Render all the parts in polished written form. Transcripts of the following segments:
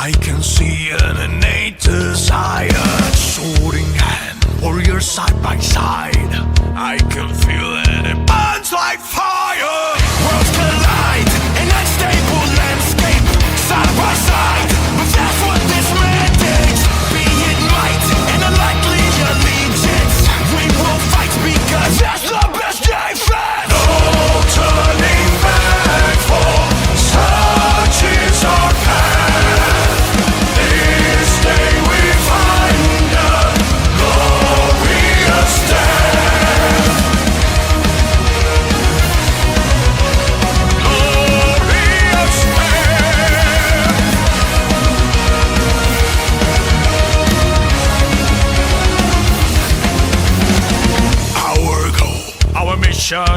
I can see an innate desire, sword in hand, warriors side by side. I can feel it, it burns like fire. Worlds collide, an unstable landscape, side by side. But that's what this mandates. Be it might and unlikely allegiance. We will fight because that's the best defense. No turning back, for such is our path.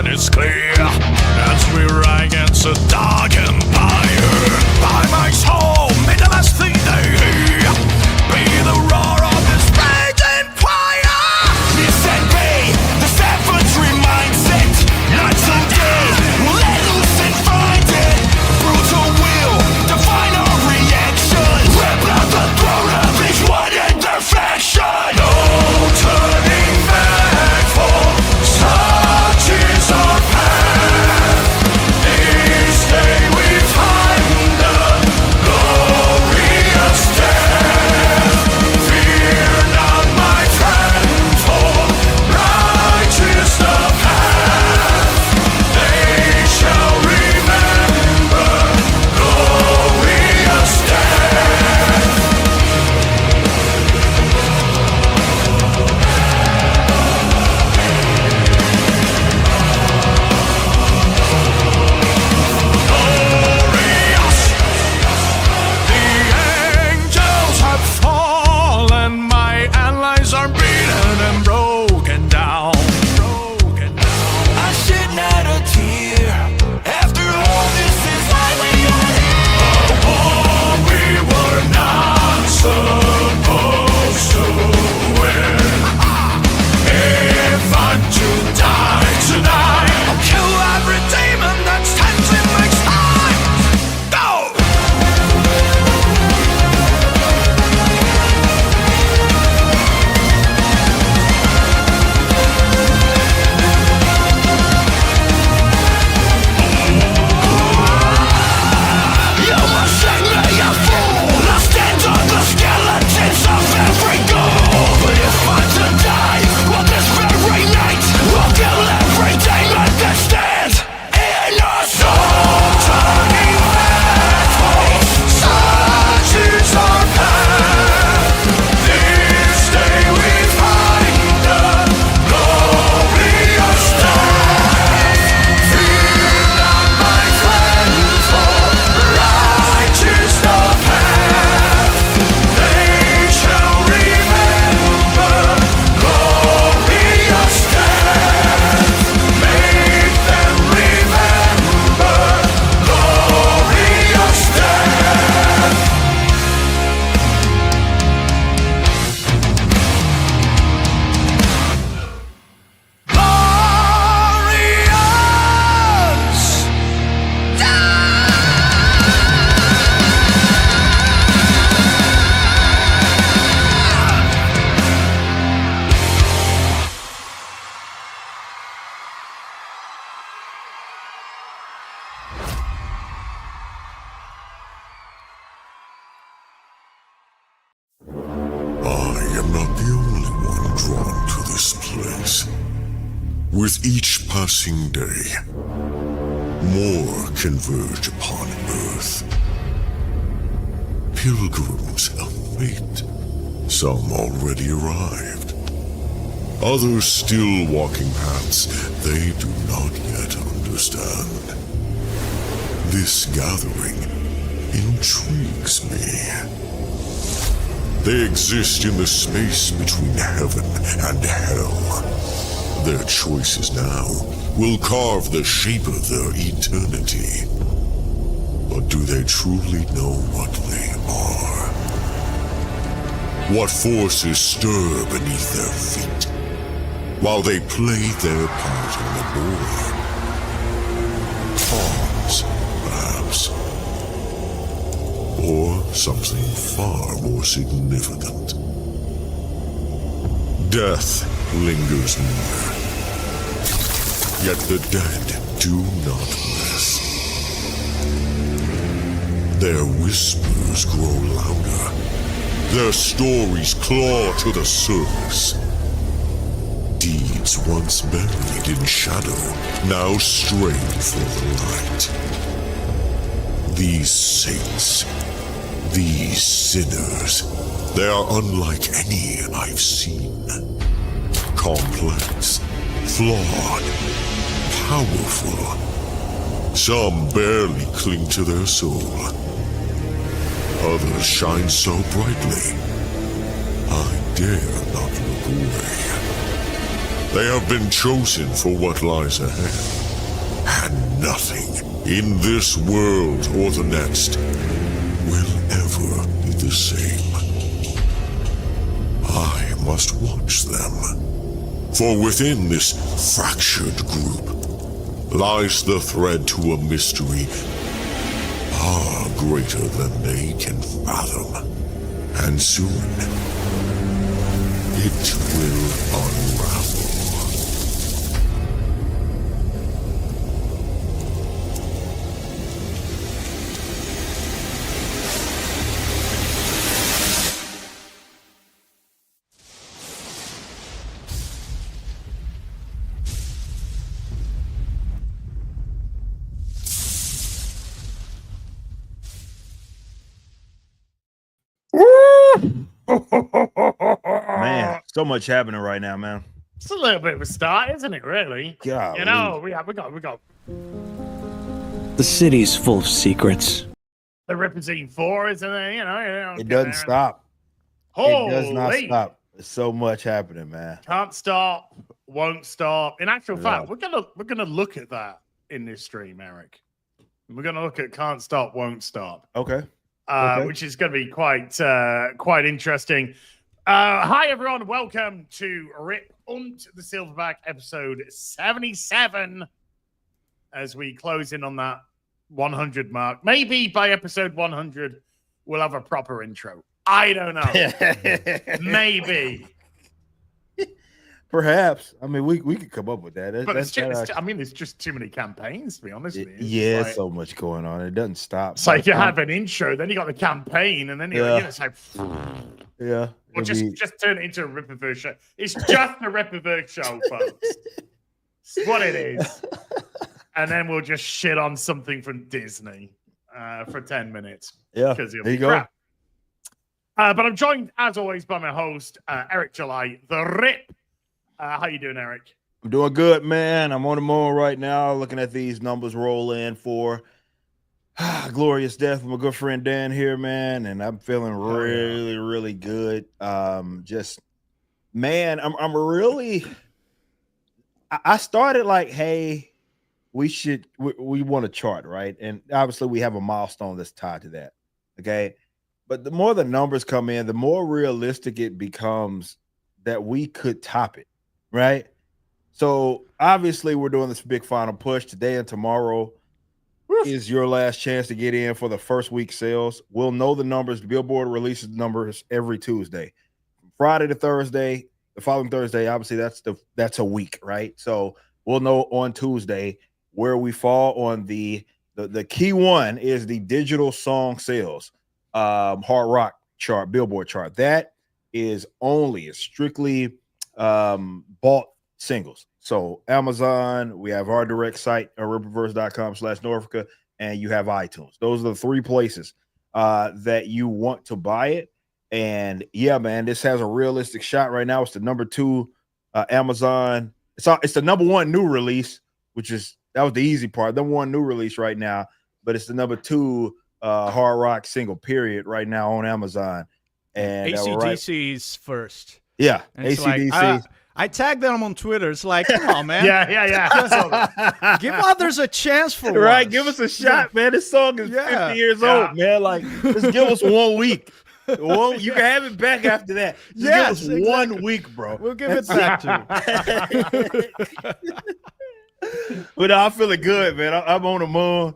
Is clear as we ride against a dark empire. By my soul, may the last thing they hear be the roar of this raging fire. Disobey the savagery mindset. Night and day, we'll let loose and find it. Brutal will define our reaction. Rip out the throat of each one imperfection. No turning back, for such is our path. This day we find the glorious death. Fear not, my friend, for righteous the path. They shall remember glorious death. Glorious! The angels have fallen, my allies are beaten and broken down. I shed not a tear. After all, this is why we are here. A war we were not supposed to win. If I'm to die tonight, I'll kill every demon that stands in my time. Go! You must say me a fool. I'll stand on the skeletons of every goal. But if I'm to die, well, this very night, we'll kill every demon that stands in us. No turning back, for such is our path. This day we find the glorious death. Fear not, my friend, for righteous the path. They shall remember glorious death. Make them remember glorious death. Glorious I am not the only one drawn to this place. With each passing day, more converge upon Earth. Pilgrims of fate. Some already arrived. Others still walking paths they do not yet understand. understand. This gathering intrigues me. They exist in the space between heaven and hell. Their choices now will carve the shape of their eternity. But do they truly know what they are? What forces stir beneath their feet while they play their part on the board? Pawns, perhaps. Or something far more significant. Death lingers near. Yet the dead do not rest. Their whispers grow louder. Their stories claw to the surface. Deeds once buried in shadow now stray for the light. These saints, these sinners, they are unlike any I've seen. Complex, flawed, powerful. Some barely cling to their soul. Others shine so brightly, I dare not look away. They have been chosen for what lies ahead, and nothing in this world or the next will ever be the same. I must watch them, for within this fractured group lies the thread to a mystery far greater than they can fathom. And soon, it will unravel. Man, so much happening right now, man. It's a little bit of a start, isn't it, really? Golly. You know, we got The city's full of secrets. the Ripazine 4, isn't it? You know, It doesn't stop. Holy, It does not stop. There's so much happening, man. Can't stop, won't stop. In actual Yeah. fact, we're gonna look at that in this stream, Eric. We're gonna look at Can't Stop, Won't Stop. Okay. Okay. Which is going to be quite interesting. Hi, everyone. Welcome to Rip und the Silverback, episode 77. As we close in on that 100 mark. Maybe by episode 100, we'll have a proper intro. I don't know. Maybe. Perhaps. I mean, we could come up with that. But it's just too many campaigns, to be honest with you. Yeah, Like, so much going on. It doesn't stop. it's like you have an intro, then you got the campaign, and then it's like, yeah. or just turn it into a Ripperverse show. It's just a Ripperverse show, folks. It's what it is. And then we'll just shit on something from Disney for 10 minutes. Yeah, Because there you go. But I'm joined, as always, by my host, Eric July, the Rip. How you doing, Eric? I'm doing good, man. I'm on the moon right now, looking at these numbers roll in for glorious death of my good friend Dan here, man, and I'm feeling really, really good. Just, man, I'm really. I started like, hey, we want a chart, right? And obviously, we have a milestone that's tied to that. Okay, but the more the numbers come in, the more realistic it becomes that we could top it. Right. So obviously we're doing this big final push today, and tomorrow is your last chance to get in for the first week sales. We'll know the numbers. The Billboard releases numbers every Tuesday, Friday to Thursday. The following Thursday, obviously that's a week, right? So we'll know on Tuesday where we fall on the key one is the digital song sales, hard rock chart, Billboard chart. That is strictly bought singles. So Amazon, we have our direct site, ripperverse.com/Norfolk, and you have iTunes. Those are the three places that you want to buy it. And yeah, man, this has a realistic shot right now. It's the number 2 Amazon. It's the number 1 new release, which is That was the easy part. The one new release right now, but it's the number 2 hard rock single period right now on Amazon. And AC/DC's first. Yeah, And it's AC/DC. like, I tagged them on Twitter. It's like, come on, man. yeah. Give others a chance for Right, once. give us a shot, man. This song is 50 years old, man. Like, just give us 1 week. Well, you can have it back after that. Just give us 1 week, bro. We'll give it back to you. But I'm feeling good, man. I'm on the moon,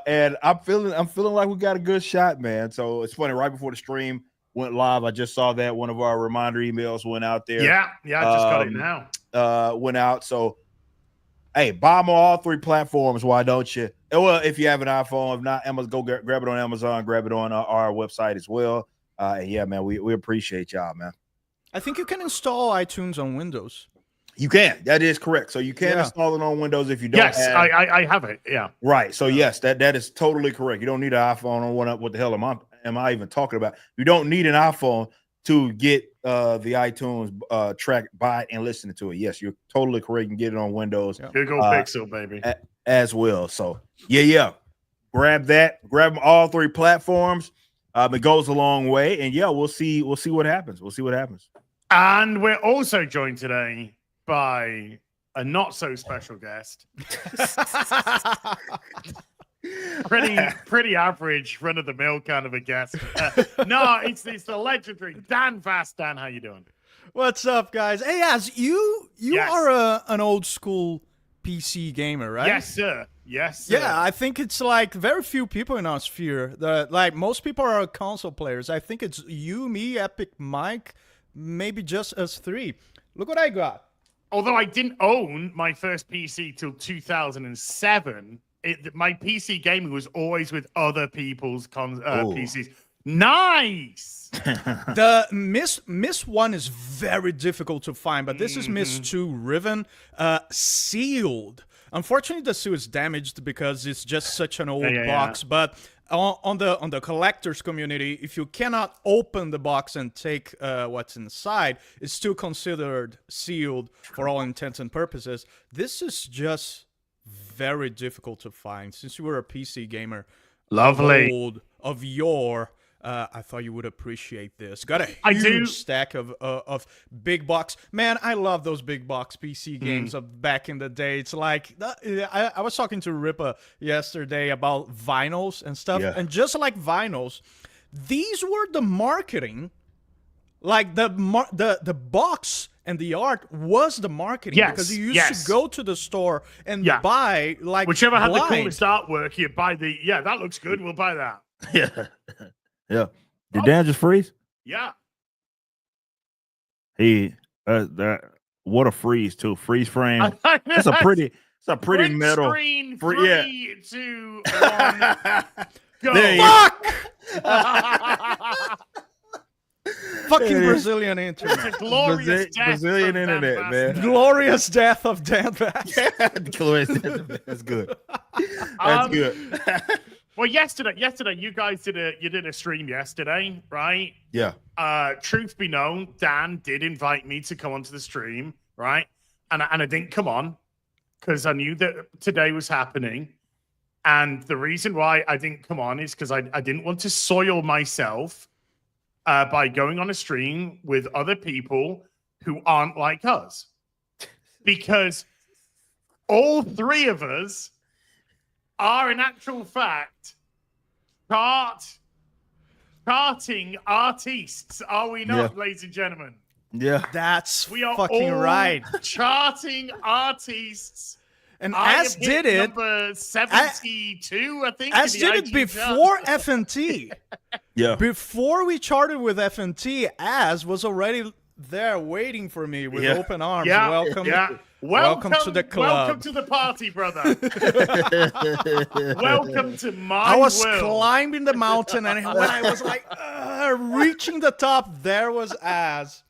and I'm feeling like we got a good shot, man. So it's funny. Right before the stream went live, I just saw that one of our reminder emails went out there. Yeah, I just got it now. Went out. So, hey, buy them on all 3 platforms. Why don't you? Well, if you have an iPhone, if not, Amazon, go grab it on Amazon. Grab it on our website as well. Yeah, man, we appreciate y'all, man. I think you can install iTunes on Windows. You can. That is correct. So you can install it on Windows if you don't. Yes, I have it. Yeah. Right. So yes, that is totally correct. You don't need an iPhone on one. What the hell am I even talking about? You don't need an iPhone to get the iTunes track, buy it and listen to it. Yes, you're totally correct. You can get it on Windows. Google Pixel, baby. As well. So yeah. Grab that. Grab them all 3 platforms. It goes a long way. And yeah, we'll see what happens. We'll see what happens. And we're also joined today by a not so special guest. pretty average, run of the mill kind of a guest. No, it's the legendary Dan Vasc. Dan, how you doing? What's up, guys? Hey, Az, you are an old school PC gamer, right? Yes, sir. Yes, sir. Yeah, I think it's like very few people in our sphere. Like most people are console players. I think it's you, me, Epic, Mike, maybe just us 3. Look what I got. Although I didn't own my first PC till 2007, my PC gaming was always with other people's PCs. Nice. The Miss 1 is very difficult to find, but this is Miss 2 Riven, sealed. Unfortunately, the seal is damaged because it's just such an old box. Yeah. But on the collectors community, if you cannot open the box and take what's inside, it's still considered sealed for all intents and purposes. This is just very difficult to find. Since you were a PC gamer, lovely of yore, I thought you would appreciate this. Got a huge stack of big box. Man, I love those big box PC games of back in the day. It's like, I was talking to Ripa yesterday about vinyls and stuff. Yeah. And just like vinyls, these were the marketing. Like the box and the art was the marketing. Yes, because you used to go to the store and buy like whichever had the coolest artwork, you buy that looks good, we'll buy that. Yeah. Did Dan just freeze? Yeah. He what a freeze too. Freeze frame. It's a pretty metal. Screen, 3, 2, 1, go. Fuck! Fucking Brazilian internet. It's a glorious Brazilian internet, man. Glorious death of Dan Vasc. Glorious death. That's good. That's good. Well, yesterday, you guys did a stream yesterday, right? Yeah. Truth be known, Dan did invite me to come onto the stream, right? And I didn't come on because I knew that today was happening. And the reason why I didn't come on is because I didn't want to soil myself by going on a stream with other people who aren't like us. Because all 3 of us are in actual fact charting artists, are we not, ladies and gentlemen? Yeah, that's we are fucking all right. Charting artists, and Az did it number 72, I think. Az did it before FNT. Yeah, before we charted with FNT, Az was already there waiting for me with open arms. Yeah. Welcome. Yeah. Welcome to the club. Welcome to the party, brother. Welcome to my I was world. climbing the mountain, and when I was like reaching the top, there was Az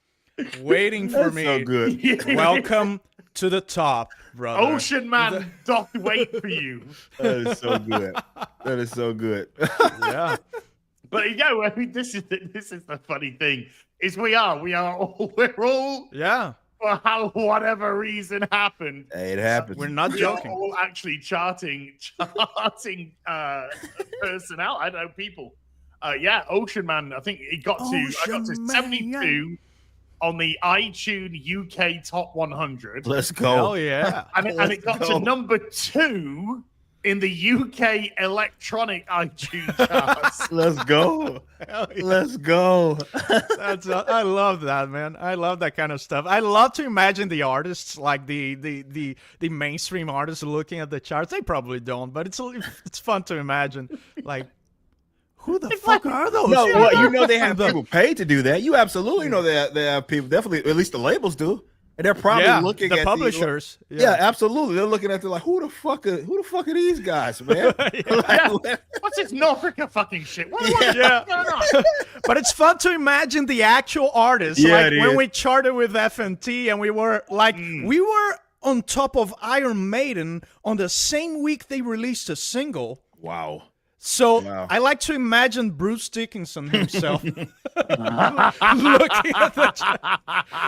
waiting for me. So good. Welcome to the top, brother. Ocean Man doth wait for you. That is so good. That is so good. Yeah. But I mean, this is the funny thing is we're all for how whatever reason happened. Hey, it happens. We're not We are joking. all actually charting personnel. I don't know, people. Yeah, Ocean Man. I think it got to I got to Ocean Man. 72 on the iTunes UK Top 100, Let's go. Hell yeah. and it got go. to number 2 in the UK electronic iTunes charts. Let's go. Hell yeah. Let's go. I love that, man. I love that kind of stuff. I love to imagine the artists, like the mainstream artists, looking at the charts. They probably don't, but it's fun to imagine. Like, who the fuck are those? No, people? well, you know they have people paid to do that. You absolutely know they have people. Definitely, at least the labels do, and they're probably looking the at publishers. Yeah, absolutely. They're looking at like, who the fuck are these guys, man? What's this Norfolk fucking shit? What's going on? But it's fun to imagine the actual artists. Yeah, like it when is. we charted with FNT and we were like, we were on top of Iron Maiden on the same week they released a single. Wow. So Wow. I like to imagine Bruce Dickinson himself looking at the chart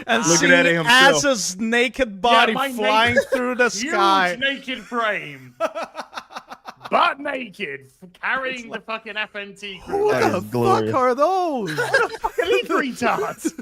and Looking seeing at it himself. Az's naked body my flying naked- through the Huge sky. naked frame. Butt naked, carrying the fucking FNT crew. Who That the is glorious. fuck are those? Elite retards.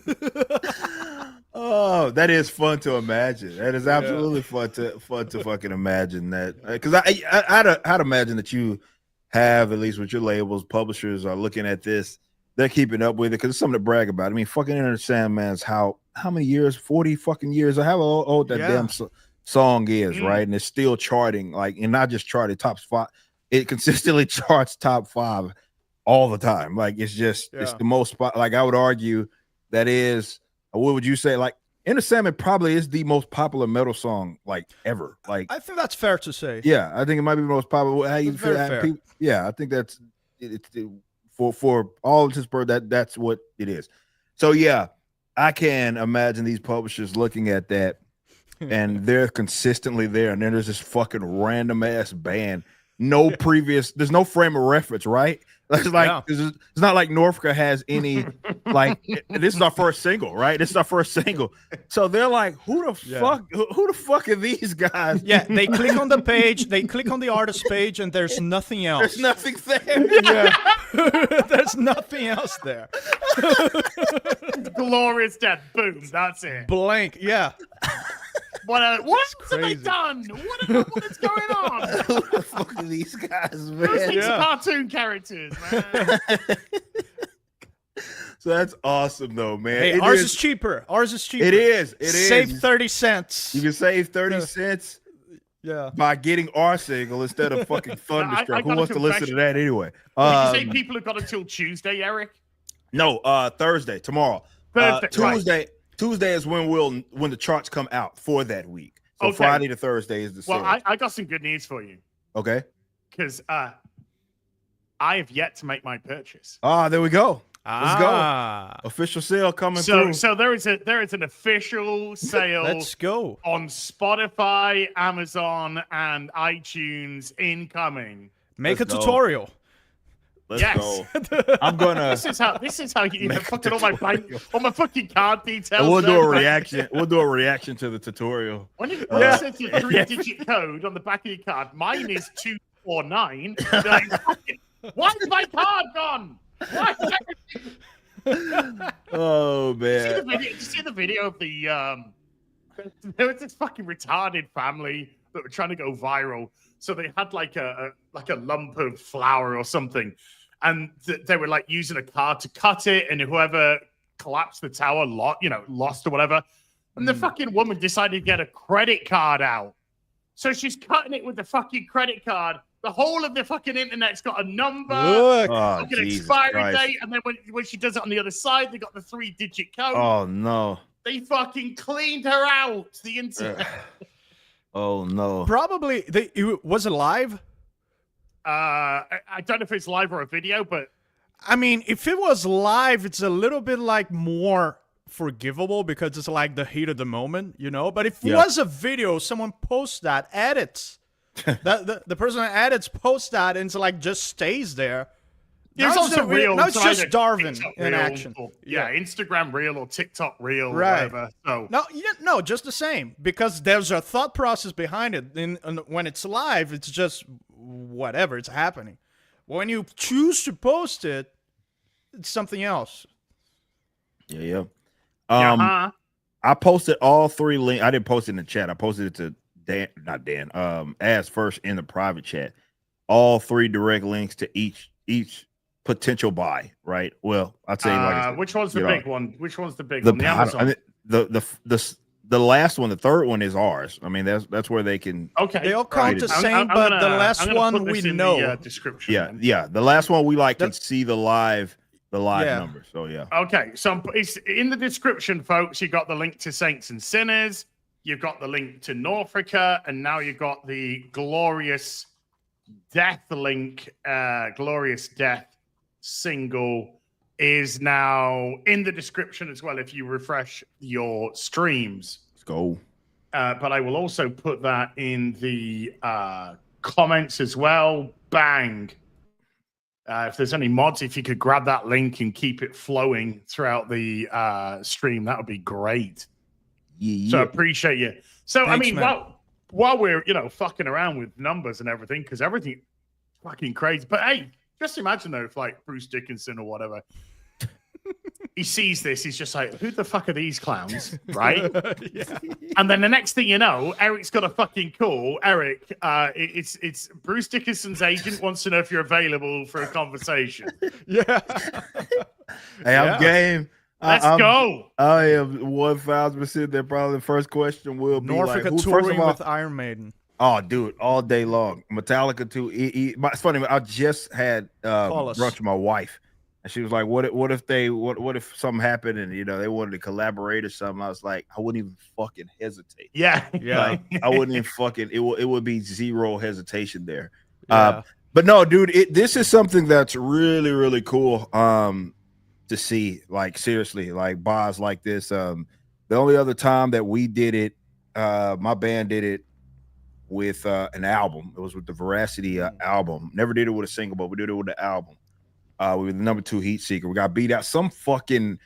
Oh, that is fun to imagine. That is absolutely fun to fucking imagine that. Because I'd imagine that you have, at least with your labels, publishers are looking at this. They're keeping up with it because it's something to brag about. I mean, fucking Enter Sandman's how many years? 40 fucking years. I have how old that damn song is, right? And it's still charting, like, and not just charting top 5. It consistently charts top 5 all the time. Like, it's just it's the most. Like, I would argue that is. What would you say? Like, Enter Sandman probably is the most popular metal song like ever. Like, I think that's fair to say. yeah, I think it might be the most popular. How you That's feel? very fair. Yeah, I think that's for all of this bird. That's what it is. So yeah, I can imagine these publishers looking at that, and they're consistently there, and then there's this fucking random ass band. No previous. There's no frame of reference, right? It's like it's not like Norfolk has any. Like, this is our first single, right? This is our first single. So they're like, who the fuck? Who the fuck are these guys? Yeah, they click on the page, they click on the artist page, and there's nothing else. There's nothing there. Yeah. There's nothing else there. Glorious death. Boom. That's it. Blank. Yeah. What have they crazy. done? What is going on? Who the fuck are these guys, Those man? things are cartoon characters, man. So that's awesome, though, man. Hey, It ours is cheaper. Ours is cheaper. It is. It is. Save 30 cents. You can save 30 cents Yeah. by getting our single instead of fucking Thunderstruck. I Who got a wants to listen to confession. that anyway? Did you say people have got until Tuesday, Eric? No, Thursday, tomorrow. Thursday, right. Tuesday is when the charts come out for that week. So Okay. Friday to Thursday is the Well, sale. I got some good news for you Okay. because I have yet to make my purchase. There we go. Let's go. Ah. Official sale coming So, through. so there is an official sale Let's go. on Spotify, Amazon, and iTunes incoming. Make Let's a go. tutorial. Let's Yes. go. I'm gonna. This is how you fucking all my fucking card details. We'll do a there. reaction. We'll do a reaction to the tutorial. When it says your 3-digit code on the back of your card, mine is 249. Like, why is my card gone? Why? Oh Did man. you see the video of the there was this fucking retarded family that were trying to go viral. So they had like a lump of flour or something, and they were like using a card to cut it, and whoever collapsed the tower lost or whatever. And the fucking woman decided to get a credit card out. So she's cutting it with the fucking credit card. The whole of the fucking internet's got a number. Look. Oh, Like an Jesus expiry Christ. date, and then when she does it on the other side, they got the 3-digit code. Oh no. They fucking cleaned her out. The internet. Oh no. Probably. Was it live? I don't know if it's live or a video, but I mean, if it was live, it's a little bit like more forgivable because it's like the heat of the moment, you know? But if it was a video, someone posts that, edits. The person that edits posts that and it's like just stays there. It's also real. No, it's just either Darwin TikTok in reel action. or- yeah, Instagram reel or TikTok reel or Right. whatever. So No, just the same, because there's a thought process behind it. And when it's live, it's just whatever, it's happening. When you choose to post it, it's something else. Yeah. uh-huh. I posted all 3 links. I didn't post it in the chat. I posted it to Dan, not Dan. As first in the private chat. All 3 direct links to each potential buy. Right. Well, I'd say like I said, which one's the big one? Which one's the big the one? The Amazon. I mean, the last one, the third one is ours. I mean, that's where they can. Okay. They all count the same, but the last one we know. The, description. Yeah. The last one we can see the live number. So yeah. Okay, so it's in the description, folks. You got the link to Saints and Sinners. You've got the link to Norfolka, and now you've got the Glorious Death link. Glorious Death single is now in the description as well if you refresh your streams. Let's go. But I will also put that in the comments as well. Bang. If there's any mods, if you could grab that link and keep it flowing throughout the stream, that would be great. Yeah. So I appreciate you. So, Thanks, I mean, man. while we're, fucking around with numbers and everything, because everything fucking crazy. But hey, just imagine though, if like Bruce Dickinson or whatever, he sees this, he's just like, who the fuck are these clowns? Right? Yeah. And then the next thing you know, Eric's got a fucking call. Eric, it's Bruce Dickinson's agent wants to know if you're available for a conversation. Yeah. Hey, I'm game. Let's go. I am 1,000% there. Probably the first question will be Norfolk like, first touring of all, with Iron Maiden. oh, dude, all day long. Metallica too. It's funny. I just had Call us. brunch with my wife, and she was like, "What if something happened and they wanted to collaborate or something?" I was like, I wouldn't even fucking hesitate. Yeah. Like, I wouldn't even fucking. It would be zero hesitation there. Yeah. But no, dude, this is something that's really, really cool. To see, like, seriously, like bars like this. The only other time that we did it, my band did it with an album. It was with the Veracity album. Never did it with a single, but we did it with the album. We were the number 2 heat seeker. We got beat out. Some fucking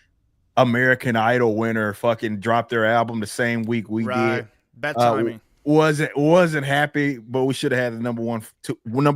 American Idol winner fucking dropped their album the same week we did. Bad timing. Wasn't happy, but we should have had the number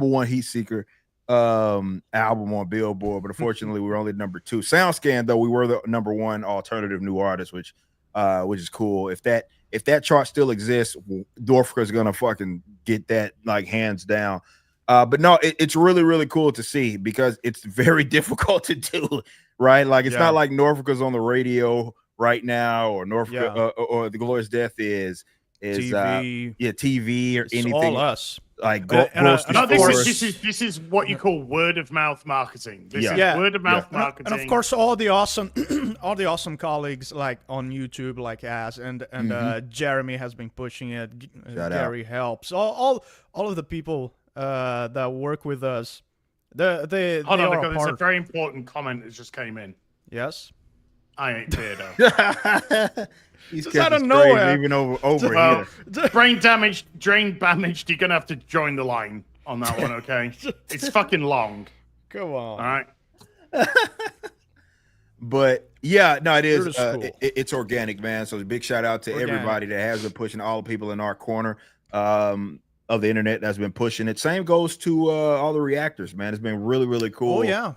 one heat seeker album on Billboard, but unfortunately we were only number 2. SoundScan, though, we were the number 1 alternative new artist, which is cool. If that chart still exists, Dorfka's gonna fucking get that, like, hands down. But no, it's really, really cool to see, because it's very difficult to do, right? Like, it's not like Norfolka's on the radio right now, or Norfolk or the Glorious Death is TV. TV or It's anything. all us. Like, No, grocery this is what you call word of mouth marketing. This is Yeah. word of mouth marketing. And of course, all the awesome colleagues, like on YouTube, like us and Jeremy has been pushing it. Gary helps. All of the people that work with us. They Hold on, are because a there's a part. very important comment that just came in. Yes. I ain't Beardo. He's Just out of catching nowhere. strays even over Well, here. brain damaged. You're gonna have to join the line on that one, okay? It's fucking long. Come on. All right. But yeah, no, it is. You're the school. It's organic, man. So a big shout out to Organic. everybody that has been pushing, all the people in our corner of the internet that's been pushing it. Same goes to all the reactors, man. It's been really, really cool. Oh yeah.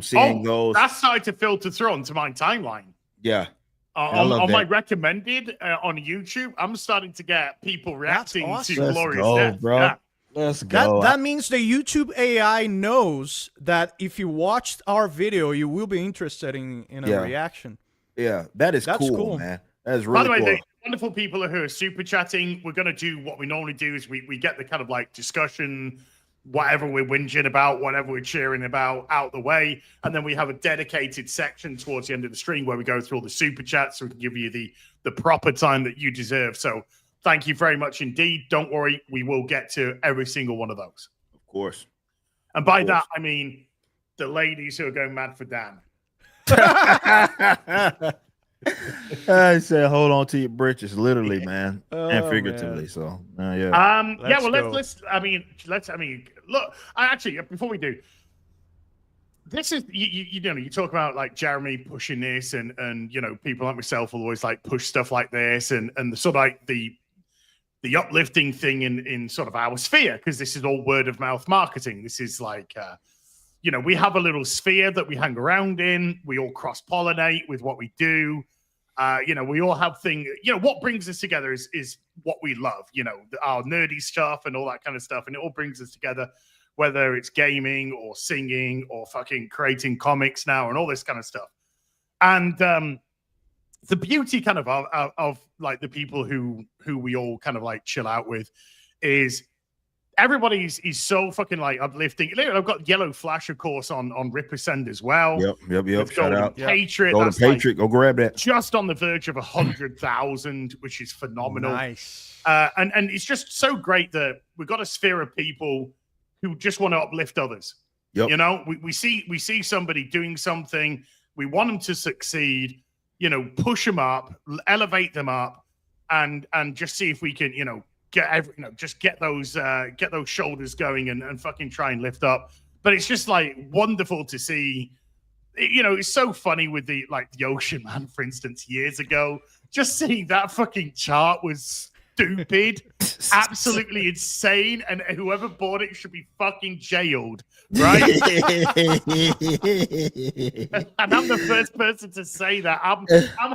Seeing those. That's started to filter through onto my timeline. Yeah. I On love my that. recommended on YouTube, I'm starting to get people reacting awesome. to Let's Glorious go, Death. bro. Yeah. Let's go. That means the YouTube AI knows that if you watched our video, you will be interested in a reaction. Yeah, that's cool, man. That is really By the way, cool. the wonderful people who are super chatting, we're going to do what we normally do is we get the kind of like discussion, whatever we're whinging about, whatever we're cheering about out the way. And then we have a dedicated section towards the end of the stream where we go through all the super chats so we can give you the proper time that you deserve. So thank you very much indeed. Don't worry, we will get to every single one of those. Of course. And by that, I mean the ladies who are going mad for Dan. I said, hold on to your britches, literally, man, and Oh, figuratively. man. So, yeah. Let's go. Let's look. I actually, before we do, this is you know, you talk about like Jeremy pushing this, and you know, people like myself will always like push stuff like this, and the sort of like the uplifting thing in sort of our sphere, because this is all word of mouth marketing. This is like you know, we have a little sphere that we hang around in. We all cross pollinate with what we do. You know, we all have things. You know, what brings us together is what we love. You know, our nerdy stuff and all that kind of stuff, and it all brings us together. Whether it's gaming or singing or fucking creating comics now and all this kind of stuff. And the beauty kind of like the people who we all kind of like chill out with is everybody's so fucking like uplifting. I've got Yellow Flash, of course, on Ripper Send as well. Yep. Shout out. Patriot. Golden Patriot. Go grab that. Just on the verge of 100,000, which is phenomenal. Nice. And it's just so great that we've got a sphere of people who just want to uplift others. Yep. You know, we see somebody doing something, we want them to succeed, you know, push them up, elevate them up, and just see if we can, you know, just get those shoulders going and fucking try and lift up. But it's just like wonderful to see. You know, it's so funny with the Ocean Man, for instance, years ago. Just seeing that fucking chart was stupid, absolutely insane, and whoever bought it should be fucking jailed, right? And I'm the first person to say that. I'm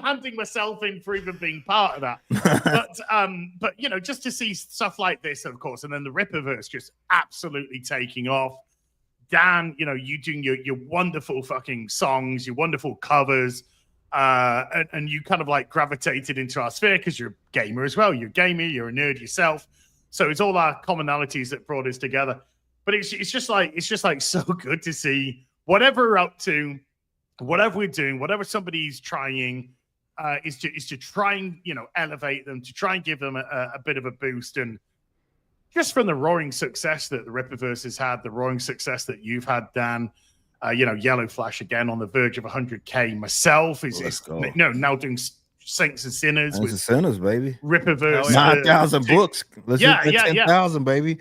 handing myself in for even being part of that. But you know, just to see stuff like this, of course, and then the Ripperverse just absolutely taking off. Dan, you know, you doing your wonderful fucking songs, your wonderful covers. And you kind of like gravitated into our sphere because you're a gamer as well. You're a gamer, you're a nerd yourself. So it's all our commonalities that brought us together. But it's just like so good to see whatever we're up to, whatever we're doing, whatever somebody's trying, is to try and, you know, elevate them, to try and give them a bit of a boost. And just from the roaring success that the Ripperverse has had, the roaring success that you've had, Dan. You know, Yellow Flash again on the verge of 100K. Myself is now doing Saints and Sinners. Saints and Sinners, baby. Ripperverse. 9,000 books. Let's hit 10,000, baby.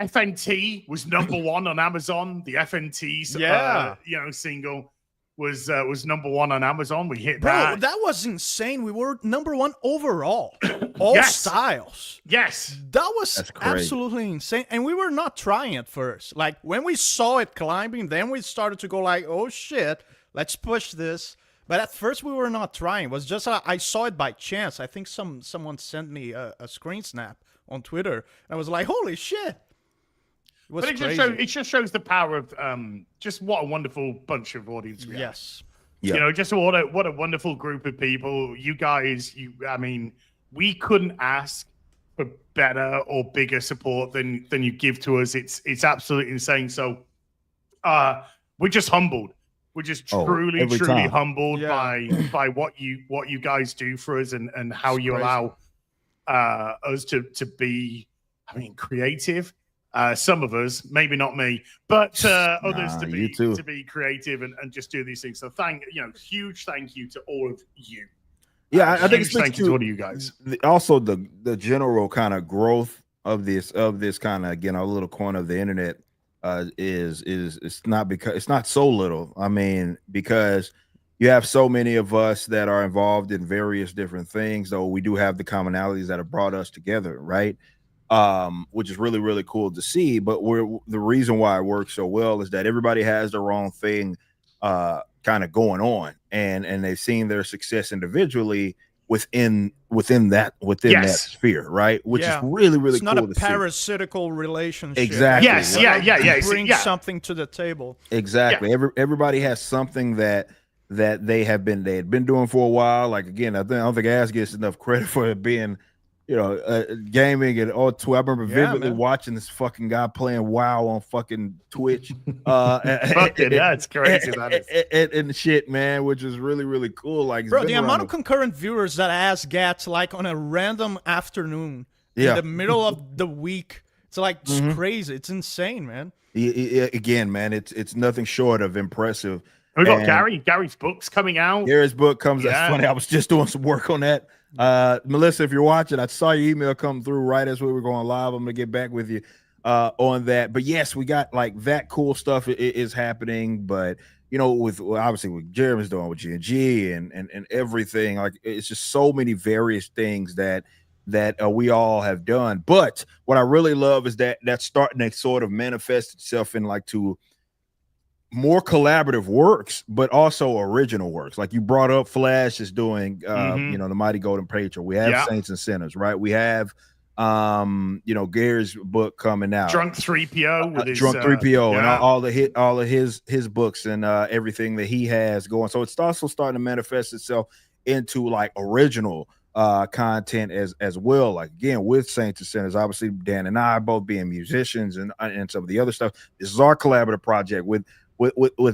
FNT was #1 on Amazon. The FNT, you know, single was #1 on Amazon. We hit that. Bro, that was insane. We were #1 overall. All styles. Yes. That was absolutely insane. And we were not trying at first. Like, when we saw it climbing, then we started to go like, oh, shit, let's push this. But at first, we were not trying. It was just, I saw it by chance. I think someone sent me a screen snap on Twitter. And I was like, holy shit. It was crazy. It just shows the power of just what a wonderful bunch of audience we have. Yes. Yeah. You know, just what a wonderful group of people. You guys, I mean, we couldn't ask for better or bigger support than you give to us. It's absolutely insane. So we're just humbled. We're just truly humbled by what you guys do for us and how you allow us to be, I mean, creative. Some of us, maybe not me, but others to be creative and just do these things. So huge thank you to all of you. Yeah, I think it's thank you to all of you guys. Also, the general kind of growth of this kind of, again, a little corner of the internet is it's not so little. I mean, because you have so many of us that are involved in various different things, though we do have the commonalities that have brought us together, right? Which is really, really cool to see. But the reason why it works so well is that everybody has their own thing kind of going on, and they've seen their success individually within that sphere, right? Which is really, really it's cool. Not a parasitical relationship. Exactly. Yes, right? Bring something to the table. Exactly. Yeah. Everybody has something that they had been doing for a while. Like, again, I don't think Ass gets enough credit for it being, you know, gaming and all. I remember vividly watching this fucking guy playing WoW on fucking Twitch. It's crazy. And shit, man, which is really, really cool. Like, bro, the amount of concurrent viewers that Ass gets, like, on a random afternoon in the middle of the week, it's like it's crazy. It's insane, man. Again, man, it's nothing short of impressive. We got Gary's book's coming out. Gary's book comes. That's funny. I was just doing some work on that. Melissa, if you're watching, I saw your email come through right as we were going live. I'm gonna get back with you. on that. But yes, we got like that cool stuff is happening. But with obviously what Jeremy's doing with G&G and everything, like it's just so many various things that we all have done. But what I really love is that that's starting to sort of manifest itself in like to more collaborative works, but also original works. Like you brought up, Flash is doing the Mighty Golden Patriot. We have Saints and Sinners, right? We have Gary's book coming out, Drunk 3PO with his Drunk 3PO and all of his books and everything that he has going. So it's also starting to manifest itself into like original content as well. Like again, with Saints and Sinners, obviously Dan and I both being musicians and some of the other stuff. This is our collaborative project with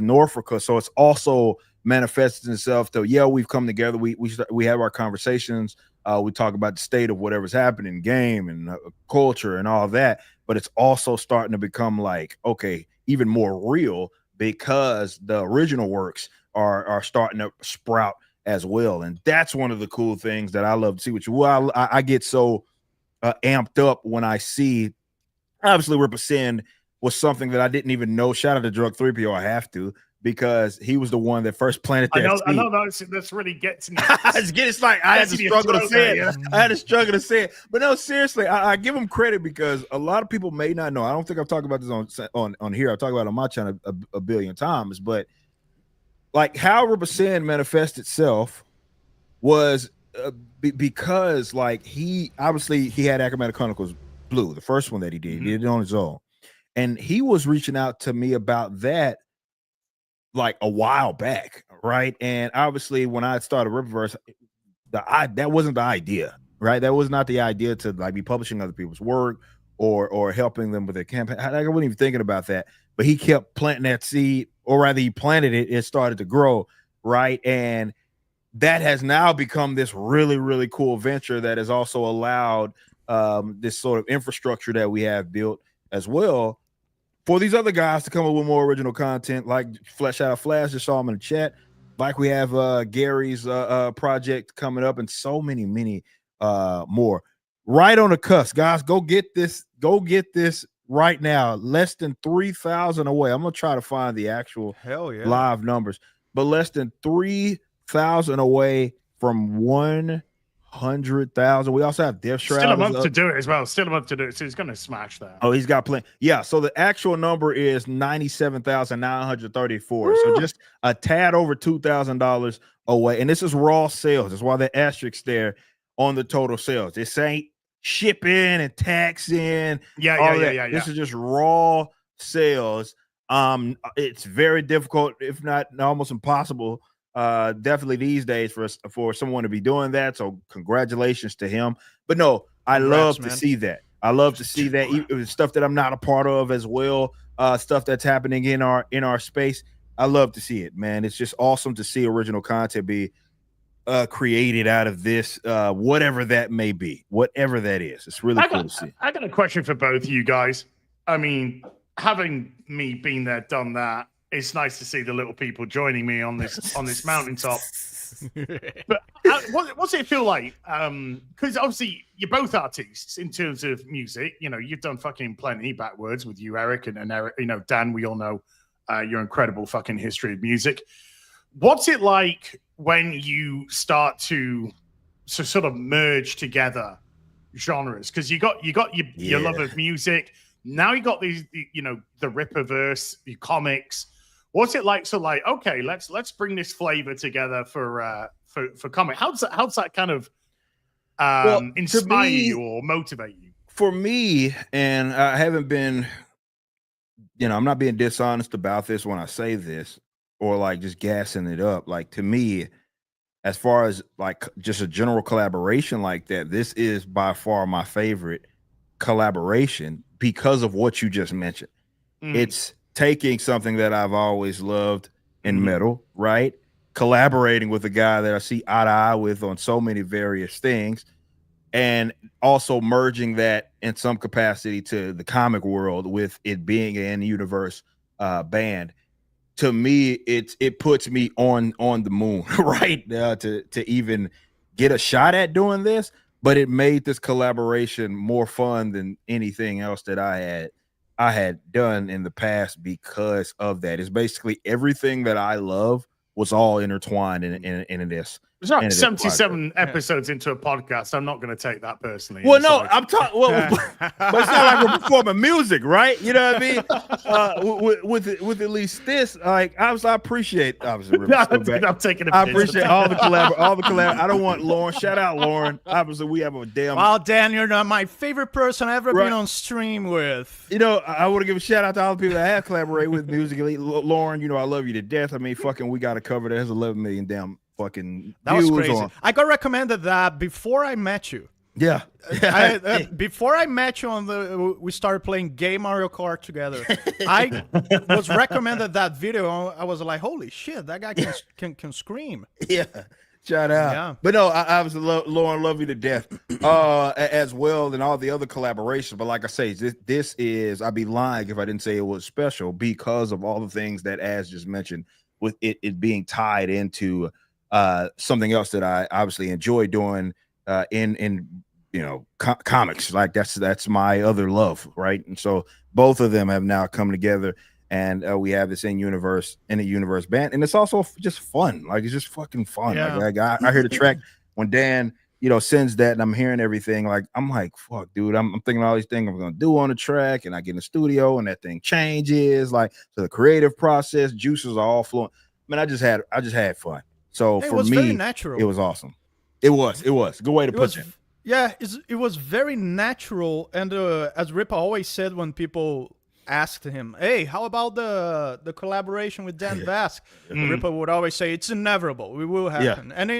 Norfolk. So it's also manifested itself to we've come together. We have our conversations. We talk about the state of whatever's happening in game and culture and all that, but it's also starting to become like, okay, even more real because the original works are starting to sprout as well. And that's one of the cool things that I love to see, which I get so amped up when I see, obviously Represent was something that I didn't even know. Shout out to Drug 3PO, I have to, because he was the one that first planted that seed. I know that's really gets me. It's like I had to struggle to say it. I had to struggle to say it. But no, seriously, I give him credit because a lot of people may not know. I don't think I've talked about this on here. I've talked about it on my channel a billion times. But like how Represent manifests itself was because like he had Achromatic Chronicles Blue, the first one that he did. He did it on his own. And he was reaching out to me about that like a while back, right? And obviously when I started Ripverse, that wasn't the idea, right? That was not the idea to like be publishing other people's work or helping them with their campaign. I wasn't even thinking about that. But he kept planting that seed, or rather he planted it, it started to grow, right? And that has now become this really, really cool venture that has also allowed this sort of infrastructure that we have built as well for these other guys to come up with more original content, like Flash Out of Flash. Just saw him in the chat. Like we have Gary's project coming up, and so many more. Right on the cusp, guys. Go get this. Go get this right now. Less than 3,000 away. I'm gonna try to find the actual live numbers, but less than 3,000 away from 100,000. We also have Death Shroud. Still a month to do it as well. Still a month to do it. So he's going to smash that. Oh, he's got plenty. Yeah. So the actual number is 97,934. So just a tad over $2,000 away. And this is raw sales. That's why the asterisk there on the total sales. This ain't shipping and taxing. Yeah. This is just raw sales. It's very difficult, if not almost impossible, definitely these days for someone to be doing that. So congratulations to him. But no, I love to see that. I love to see that. Even stuff that I'm not a part of as well. Stuff that's happening in our space. I love to see it, man. It's just awesome to see original content be created out of this, whatever that may be, whatever that is. It's really cool to see. I got a question for both of you guys. I mean, having me been there, done that, it's nice to see the little people joining me on this mountaintop. But what's it feel like? Because obviously you're both artists in terms of music. You know, you've done fucking plenty backwards with you, Eric, and Eric. You know, Dan. We all know your incredible fucking history of music. What's it like when you start to sort of merge together genres? Because you got your love of music. Now you got these, you know, the Ripperverse, the comics. What's it like? So, like, okay, let's bring this flavor together for comic. How's that kind of inspire you or motivate you? For me, and I haven't been, you know, I'm not being dishonest about this when I say this, or like just gassing it up. Like to me, as far as like just a general collaboration like that, this is by far my favorite collaboration because of what you just mentioned. It's taking something that I've always loved in metal, right? Collaborating with a guy that I see eye to eye with on so many various things, and also merging that in some capacity to the comic world with it being an universe band. To me, it puts me on the moon, right? To even get a shot at doing this, but it made this collaboration more fun than anything else that I I had done in the past because of that. It's basically everything that I love was all intertwined in this. It's like into this 77 episodes into a podcast. I'm not going to take that personally. Well, no, I'm talking. Well, but it's not like we're performing music, right? You know what I mean? With at least this, like, I appreciate. Obviously, I'm taking. I appreciate all the collab. I don't want Lauren. Shout out Lauren. Obviously, we have a damn. Well, Dan, you're not my favorite person I've ever been on stream with. You know, I want to give a shout out to all the people that have collaborated with musically. Lauren, you know, I love you to death. I mean, fucking, we got a cover that has 11 million damn fucking that was views crazy. on. I got recommended that before I met you. Yeah. Before I met you we started playing gay Mario Kart together. I was recommended that video. I was like, holy shit, that guy can scream. Yeah. Shout out. Yeah. But no, I was Lauren, love you to death. As well than all the other collaborations. But like I say, this is, I'd be lying if I didn't say it was special because of all the things that Az just mentioned, with it being tied into something else that I obviously enjoy doing in you know, comics. Like that's my other love, right? And so both of them have now come together, and we have this in a universe band, and it's also just fun. Like, it's just fucking fun. Yeah. Like I hear the track when Dan, you know, sends that, and I'm hearing everything. Like, I'm like, fuck, dude. I'm thinking all these things I'm gonna do on the track, and I get in the studio, and that thing changes. Like, so the creative process, juices are all flowing. Man, I just had fun. So for me, very natural. it was awesome. It was good way to put it. Yeah, it was very natural, and as Ripa always said when people asked him, "Hey, how about the collaboration with Dan Vasc?" Ripa would always say, "It's inevitable. It will happen." And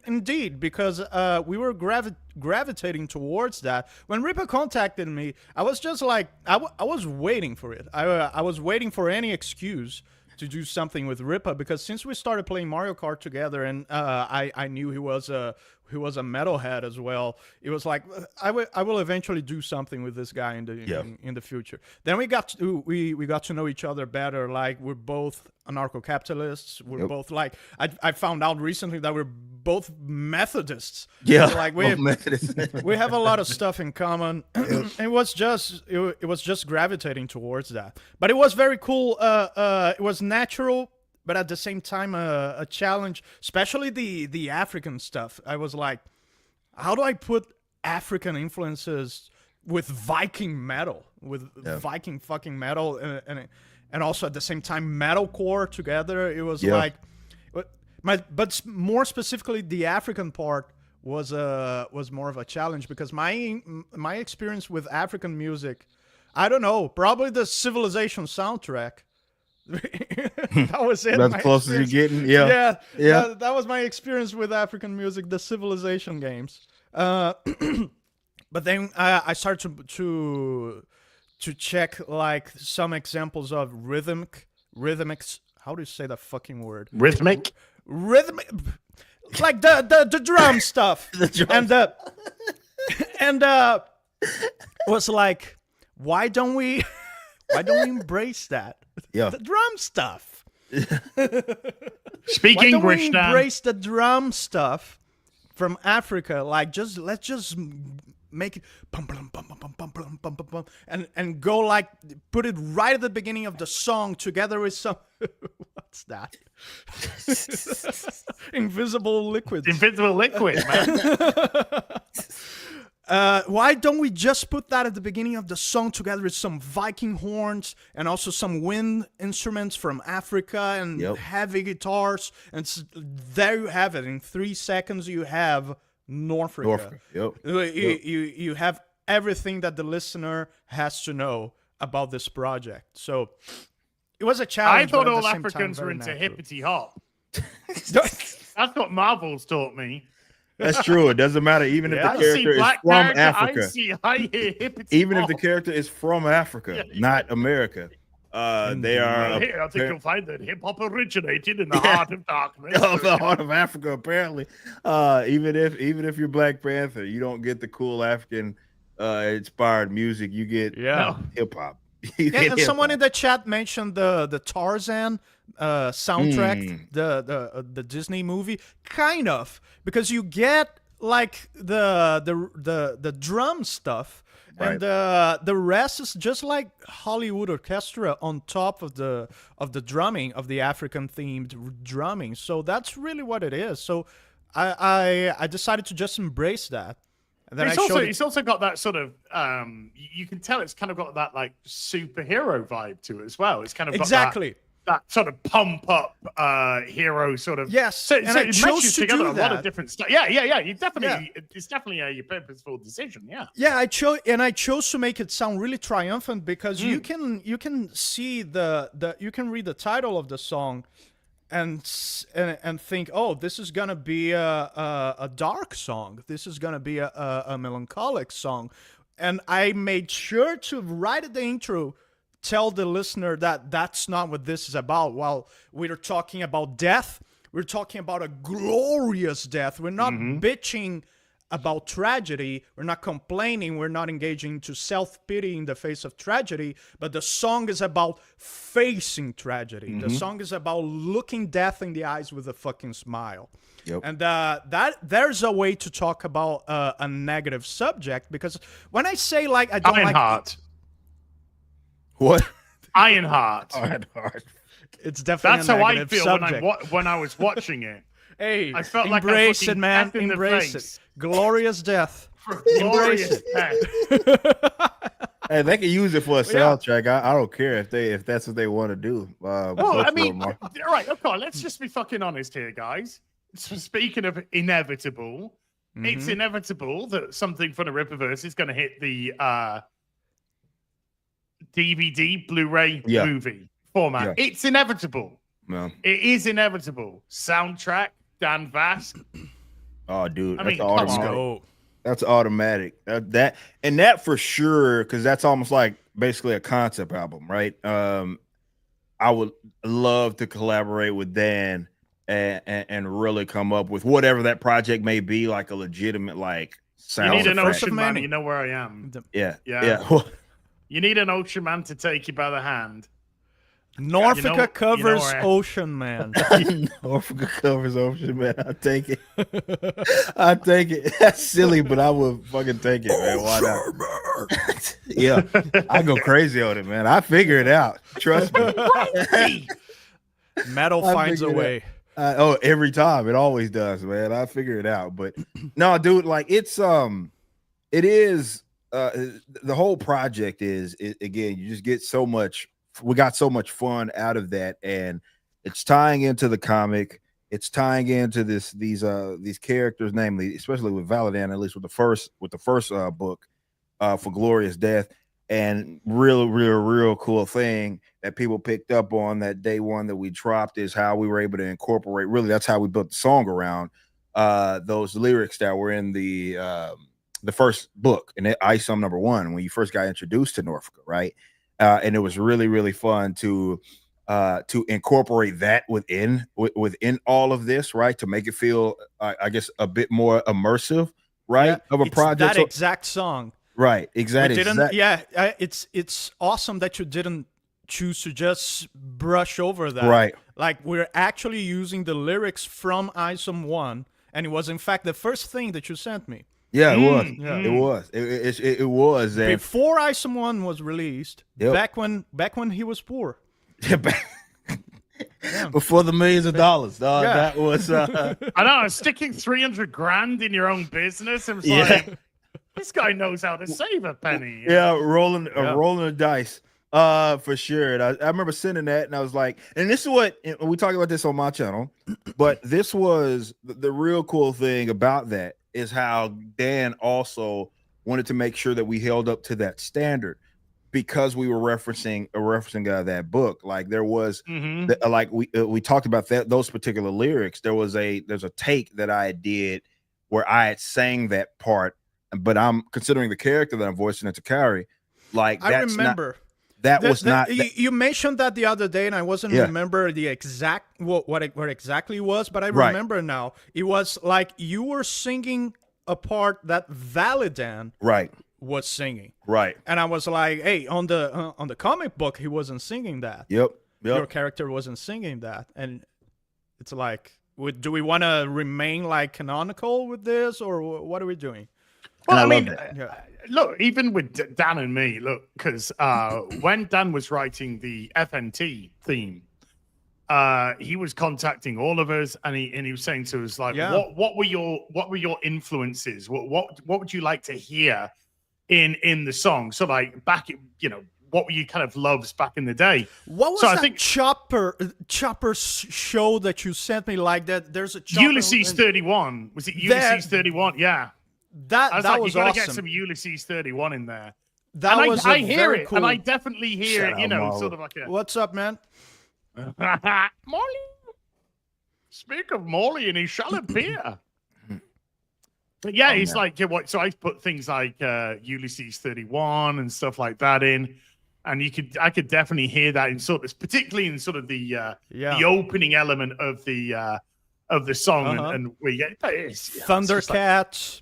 indeed, because we were gravitating towards that. When Ripa contacted me, I was just like, I was waiting for it. I was waiting for any excuse to do something with Ripa, because since we started playing Mario Kart together, and I knew he was a metalhead as well, it was like, I will eventually do something with this guy in the future. Then we got to know each other better. Like, we're both anarcho-capitalists. We're both like, I found out recently that we're both Methodists. Yeah, so like we have a lot of stuff in common. It was just gravitating towards that. But it was very cool. It was natural, but at the same time a challenge, especially the African stuff. I was like, how do I put African influences with Viking metal, with Viking fucking metal, and also at the same time metalcore together? It was like, but more specifically, the African part was more of a challenge, because my experience with African music, I don't know, probably the Civilization soundtrack. That was it. That's close as you're getting. Yeah. That was my experience with African music, the Civilization games. But then I started to check like some examples of rhythmic. How do you say that fucking word? Rhythmic, like the drum stuff. And was like, why don't we embrace that? Yeah. The drum stuff. Speak Why don't English, we Dan. embrace the drum stuff from Africa? Like, let's just make it bum, bum, bum, bum, bum, bum, bum, bum, bum, bum, and go like, put it right at the beginning of the song together with some what's that? Invisible liquids. Invisible liquid, man. Why don't we just put that at the beginning of the song together with some Viking horns and also some wind instruments from Africa and heavy guitars? And there you have it. In 3 seconds, you have Northrica. You have everything that the listener has to know about this project. So it was a challenge. I thought but at all the same Africans time, were very into natural. hippity hop. That's what Marvel's taught me. That's true. It doesn't matter. Even if the character is from Africa. I hear hippity Even if hop. the character is from Africa, not America. They are. Here, I think you'll find that hip hop originated in the heart of darkness. Of the heart of Africa, apparently. Even if you're Black Panther, you don't get the cool African inspired music. You get hip hop. And someone in the chat mentioned the Tarzan soundtrack, the Disney movie, kind of, because you get like the drum stuff, And the rest is just like Hollywood orchestra on top of the drumming, of the African themed drumming. So that's really what it is. So I decided to just embrace that. And then it's also got that sort of you can tell it's kind of got that like superhero vibe to it as well. It's kind of got exactly that sort of pump up hero sort of. Yes, so and I it chose meshes to together do a lot of that. different stuff. Yeah. You definitely it's definitely a purposeful decision. Yeah. Yeah, I chose to make it sound really triumphant because you can see you can read the title of the song and think, oh, this is gonna be a dark song. This is gonna be a melancholic song, and I made sure to right at the intro tell the listener that that's not what this is about. While we're talking about death, we're talking about a glorious death. We're not bitching about tragedy. We're not complaining. We're not engaging to self-pity in the face of tragedy. But the song is about facing tragedy. The song is about looking death in the eyes with a fucking smile. Yep. And that there's a way to talk about a negative subject, because when I say like I don't Ironheart. What? Ironheart. it's definitely That's a how I negative feel subject. when I was watching it. Hey, I felt like I embrace fucking it, man. death in the Embrace face. it. Glorious death. Glorious death. Hey, they can use it for a Yeah. soundtrack. I don't care if that's what they want to do. Well, I mean, all right, okay, let's just be fucking honest here, guys. So speaking of inevitable, it's inevitable that something from the Rippaverse is going to hit the DVD, Blu-ray movie format. Yeah. It's inevitable. no. It is inevitable. Soundtrack, Dan Vasc. Oh, dude, I that's mean, come on. automatic. Oh, That's automatic. That for sure, because that's almost like basically a concept album, right? I would love to collaborate with Dan and really come up with whatever that project may be, like a legitimate like sound. You need an effect. ocean man. many. You know where I am. Yeah. Yeah. You need an ocean man to take you by the hand. Norfolk covers where I- Ocean Man. Norfolk covers Ocean Man. I take it. I take it. That's silly, but I would fucking take it, man. Why not? Yeah, I go crazy on it, man. I figure it out. Trust me. Metal I finds a figured it way. Every time it always does, man. I figure it out, but no, dude. Like it is. The whole project is again. You just get so much. We got so much fun out of that, and it's tying into the comic. It's tying into these characters, namely, especially with Valadan, at least with the first book, for Glorious Death. And real cool thing that people picked up on that day one that we dropped is how we were able to incorporate. Really, that's how we built the song around those lyrics that were in the first book, and Isom #1 when you first got introduced to Norfolk, right? And it was really fun to incorporate that within all of this, right? To make it feel, I guess, a bit more immersive, right? Yeah, of a it's project. that exact song. Right, exactly. It's awesome that you didn't choose to just brush over that. Right. Like we're actually using the lyrics from Isom 1, and it was in fact the first thing that you sent me. Yeah, it was. Yeah. It was. It was. And Before Isom 1 was released, Yep. back when he was poor. before the millions of dollars, dog. Yeah. That was. I know, sticking 300 grand in your own business. It was Yeah. like, this guy knows how to save a penny. Yeah, rolling the dice. For sure. And I remember sending that, and I was like, and this is what, and we talked about this on my channel, but this was the real cool thing about that is how Dan also wanted to make sure that we held up to that standard, because we were referencing that book. Like there was like we talked about those particular lyrics. There's a take that I did where I had sang that part, but I'm considering the character that I'm voicing it to Carrie. Like I remember. You mentioned that the other day, and I wasn't remember the exact what exactly it was, but I remember now. It was like you were singing a part that Valadan was singing, right? And I was like, hey, on the comic book, he wasn't singing that. Yep. Your character wasn't singing that, and it's like, do we want to remain like canonical with this, or what are we doing? Well, I love mean, that. look, even with Dan and me, look, because when Dan was writing the FNT theme, he was contacting all of us, and he was saying to us like, what were your influences? What would you like to hear in the song? So like back, what were you kind of loves back in the day? What was that Chopper show that you sent me like that? There's a Chopper Ulysses 31. Was it Ulysses 31? Yeah. That was you gotta awesome. get some Ulysses 31 in there. I hear it, cool. and I definitely hear it. Sort of like a. What's up, man? Molly. Speak of Molly, and he shall appear. But yeah, it's like so I put things like Ulysses 31 and stuff like that in, and I could definitely hear that in particularly in sort of the opening element of the song, and we get Thundercats.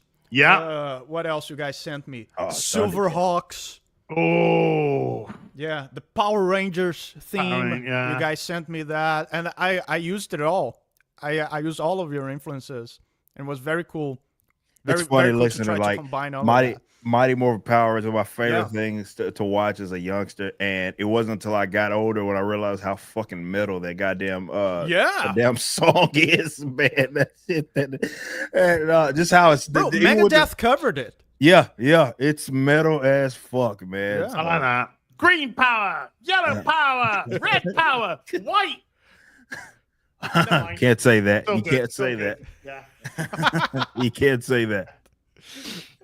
What else you guys sent me? Silverhawks. Oh, yeah, the Power Rangers theme. You guys sent me that, and I used it all. I used all of your influences, and it was very cool. It's funny listening to like Mighty Morphin Power is one of my favorite things to watch as a youngster, and it wasn't until I got older when I realized how fucking metal that goddamn damn song is, man. That's it. And just how it's Megadeth covered it. Yeah, it's metal as fuck, man. I like that. Green power, yellow power, red power, white. Can't say that. You can't say that. Yeah. You can't say that.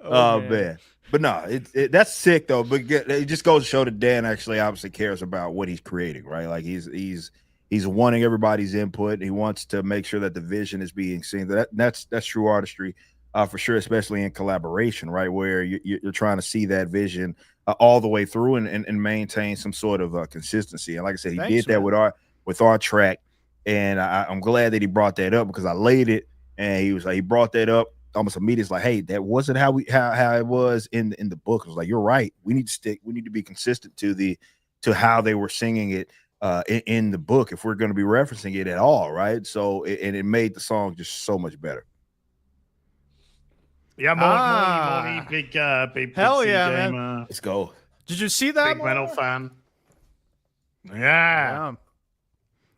Oh man. But no, that's sick though. But it just goes to show that Dan actually obviously cares about what he's creating, right? Like he's wanting everybody's input. He wants to make sure that the vision is being seen. That's true artistry, for sure, especially in collaboration, right? Where you're trying to see that vision all the way through and maintain some sort of consistency. And like I said, he did that with our track, and I'm glad that he brought that up because I laid it, and he brought that up almost immediately. It's like, hey, that wasn't how it was in the book. I was like, you're right. We need to be consistent to how they were singing it in the book if we're going to be referencing it at all, right? So it made the song just so much better. Yeah, more big hell yeah, game, man. Let's go. Did you see that? Big metal fan. Yeah.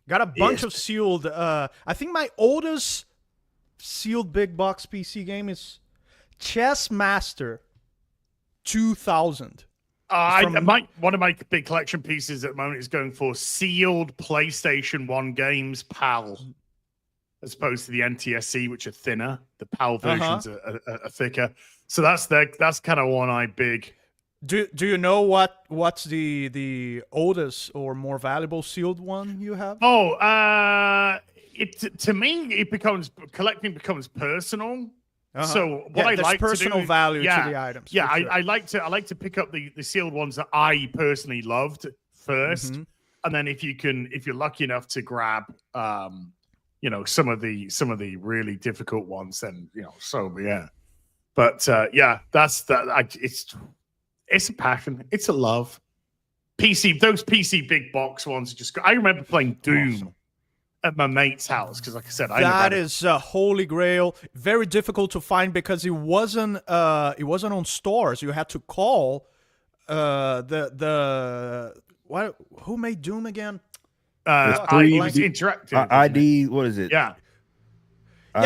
Got a bunch of sealed. I think my oldest sealed big box PC game is Chess Master 2000. One of my big collection pieces at the moment is going for sealed PlayStation 1 games, PAL, as opposed to the NTSC, which are thinner. The PAL versions are thicker. So that's kind of one I big. Do you know what's the oldest or more valuable sealed one you have? To me collecting becomes personal. So what I like personal to do, value to the items. Yeah, sure. I like to pick up the sealed ones that I personally loved first, and then if you're lucky enough to grab some of the really difficult ones, then so yeah. But that's that. It's a passion. It's a love. Those PC big box ones. I remember playing Doom at my mate's house because, like I said, that is a holy grail. Very difficult to find because it wasn't on stores. You had to call who made Doom again? Interactive. ID. What is it? Yeah.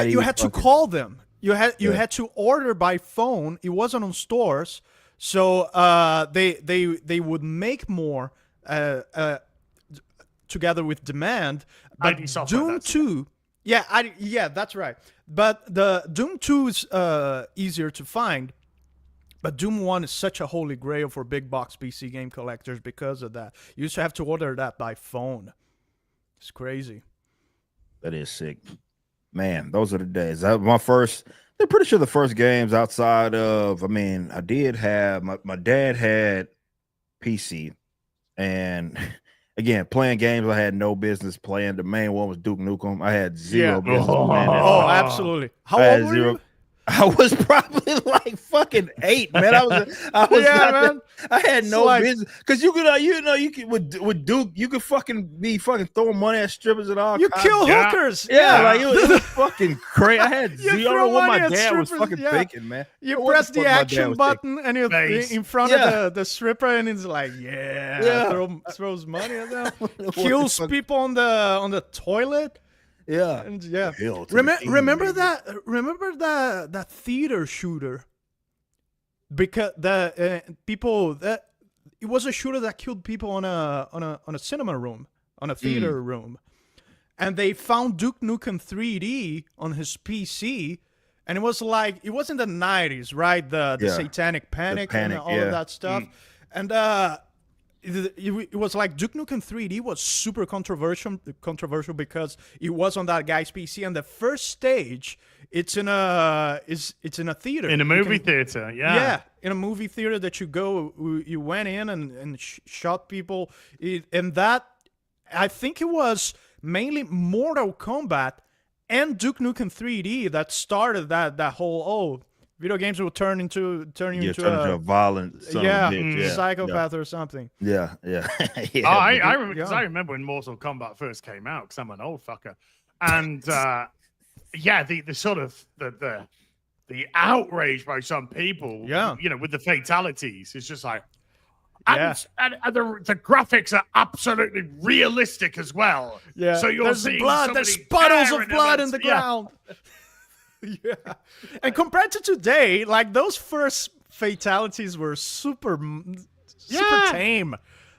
You had to call them. You had to order by phone. It wasn't on stores. So they would make more together with demand. But Doom 2, that's right. But the Doom 2 is easier to find. But Doom 1 is such a holy grail for big box PC game collectors because of that. You used to have to order that by phone. It's crazy. That is sick. Man, those are the days. They're pretty sure the first games outside of, I did have, my dad had PC, and again, playing games I had no business playing. The main one was Duke Nukem. I had zero business playing that. Oh, absolutely. How old were you? I was probably like fucking 8, man. I was Yeah, not man. I had no like- business because you could you could with Duke you could fucking be fucking throwing money at strippers and all. You kinds kill of- Yeah. hookers. Yeah, like it was fucking crazy. I had You I don't know throw what my money at dad was strippers, fucking yeah. thinking, man. You What press fuck the my dad action was button and you're Nice. in front Yeah. of the stripper, and it's like, Yeah. throws money at them, What the kills fuck? people on the toilet, Yeah. and yeah. Hell to the king, Remember baby. that? Remember that theater shooter? Because the people that it was a shooter that killed people on a cinema room, on a theater room, and they found Duke Nukem 3D on his PC, and it was like it was in the 90s, right? The Yeah. Satanic Panic, Panic, and all yeah. of that stuff, and it was like Duke Nukem 3D was super controversial because it was on that guy's PC, and the first stage it's in a theater, In a You movie can- theater, yeah, in a movie theater that you went in and shot people. And that, I think it was mainly Mortal Kombat and Duke Nukem 3D that started that whole, video games will turn you into Turn into a violent son yeah, of a bitch. psychopath or something. Yeah. Yeah. Oh, yeah. I remember because Yeah. I remember when Mortal Kombat first came out because I'm an old fucker, and yeah, the sort of the outrage by some people, Yeah. with the fatalities, it's just like, Yeah. and the graphics are absolutely realistic as well. Yeah, so you're there's seeing blood, there's somebody puddles tearing of blood in them the yeah. ground. Yeah, and compared to today, like those first fatalities were super Yeah. tame,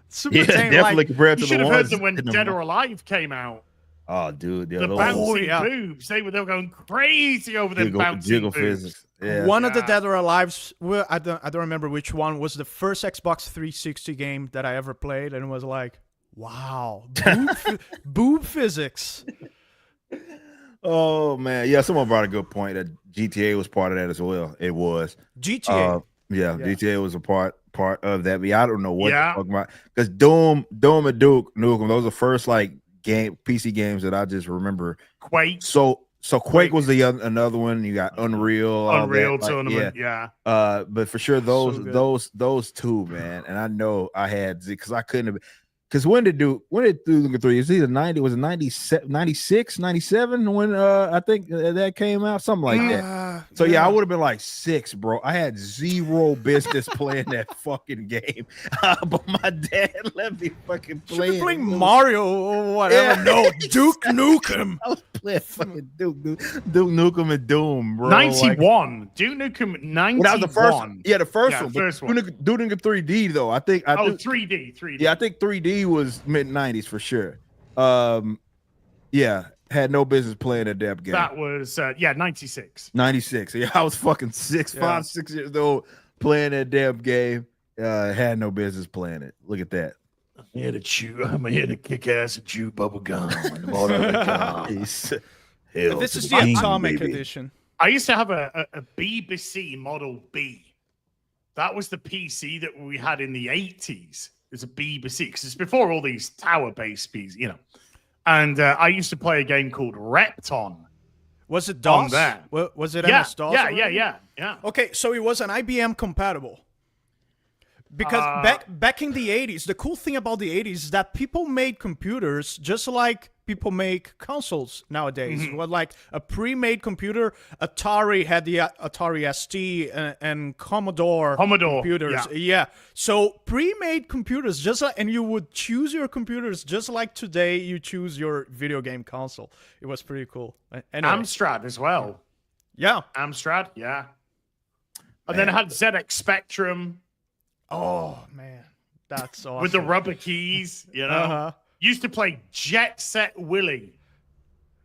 super Yeah, tame. definitely Like, compared You to should the have heard ones them when in the Dead mo- or Alive came out. Oh, dude, yeah, The those bouncing yeah. boobs, they were going crazy over them bouncing jiggle boobs. physics. Yeah. one of the Yeah. Dead or Alives, well, I don't remember which one was the first Xbox 360 game that I ever played, and it was like, wow, boob physics. Oh man, yeah. Someone brought a good point that GTA was part of that as well. It was. GTA. Yeah, Yeah. GTA was a part of that. But I don't know what Yeah. the fuck about because Doom and Duke Nukem. Those are the first like PC games that I just remember. Quake, So Quake was another one. You got Unreal, all Unreal that, like, Tournament, yeah. but for sure good. those two, man. And I know I had because I couldn't have. Because when did Duke Nukem 3? It's either 90, was it 97, 96, 97 when I think that came out, something like that. So yeah, I would have been like 6, bro. I had zero business playing that fucking game, but my dad let me fucking Should play. be playing it. Mario or whatever. Yeah. No, Duke Nukem. I was playing fucking Duke Nukem and Doom, bro. 91. Duke Nukem 91. Well, that was the first. Yeah, the first Yeah, one. first but one. Duke Nukem 3D though. I think. 3D. Yeah, I think 3D was mid 90s for sure. Yeah, had no business playing that damn game. That was 96. 96. Yeah, I was fucking 6 years old playing that damn game. Had no business playing it. Look at that. I'm here to kick ass and chew bubble gum. He's- This to is the the king, Atomic baby. Edition. I used to have a BBC Model B. That was the PC that we had in the 80s. It's a BBC because it's before all these tower-based PCs, And I used to play a game called Repton. Was it On DOS? that. Was it Yeah, MS-DOS? yeah. Okay, so it was an IBM compatible. Because back in the 80s, the cool thing about the 80s is that people made computers just like people make consoles nowadays. Mm-hmm. Well, like a pre-made computer, Atari had the Atari ST and Commodore computers. yeah. So pre-made computers, just like, and you would choose your computers just like today you choose your video game console. It was pretty cool. Anyway, Amstrad as well. yeah. Amstrad, yeah. And then I had ZX Spectrum Oh man, that's awesome. with the rubber keys, Uh-huh. Used to play Jet Set Willie.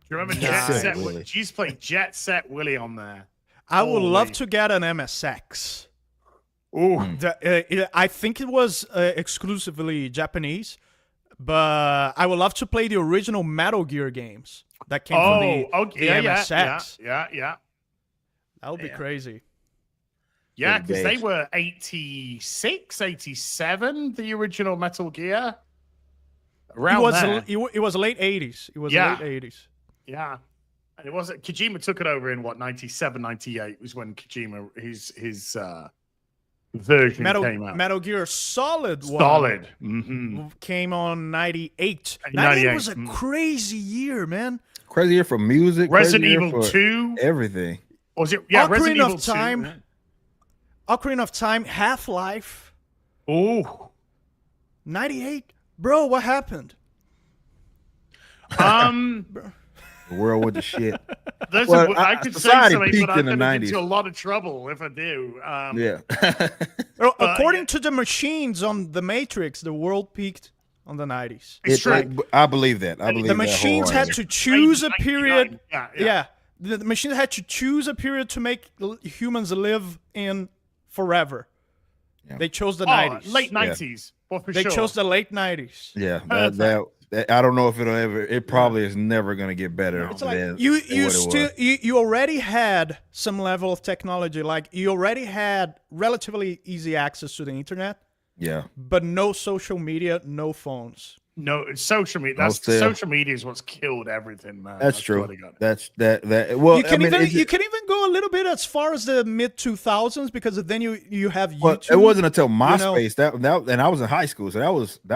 Do you remember Jet Nice. Set Willie. Willie? She used to play Jet Set Willie on there. I would love Holy. to get an MSX. Oh, I think it was exclusively Japanese, but I would love to play the original Metal Gear games that came from the MSX. Yeah. That would be crazy. Yeah, Big because they days. were 86, 87, the original Metal Gear. It Around was there. it was late 80s. It was Yeah. late 80s. Yeah. And it wasn't Kojima took it over in what 97, 98 was when Kojima his version came out. Metal Gear Solid Solid came on 98. 98 was a crazy year, man. Crazy year for music. Resident crazy year Evil for 2. Everything. Was it? Yeah, Resident Ocarina Evil of Time. 2. Ocarina of Time, Half-Life. Oh, 98. Bro, what happened? The world with the shit. I could say society something, peaked but I'm in the going to get 90s. into a lot of trouble if I do. Yeah. According to the machines on The Matrix, the world peaked on the 90s. It's true. I believe that. I believe The that machines had wholeheartedly. to choose a period. Yeah. The machines had to choose a period to make humans live in forever. Yeah. They chose the 90s. Late 90s. Well, for They sure. chose the late 90s. Yeah, that I don't know if it'll ever. It probably is never going to get better. It's like than you what it still was. you already had some level of technology, like you already had relatively easy access to the internet, Yeah. but no social media, no phones. No, it's social media. Social media is what's killed everything, man. That's true. what I got. That's that. Well, You can I mean, you can even go a little bit as far as the mid 2000s because then you have YouTube. well, it wasn't until MySpace that and I was in high school, so that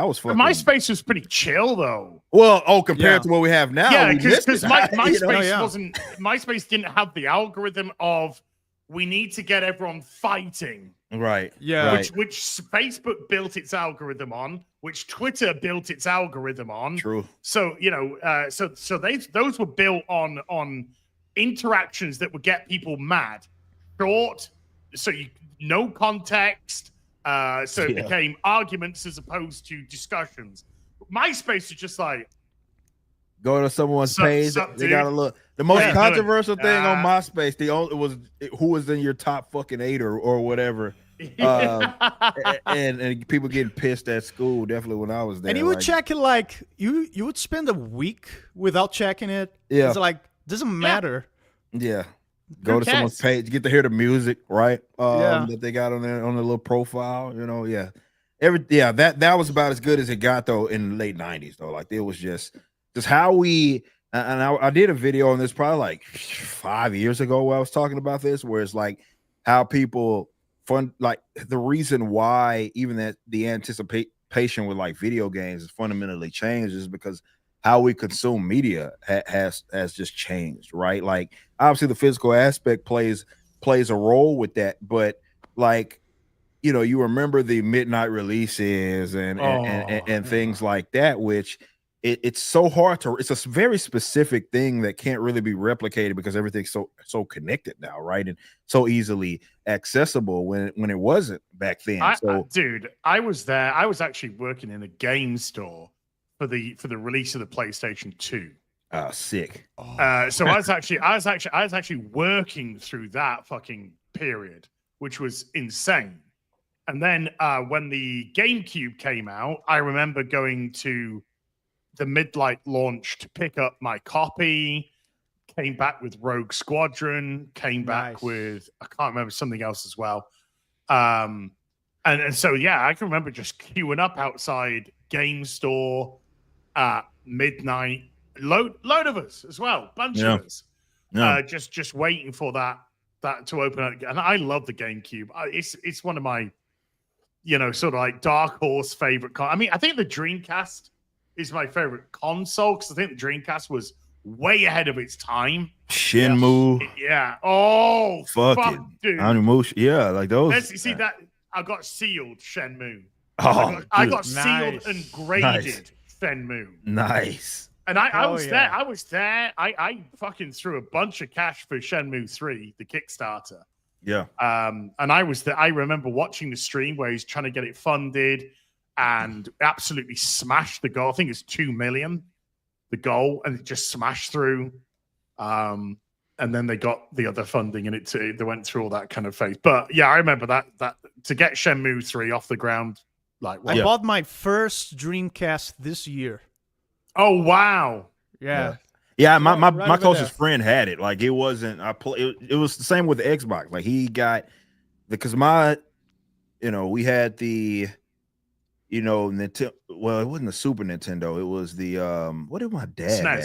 was fucking. MySpace was pretty chill, though. Well, compared to what we have now, Yeah, we because missed it. MySpace wasn't. MySpace didn't have the algorithm of we need to get everyone fighting. Right. Yeah. Right. Which Facebook built its algorithm on, which Twitter built its algorithm on. True. So those were built on interactions that would get people mad, short, no context. So it became arguments as opposed to discussions. MySpace is just like Go to someone's page. They got to look. The most Yeah, controversial thing on MySpace, who was in your top fucking 8 or whatever. And people getting pissed at school. Definitely when I was there. And you would check it like you would spend a week without checking it. Yeah. It's like doesn't matter. Yeah. Go to someone's page, get to hear the music, right? That they got on their little profile, yeah. That was about as good as it got though in the late 90s though. Like it was just how we and I did a video on this probably like 5 years ago where I was talking about this, where it's like how people like the reason why even that the anticipation with like video games is fundamentally changed is because how we consume media has just changed, right? Like obviously the physical aspect plays a role with that, but like you remember the midnight releases and things like that, which it's so hard to. It's a very specific thing that can't really be replicated because everything's so connected now, right? And so easily accessible when it wasn't back then. Dude, I was there. I was actually working in a game store for the release of the PlayStation 2. Sick. So I was actually working through that fucking period, which was insane. And then when the GameCube came out, I remember going to the Midlight launch to pick up my copy, came back with Rogue Squadron, came back with, I can't remember, something else as well. And so, yeah, I can remember just queuing up outside Game Store at midnight. Load of us as well, bunch of us. Yeah. Just waiting for that to open up. And I love the GameCube. It's one of my, sort of like dark horse favorite. I mean, I think the Dreamcast is my favorite console because I think the Dreamcast was way ahead of its time. Shenmue. Yeah. Oh, fuck dude. Yeah, like those. See that? I got sealed Shenmue. Oh, I got sealed and graded Shenmue. Nice. And I was there. I was there. I fucking threw a bunch of cash for Shenmue 3, the Kickstarter. Yeah. And I was there. I remember watching the stream where he's trying to get it funded and absolutely smashed the goal. I think it's 2 million, the goal, and it just smashed through. And then they got the other funding, and they went through all that kind of phase. But yeah, I remember that to get Shenmue 3 off the ground. Like, I bought my first Dreamcast this year. Oh wow! Yeah. My closest friend had it. Like it wasn't. It was the same with the Xbox. Like he got because we had the. Nintendo. Well, it wasn't the Super Nintendo. It was the what did my dad have?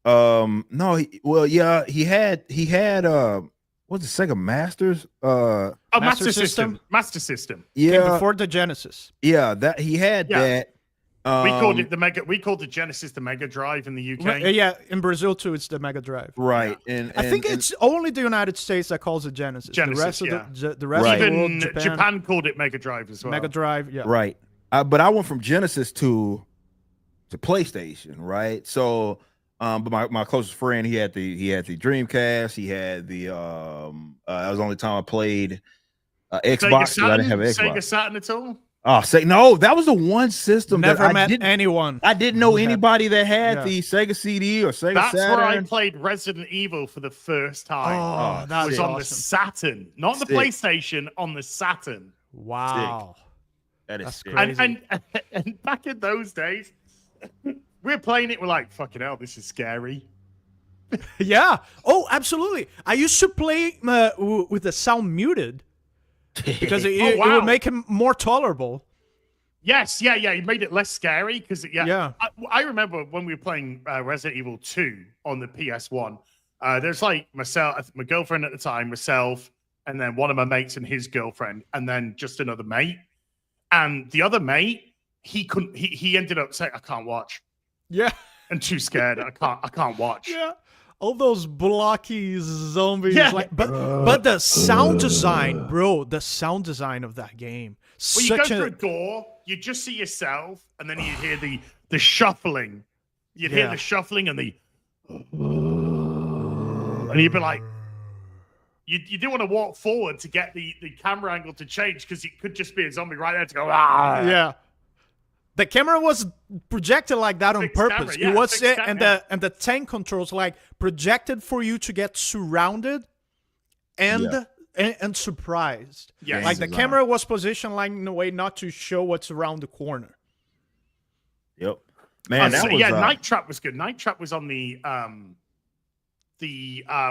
No, he had what's the Sega Masters? Oh, Master Master System? System. Master System. Came Yeah, before the Genesis. yeah, that he had Yeah. that. We called it the Mega. We called the Genesis the Mega Drive in the UK. Yeah, in Brazil too, it's the Mega Drive. right, and I think it's only the United States that calls it Genesis. Genesis, the rest of yeah. the rest Right. of the world, Even Japan called it Mega Drive as well. Mega Drive, yeah. right. But I went from Genesis to PlayStation, right? So, but my closest friend, he had the Dreamcast. He had the that was the only time I played Xbox. 'Cause I didn't have an Sega Xbox. Saturn at all? Oh, say no, that was the one system Never that I met didn't. anyone. I didn't know who had- anybody that had Yeah. the Sega CD or Sega That's Saturn. where I played Resident Evil for the first time. Oh, Oh, that's It was on the awesome. Saturn, not the Sick. PlayStation, on the Saturn. Wow. That is That's sick. crazy. And back in those days, we were playing it. We're like, fucking hell, this is scary. Yeah. Oh, absolutely. I used to play with the sound muted because it wow. would make him more tolerable. Yes, yeah. He made it less scary because, Yeah. I remember when we were playing Resident Evil 2 on the PS1. There's like myself, my girlfriend at the time, myself, and then one of my mates and his girlfriend, and then just another mate. And the other mate, he ended up saying, I can't watch. Yeah. I'm too scared. I can't watch. Yeah. All those blocky zombies. Yeah. But the sound design, bro, the sound design of that game. Well, you go through a door, you just see yourself, and then you hear the shuffling. You'd hear Yeah. the shuffling and and you'd be like, you do want to walk forward to get the camera angle to change because it could just be a zombie right there to go, ah. Yeah. The camera was projected like that on Fixed purpose. camera, yeah, It was fixed and camera. the tank controls like projected for you to get surrounded and surprised. Yes. Like the Design. camera was positioned like in a way not to show what's around the corner. Yep, man. That was Night Trap was good. Night Trap was on the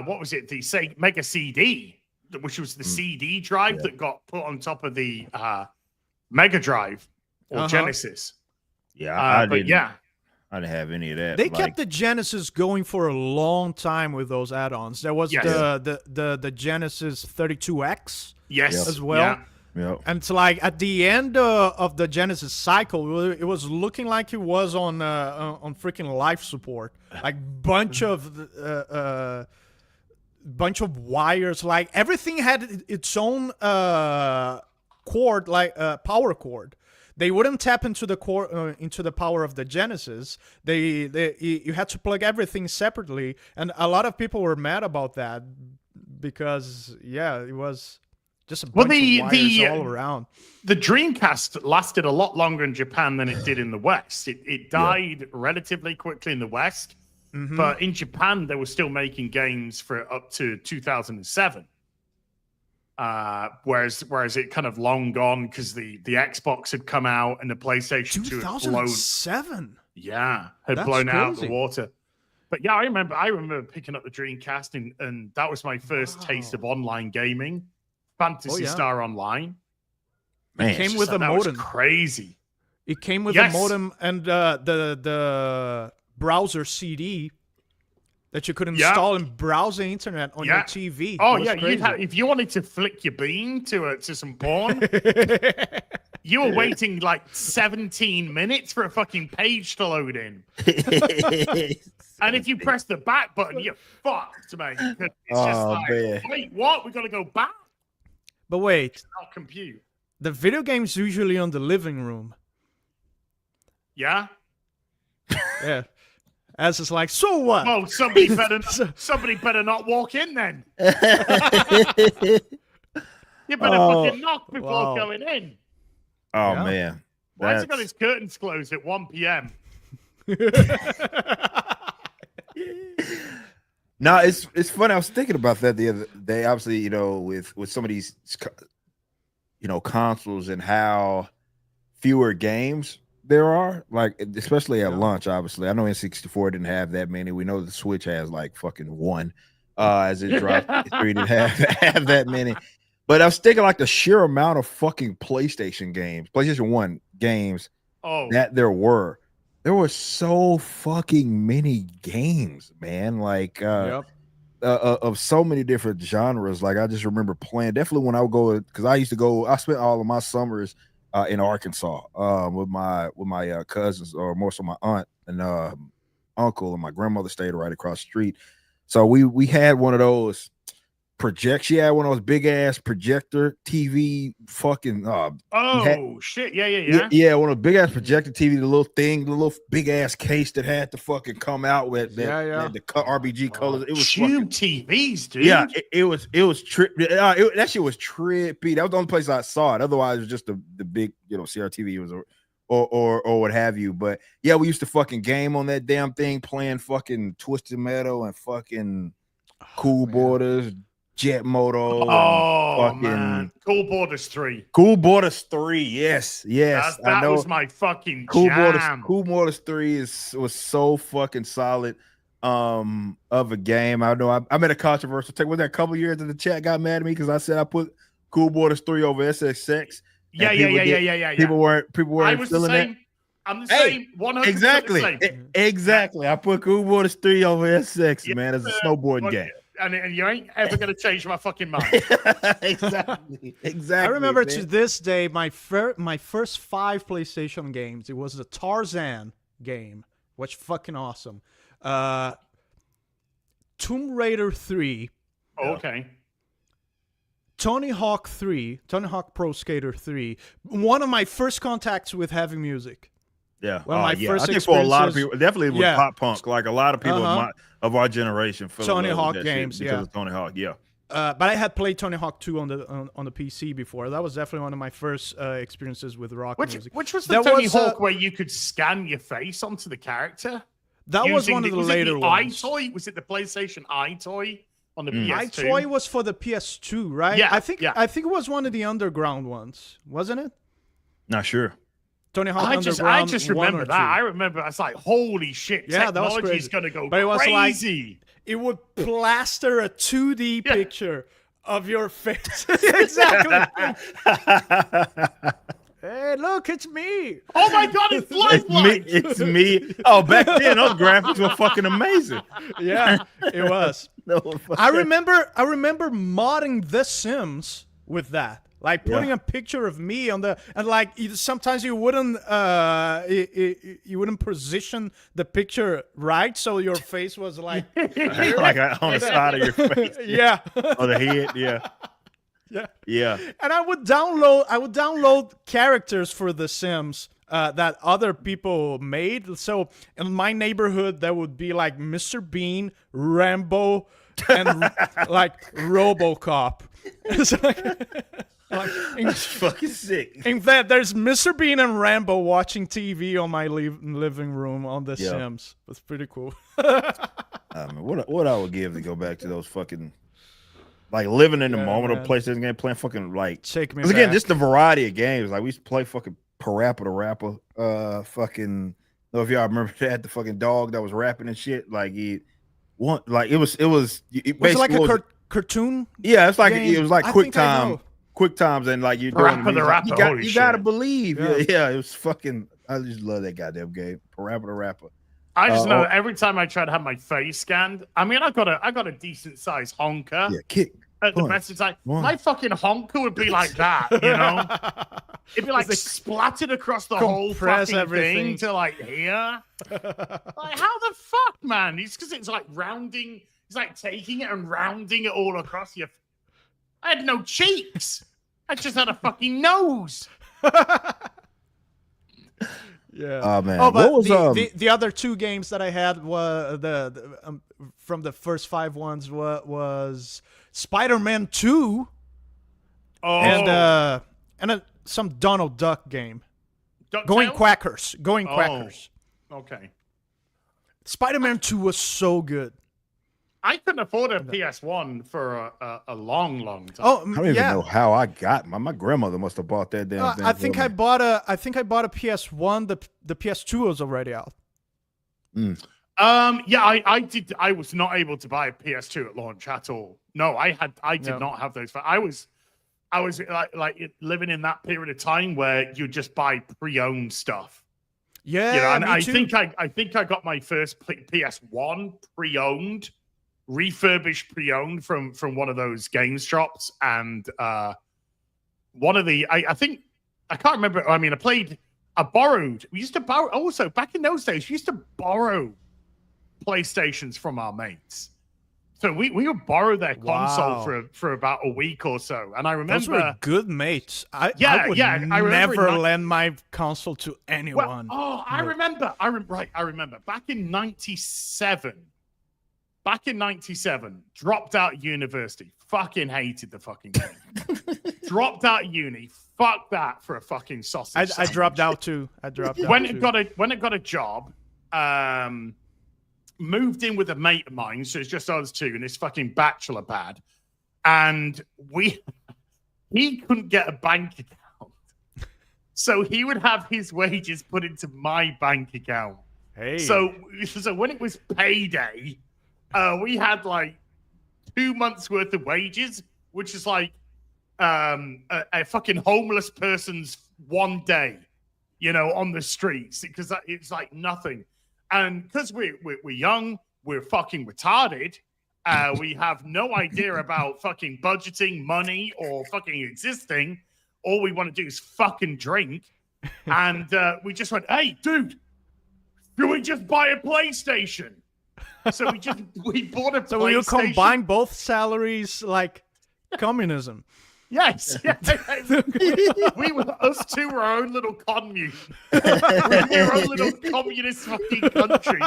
what was it? The Mega CD, which was the CD drive that got put on top of the Mega Drive or Genesis. yeah. I But didn't. yeah, I didn't have any of that. They like, kept the Genesis going for a long time with those add-ons. There was Yes. the Genesis 32X yes, as well. yeah. Yep. And it's like at the end of the Genesis cycle, it was looking like it was on freaking life support, like bunch of wires, like everything had its own cord, like power cord. They wouldn't tap into the core into the power of the Genesis. You had to plug everything separately, and a lot of people were mad about that because it was just a bunch of wires all around. The Dreamcast lasted a lot longer in Japan than it did in the West. It died relatively quickly in the West, but in Japan they were still making games for up to 2007. Whereas it kind of long gone because the Xbox had come out and the PlayStation 2 had blown. 2007. Yeah, had That's blown out of crazy. the water. But yeah, I remember picking up the Dreamcast and that was my first taste of online gaming. Phantasy Star Online. Man, It came with a That modem. was crazy. It came with Yes. a modem and the browser CD that you could install and browse the internet on your TV. Oh It was yeah, crazy. if you wanted to flick your bean to some porn, you were waiting like 17 minutes for a fucking page to load in. And if you press the back button, you're fucked, mate. It's just like, man. wait, what? We gotta go back? But wait, Not compute. the video game's usually on the living room. Yeah. Yeah. As it's like, so what? Well, somebody better not walk in then. You better fucking knock before going in. Oh Yeah. man. Why has he got That's- his curtains closed at 1 p.m.? No, it's funny. I was thinking about that the other day. Obviously, with some of these, consoles and how fewer games there are, like especially at launch. Obviously, I know N64 didn't have that many. We know the Switch has like fucking one. As it dropped, 3 didn't have that many. But I was thinking like the sheer amount of fucking PlayStation 1 games Oh, that there were. there were so fucking many games, man. Like Yep. of so many different genres. Like I just remember playing. Definitely when I would go, because I used to go. I spent all of my summers in Arkansas with my cousins, or more so my aunt and uncle, and my grandmother stayed right across the street. So we had one of those project. She had one of those big ass projector TV fucking Shit. Yeah. yeah, one of the big ass projector TV, the little thing, the little big ass case that had to fucking come out with that, had the RBG colors. It was Tube TVs, dude. Yeah, it was trippy. That shit was trippy. That was the only place I saw it. Otherwise, it was just the big, CRTV was or what have you. But yeah, we used to fucking game on that damn thing, playing fucking Twisted Metal and fucking Cool Borders, Jet Moto. Man, Cool Borders 3. Cool Borders 3, yes. That was my fucking Cool jam. Cool Borders 3 was so fucking solid of a game. I know I made a controversial take. Was that a couple years that the chat got mad at me because I said I put Cool Borders 3 over SSX? Yeah. People weren't I was the same. I'm the same. 100% exactly. the same. Exactly. I put Cool Borders 3 over SSX, man. It's a snowboarding game. And you ain't ever gonna change my fucking mind. Exactly. I remember to this day my first 5 PlayStation games. It was the Tarzan game, which fucking awesome. Tomb Raider 3. Okay. Tony Hawk 3, Tony Hawk Pro Skater 3. One of my first contacts with heavy music. Yeah. One of my first I think for a lot of people, definitely with Yeah. pop punk, like a lot of people of our generation, fell in Tony love with Hawk that games, shit because of Tony Hawk. Yeah. But I had played Tony Hawk 2 on the PC before. That was definitely one of my first experiences with rock music. Which was the Tony Hawk where you could scan your face onto the character? That was one of the later ones. iToy? Was it the PlayStation iToy on the PS2? iToy was for the PS2, right? Yeah, I think it was one of the underground ones, wasn't it? Not sure. Tony Hawk I Underground. just remember that. I remember I was like, holy shit, Yeah, that was technology's crazy. gonna go But it was crazy. It would plaster a 2D picture of your face. Exactly. Hey, look, it's me. Oh my god, it's lifelike. It's me. Oh, back then those graphics were fucking amazing. Yeah, it was. I remember modding The Sims with that. Like putting a picture of me on the sometimes you wouldn't position the picture right, so your face was like like on the side of your face. Yeah. On the head, yeah. Yeah. And I would download characters for The Sims that other people made. So in my neighborhood, there would be like Mr. Bean, Rambo, and like RoboCop. It's It's fucking sick. In fact, there's Mr. Bean and Rambo watching TV on my living room on The Sims. That's pretty cool. What I would give to go back to those fucking, like, living in the moment of PlayStation game, playing fucking, like, take me because again, back. just the variety of games. Like, we used to play fucking Parappa the Rapper. Fucking, I don't know if y'all remember that, the fucking dog that was rapping and shit. Like, it was Was it like a cartoon? Yeah, it's like game? it was like I quick think I time. know. Quick times, and like you're Parappa doing the Rapper, holy you gotta shit. believe. Yeah. Yeah, it was fucking. I just love that goddamn game, Parappa the Rapper. I just know every time I try to have my face scanned, I mean, I got a decent sized honker. Yeah, kick. At the punch, best, it's like one. my fucking honker would be like that, you know? It'd be like splattered across the whole compress fucking everything. thing to like here. Like, how the fuck, man? It's because it's like rounding. It's like taking it and rounding it all across your. I had no cheeks. I just had a fucking nose. Yeah. Oh man. Oh, but what was the other 2 games that I had were from the first 5 ones was Spider-Man 2 and some Donald Duck game. Going Quackers. Okay. Spider-Man 2 was so good. I couldn't afford a PS1 for a long time. Oh, I don't even know how I got my grandmother must have bought that damn thing. I think I bought a PS1. The PS2 was already out. Yeah, I did. I was not able to buy a PS2 at launch at all. No, I did not have those. I was like living in that period of time where you just buy pre-owned stuff. Yeah, You know, and me I too. think I got my first PS1 pre-owned, refurbished pre-owned from one of those game shops, and one of the I think I can't remember. I mean, I borrowed. We used to borrow. Also, back in those days, we used to borrow PlayStations from our mates. So we would borrow their console Wow. for about a week or so. And I Those remember were good mates. I would I remember never in lend my console to anyone. I remember. I remember. Back in 97, dropped out of university. Fucking hated the fucking game. Dropped out of uni. Fuck that for a fucking sausage. I dropped out too. When it got a job, moved in with a mate of mine, so it's just us two in this fucking bachelor pad, and he couldn't get a bank account, so he would have his wages put into my bank account. Hey. So when it was payday, we had like 2 months worth of wages, which is like a fucking homeless person's one day, you know, on the streets, because it's like nothing. And because we're young, we're fucking retarded. We have no idea about fucking budgeting, money, or fucking existing. All we want to do is fucking drink. And we just went, hey, dude, can we just buy a PlayStation? So we bought a PlayStation. So you combine both salaries like communism. Yes. Us two were our own little commune. We were our own little communist fucking country.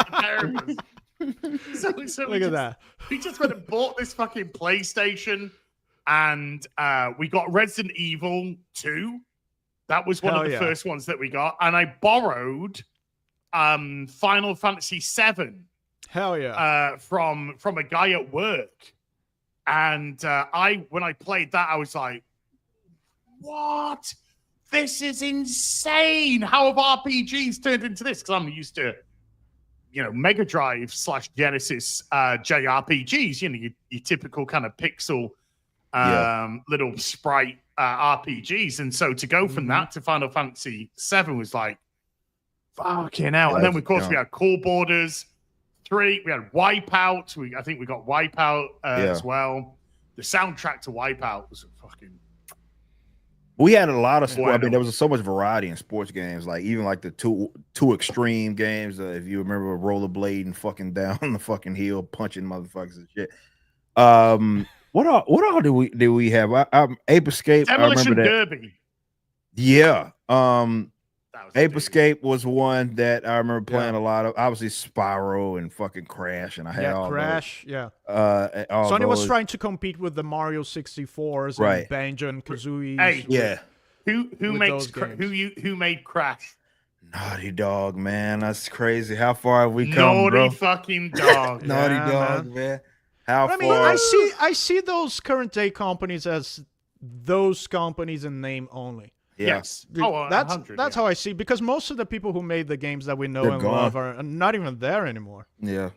So Look at that. We just went and bought this fucking PlayStation, and we got Resident Evil 2. That was one of the first ones that we got. And I borrowed Final Fantasy 7. Hell yeah. From a guy at work. And when I played that, I was like, what? This is insane. How have RPGs turned into this? Because I'm used to, you know, Mega Drive / Genesis JRPGs, you know, your typical kind of pixel little sprite RPGs. And so to go from that to Final Fantasy 7 was like, fucking hell. And then, of course, we had Core Borders 3. We had Wipeout. I think we got Wipeout as well. The soundtrack to Wipeout was fucking. We had a lot of sport. I mean, there was so much variety in sports games, like even like the two extreme games. If you remember rollerblading, fucking down the fucking hill, punching motherfuckers and shit. What all do we have? Ape Escape. Demolition I remember that. Derby. Yeah. Ape Escape was one that I remember playing a lot of. Obviously, Spyro and fucking Crash, and I had all Crash. Those. Yeah. Sony was trying to compete with the Mario 64s and Banjo and Kazooie. Hey, yeah. Who made Crash? Naughty Dog, man. That's crazy. How far have we come, Naughty bro? fucking dog. Naughty Dog, man. How far? I mean, I see those current day companies as those companies in name only. Yeah. Yes. Oh, that's how I see, because most of the people who made the games that we know and love are not even there anymore. Yeah.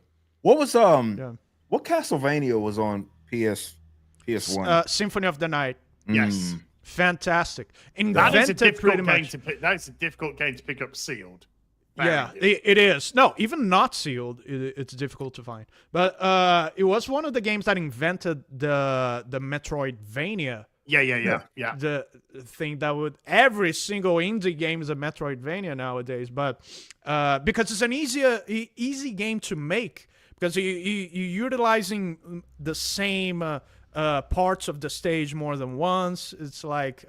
What was what Castlevania was on PS1? Symphony of the Night. Yes. Fantastic. That is a difficult game to pick. That's a difficult game to pick up sealed. Yeah, it is. No, even not sealed, it's difficult to find. But it was one of the games that invented the Metroidvania. Yeah. The thing that would every single indie game is a Metroidvania nowadays, but because it's an easy game to make, because you're utilizing the same parts of the stage more than once. It's like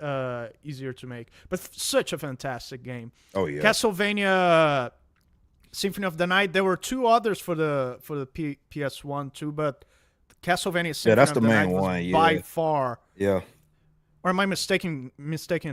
easier to make, but such a fantastic game. Oh yeah, Castlevania Symphony of the Night. There were two others for the PS1 too, but Castlevania Symphony that's of the the main Night was one. by far. Yeah. Or am I mistaken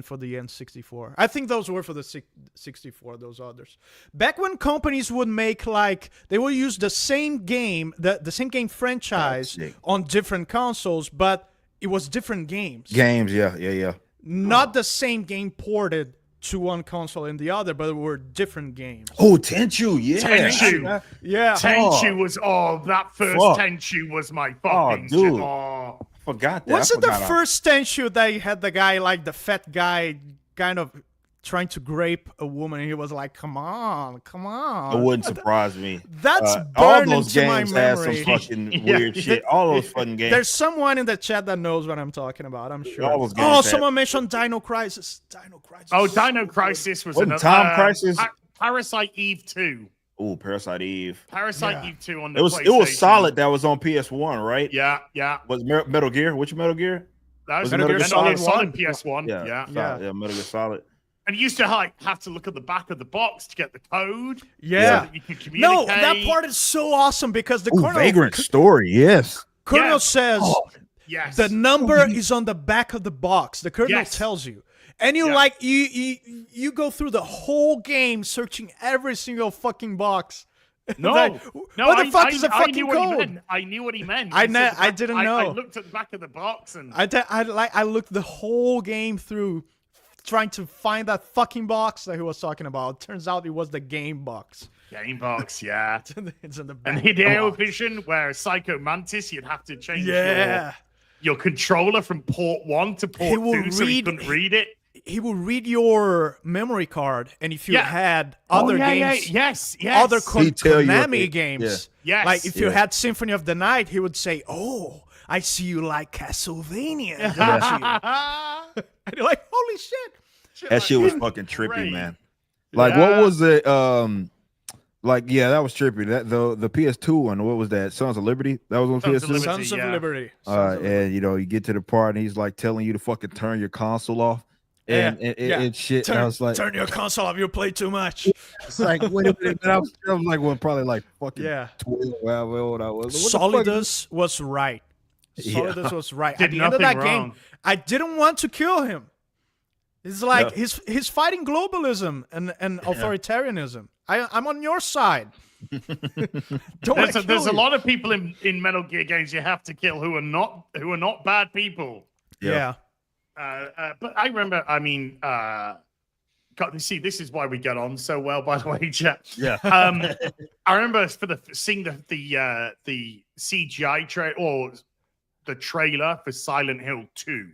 for the N64? I think those were for the 64, those others. Back when companies would make, like, they would use the same game, the same game franchise on different consoles, but it was different games. Yeah. Not the same game ported to one console and the other, but it were different games. Oh, Tenchu, yeah. Tenchu. Yeah. Tenchu was, that first Tenchu was my fucking dude. shit. Oh. Forgot that. Was it the first Tenchu that you had the guy, like the fat guy, kind of trying to grape a woman, and he was like, "Come on, come on." It wouldn't surprise me. That's all burned those into my games have some memory. fucking weird shit. All those fucking games. There's someone in the chat that knows what I'm talking about. I'm sure. All those games Oh, have- someone mentioned Dino Crisis. Dino Crisis. Oh, Dino Crisis was Wasn't another. Time Crisis? Parasite Eve 2. Ooh, Parasite Eve. Parasite Yeah. Eve 2 on the It was PlayStation. solid. That was on PS1, right? Yeah, yeah. Was Metal Gear? Which Metal Gear? That was Metal Gear Solid, Solid 1 PS1. Yeah. Yeah, Metal Gear Solid. And you used to have to look at the back of the box to get the code. Yeah. So that you could No, communicate. that part is so awesome because the Ooh, Colonel, Vagrant Story. Yes. Colonel Yeah. says Yes. the number is on the back of the box. The Colonel Yes. tells you. And you Yeah. you go through the whole game searching every single fucking box. No, Like, no. what the fuck is the I fucking knew what he code? meant. I knew what he meant. I He said the I back- didn't I know. looked at the back of the box and I looked the whole game through trying to find that fucking box that he was talking about. Turns out it was the game box. game box. Yeah. It's in the back. And Hideo Vision, where Psycho Mantis, you'd have to change Yeah. your controller from port 1 to He port will 2 so you read- couldn't read it. He will read your memory card, and if you Yeah. had other games, Yes. other He'd tell you what Konami they- games, yeah. Yes. like if you Yeah. had Symphony of the Night, he would say, "Oh, I see you like Castlevania, don't you?" And you're like, "Holy shit!" That shit was Great. fucking trippy, Great. man. Like, Yeah. what was it? Like, yeah, that was trippy. That the PS2 one, what was that? Sons of Liberty? That was on Sons of PS2. Liberty. Sons of yeah. Liberty. And you get to the part, and he's like telling you to fucking turn your console off and shit. And I was like, Turn your console off. You play too much. it's like, wait a minute. I was like, well, probably like fucking Yeah. 12, however old I was. What the fuck is- Solidus was right. Yeah. Solidus was right. Did At the end of nothing that wrong. game, I didn't want to kill him. It's like he's fighting globalism and authoritarianism. I'm on your side. Don't wanna There's kill a you. lot of people in Metal Gear games you have to kill who are not bad people. Yeah. But I remember, I mean, God, see, this is why we get on so well, by the way, Jeff. Yeah. I remember seeing the CGI trailer or the trailer for Silent Hill 2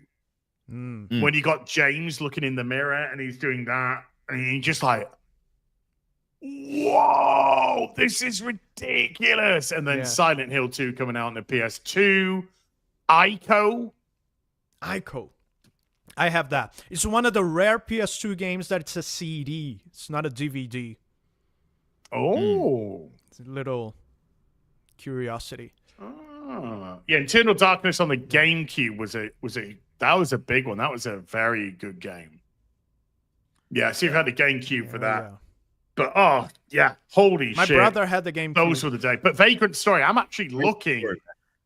when you got James looking in the mirror and he's doing that, and you're just like, whoa, this is ridiculous. And then Yeah. Silent Hill 2 coming out on the PS2, Ico. I have that. It's one of the rare PS2 games that it's a CD. It's not a DVD. Oh. It's a little curiosity. Yeah, Eternal Darkness on the GameCube was a big one. That was a very good game. Yeah, so you've had the GameCube for that. Yeah. But holy My shit. brother had the game. Those were the days. But Vagrant Story, I'm actually looking.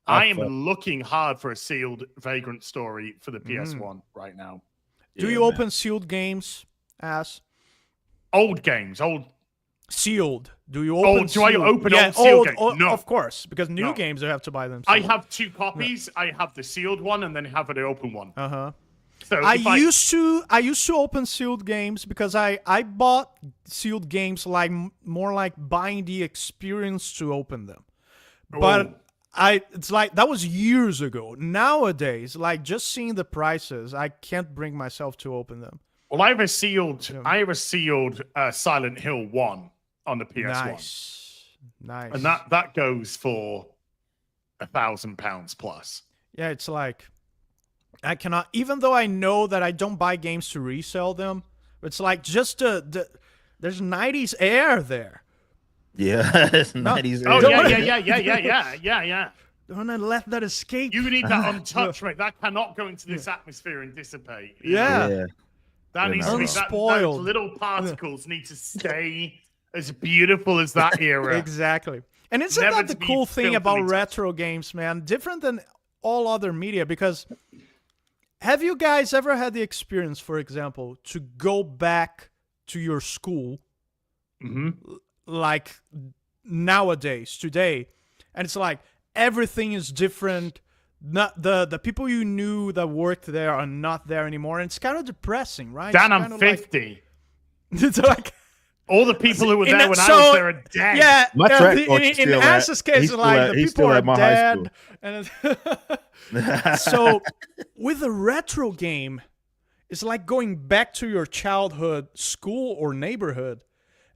I am fuck. looking hard for a sealed Vagrant Story for the PS1 right now. Do you open sealed games, Ass? Old games, old. Sealed. Do you open? do I sealed? open old sealed games? No. Of course, because new No. games you have to buy them. I sealed. have two copies. I have the sealed one and then have the open one. Uh-huh. So I if used to open sealed games because I bought sealed games like more like buying the experience to open them. But it's like that was years ago. Nowadays, like just seeing the prices, I can't bring myself to open them. Well, I have a sealed Silent Hill 1 on the PS1. Nice. And that goes for £1,000 plus. Yeah, it's like I cannot, even though I know that I don't buy games to resell them, it's like just there's 90s air there. Yeah, it's 90s. Oh, era. yeah. Don't let that escape. You need that untouched, mate. That cannot go into this atmosphere and dissipate. yeah. That needs to be Unspoiled. those little particles need to stay as beautiful as that era. Exactly. And isn't Never that the to be cool thing about filthily touched. retro games, man? Different than all other media, because have you guys ever had the experience, for example, to go back to your school like nowadays, today, and it's like everything is different. Not the people you knew that worked there are not there anymore, and it's kind of depressing, right? Dan, It's I'm kinda 50. It's like All the people who were in there that- when I so- was there are dead. yeah, My track coach in is still at- Ass's case, he's it's like still at- the he's people still are at my high school. dead. And so with a retro game, It's like going back to your childhood school or neighborhood,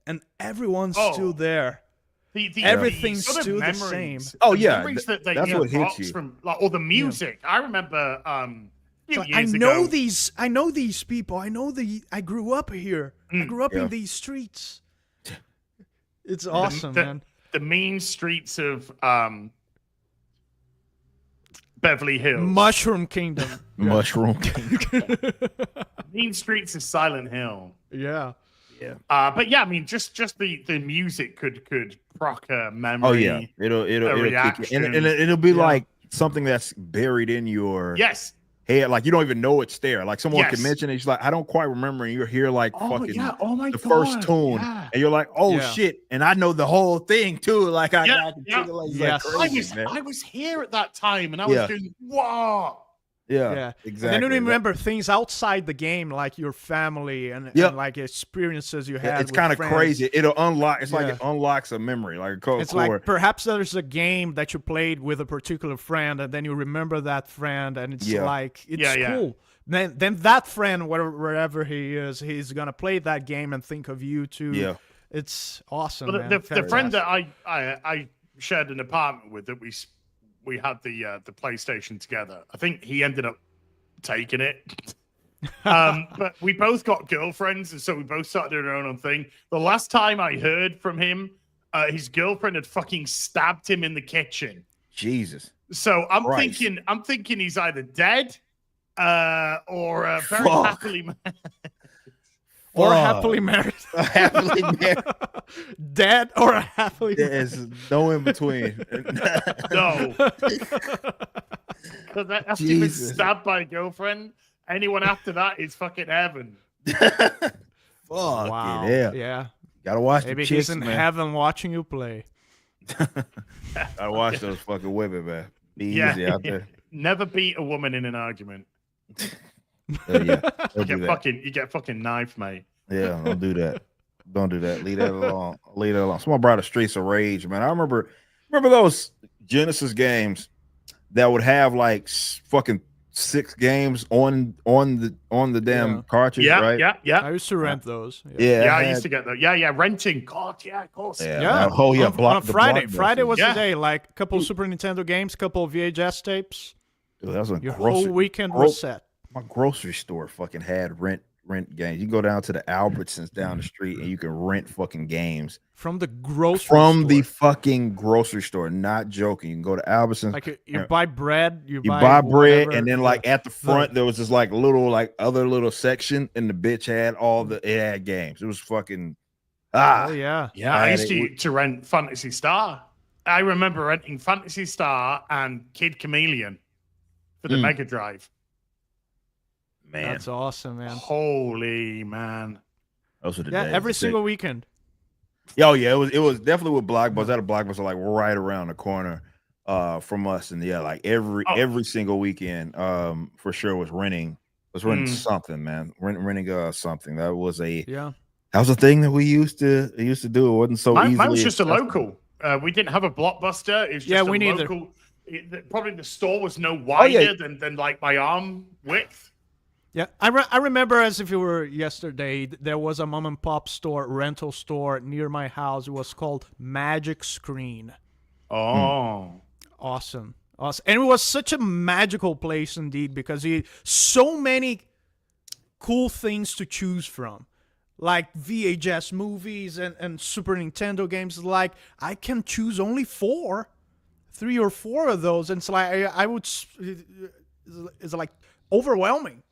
and everyone's still there. Everything's sort of still the memories, same. Oh, the yeah, memories that they that's what hits you. from, like, or the music. I remember few So I years know ago. these people. I grew up here. I grew up in these streets. It's awesome, man. The mean streets of Beverly Hills. Mushroom Kingdom. Mushroom. Mean streets of Silent Hill. Yeah. Yeah. But yeah, I mean, just the music could proc a memory. Oh yeah, it'll kick you. And it'll be like something that's buried in your head, like you don't even know it's there. Like someone can mention it, it's like I don't quite remember, and you're here like the first tune, and you're like, oh shit, and I know the whole thing too. Like I was here at that time, and I was doing what? Yeah, exactly. And then you remember things outside the game, like your family and like experiences you had. It's kind of crazy. It'll unlock. It's like it unlocks a memory, like a code. It's like perhaps there's a game that you played with a particular friend, and then you remember that friend, and it's like it's cool. Then that friend, wherever he is, he's gonna play that game and think of you too. Yeah, it's awesome. But the friend that I shared an apartment with, that we had the PlayStation together. I think he ended up taking it. But we both got girlfriends, and so we both started doing our own thing. The last time I heard from him, his girlfriend had fucking stabbed him in the kitchen. Jesus. So I'm thinking he's either dead or very happily married. Or happily married. Happily married. Dead or happily married. There's no in between. No. Because after you've been stabbed by a girlfriend, anyone after that is fucking heaven. Wow. Yeah. Gotta watch Maybe the chicks, he's in man. heaven watching you play. Gotta watch those fucking women, man. Be easy out there. Never beat a woman in an argument. You get fucking knifed, mate. Yeah, don't do that. Don't do that. Leave that alone. Leave that alone. Someone brought the Streets of Rage, man. I remember those Genesis games that would have like fucking 6 games on the damn cartridge, right? Yeah. I used to rent those. I used to get those. Yeah, renting. God, yeah, of course. Yeah. Oh yeah. On a Friday. Friday was the day. Like a couple Super Nintendo games, couple of VHS tapes. Dude, that was your whole weekend was set. My grocery store fucking had rent games. You go down to the Albertsons down the street and you can rent fucking games from the grocery the fucking grocery store. Not joking. You can go to Albertsons. Like you buy bread. You buy bread, and then like at the front there was this like little like other little section, and the bitch had it had games. It was fucking yeah. I used to rent Phantasy Star. I remember renting Phantasy Star and Kid Chameleon for the Mega Drive. Man, that's awesome, man. Holy man. Those were the days. Every single weekend. Oh yeah, it was definitely with Blockbuster. That a Blockbuster like right around the corner from us, and like every single weekend for sure was renting something, man. Renting something. That was a thing that we used to do. It wasn't so easy. Mine was just a local. We didn't have a Blockbuster. It was just we neither. Local. Probably the store was no wider than like my arm width. Yeah, I remember as if it were yesterday, there was a mom and pop store, rental store near my house. It was called Magic Screen. Oh. Awesome. And it was such a magical place indeed, because so many cool things to choose from. Like VHS movies and Super Nintendo games. Like, I can choose only 3 or 4 of those. And it's like, it's like overwhelming.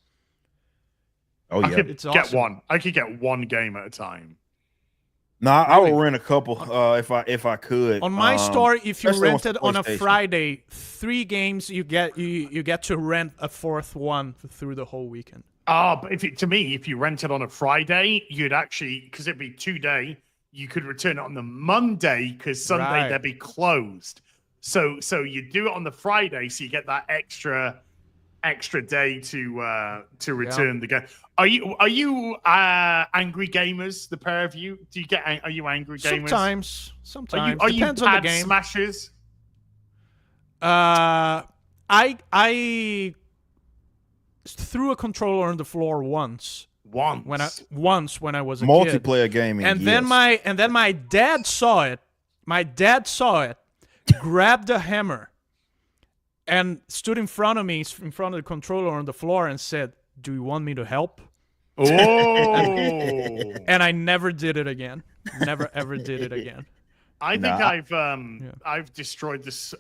Oh yeah, I could get one game at a time. No, I would rent a couple if I could. On my store, if you rented on a Friday, 3 games, you get to rent a 4th one through the whole weekend. But if you rented on a Friday, you'd actually, because it'd be 2-day, you could return it on the Monday because Sunday they'd be closed. So you do it on the Friday, so you get that extra day to return the game. Are you angry gamers? The pair of you? Are you angry gamers? Sometimes. Are Depends you on the game. smashers? I threw a controller on the floor once. Once. When I was a kid. Multiplayer gaming. And yes. then my dad saw it. My dad saw it, grabbed the hammer, and stood in front of me, in front of the controller on the floor, and said, "Do you want me to help?" Oh. And I never did it again. Never ever did it again. I think I've destroyed this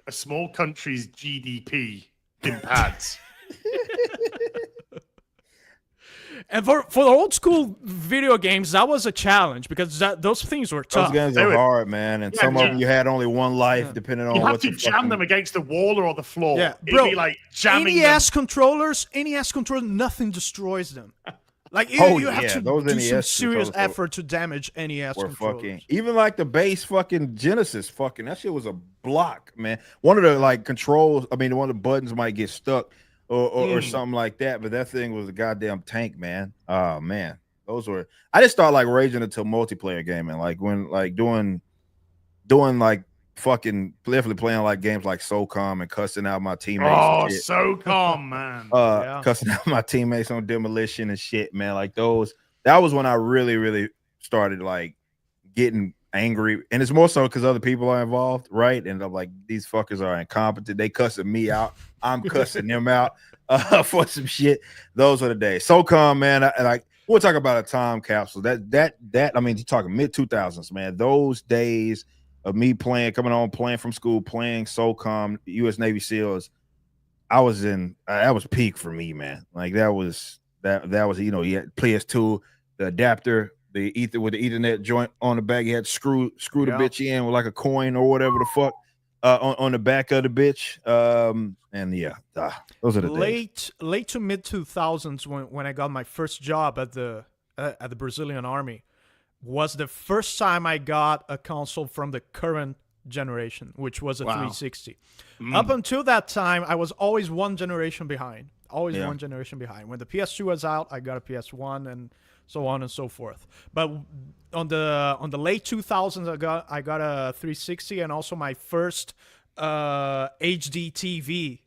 a small country's GDP in pads. And for the old school video games, that was a challenge because those things were tough. Those games are hard, man, and some of them you had only one life, depending on You have what to jam them against the wall or the floor. Yeah, It'd bro. be like jamming NES controllers, nothing destroys them. Like you have to those do NES some serious controllers effort to damage NES were controllers. fucking, even like the base fucking Genesis fucking, that shit was a block, man. One of the like controls, I mean, one of the buttons might get stuck or something like that, but that thing was a goddamn tank, man. Oh man, those were. I just started like raging into multiplayer gaming, like when like doing like fucking definitely playing like games like SOCOM and cussing out my teammates. Oh, SOCOM, man. Cussing out my teammates on Demolition and shit, man. Like those. That was when I really started like getting angry, and it's more so because other people are involved, right? And I'm like, these fuckers are incompetent. They cussing me out. I'm cussing them out for some shit. Those are the days. SOCOM, man. We'll talk about a time capsule. That I mean, you're talking mid 2000s, man. Those days of me playing from school, playing SOCOM, U.S. Navy SEALs. That was peak for me, man. Like that was you had PS2, the adapter. The ether with the Ethernet joint on the back, you had to screw the bitch in with like a coin or whatever the fuck on the back of the bitch. Those are the days. Late to mid 2000s when I got my first job at the Brazilian army was the first time I got a console from the current generation, which was a 360. Up until that time, I was always one generation behind. One generation behind. When the PS2 was out, I got a PS1 and so on and so forth. But on the late 2000s, I got a 360 and also my first HD TV.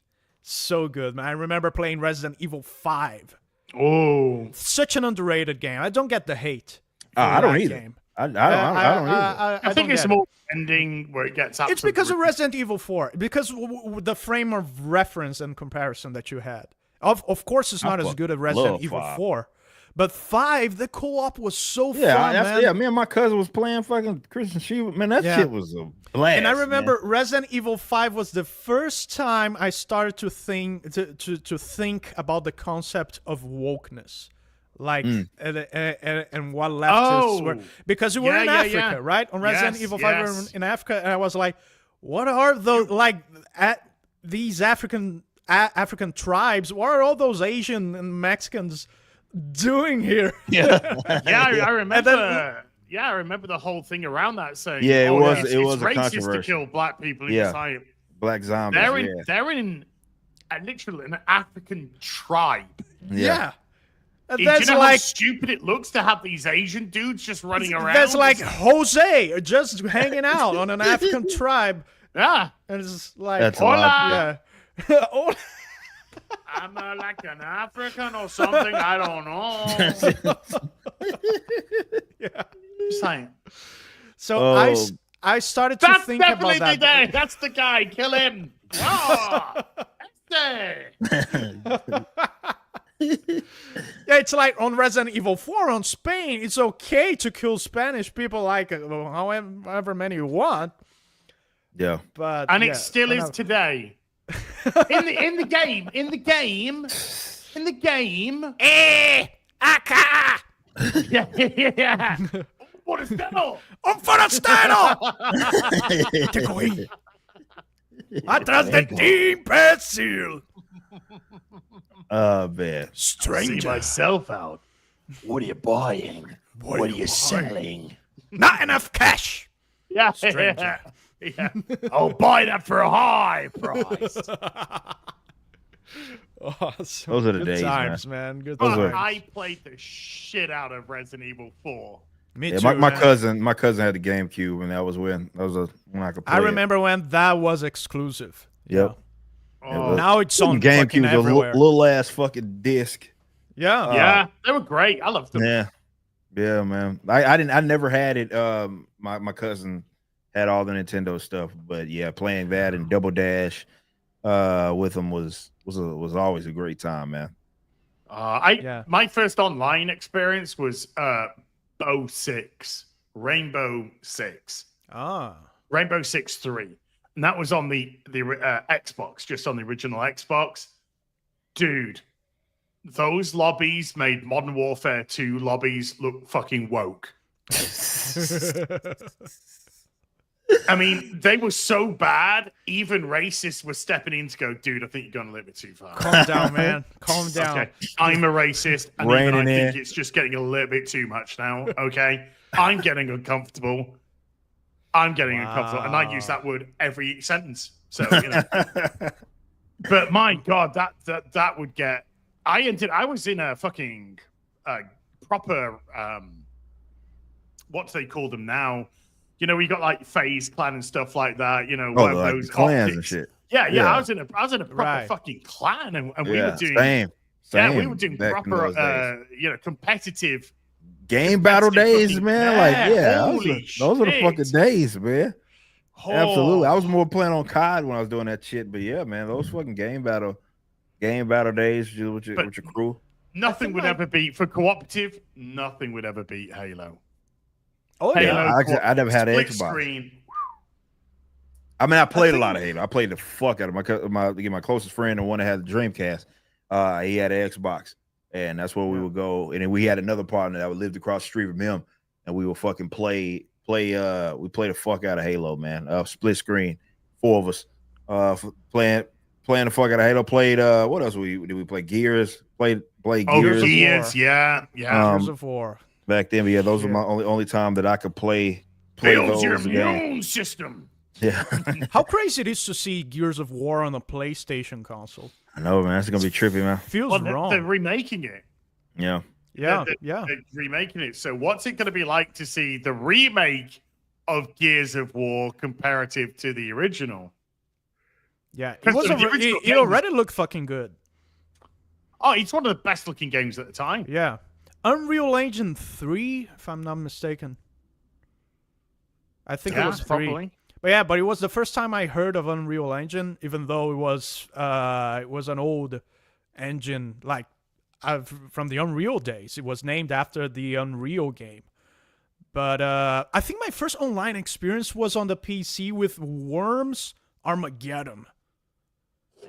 So good, man. I remember playing Resident Evil 5. Oh, such an underrated game. I don't get the hate. I don't either. Game. I don't either. I think it's more ending where it gets up. It's because of Resident Evil 4. Because the frame of reference and comparison that you had. Of course, it's not as good as Resident Evil 4. But 5, the co-op was so fun, man. Yeah, me and my cousin was playing fucking Christian Shiva. Man, that shit was a blast. And I remember Resident Evil 5 was the first time I started to think about the concept of wokeness. Like, and what leftists were. Because we were in Africa, right? On Resident Evil 5, we were in Africa, and I was like, what are those, these African tribes? What are all those Asian and Mexicans doing here? I remember. I remember the whole thing around that saying, it was racist controversial to kill black people. In black zombies. They're in literally an African tribe. Yeah. Do you know how stupid it looks to have these Asian dudes just running around? That's like Jose just hanging out on an African tribe. Yeah, and it's like, that's hola. Yeah. I'm like an African or something. I don't know. Just saying. So I started to think about that. That's definitely the guy. That's the guy. Kill him. Oh, it's like on Resident Evil 4 on Spain. It's okay to kill Spanish people like however many you want. Yeah, but it still is today. in the game. Acá. Yeah. Un forastero. Te cogí. Atrás de ti, imbécil. Man. Stranger. See myself out. What are you buying? What are you selling? Not enough cash. Yeah. Stranger. Yeah. I'll buy that for a high price. Awesome. Those are the Good days, times, man. Good Those times. I played the shit out of Resident Evil 4. Me too. My cousin had the GameCube, and that was when I could play. I remember when that was exclusive. Yep. Oh, Now it's on GameCube fucking was a everywhere. little ass fucking disc. Yeah. yeah, they were great. I loved them. Yeah, man. I never had it. My cousin had all the Nintendo stuff, but yeah, playing that and Double Dash with him was always a great time, man. My first online experience was Rainbow Six Rainbow Six 3, and that was on the Xbox, just on the original Xbox. Dude, those lobbies made Modern Warfare 2 lobbies look fucking woke. I mean, they were so bad, even racists were stepping in to go, dude, I think you're going a little bit too far. Calm down, man. Calm down. Okay, I'm a racist, and even I think it's just getting a little bit too much now, okay? I'm getting uncomfortable. And I use that word every sentence. So, you know. But my God, that would get... I was in a fucking proper... what do they call them now? You know, we got like FaZe Clan and stuff like that. You know, like those clans optics. and shit. Yeah. I was in a proper fucking clan, and we were doing same. Yeah, we were doing proper, competitive game battle days, fucking, man. Holy those are the fucking days, man. Oh. Absolutely. I was more playing on COD when I was doing that shit, but yeah, man, those fucking game battle days with your crew. Nothing would ever beat for cooperative. Nothing would ever beat Halo. Oh yeah, I never had an Xbox. Screen. I mean, I played a lot of Halo. I played the fuck out of my closest friend, the one that had the Dreamcast. He had an Xbox, and that's where we would go. And then we had another partner that lived across the street from him, and we would fucking play. We played the fuck out of Halo, man. Split screen, 4 of us, playing the fuck out of Halo. Played what else? Did we play Gears? Played Gears. Gears, yeah. Gears of War. Back then, but yeah, those were my only time that I could play Build your those immune system. Yeah. How crazy it is to see Gears of War on a PlayStation console. I know, man. That's gonna be trippy, man. Feels wrong. They're remaking it. Yeah. Yeah. They're remaking it. So what's it going to be like to see the remake of Gears of War comparative to the original? Yeah, it already looked fucking good. Oh, it's one of the best looking games at the time. Yeah. Unreal Engine 3, if I'm not mistaken. I think it was 3. Probably. But it was the first time I heard of Unreal Engine, even though it was an old engine, like from the Unreal days. It was named after the Unreal game. But I think my first online experience was on the PC with Worms Armageddon.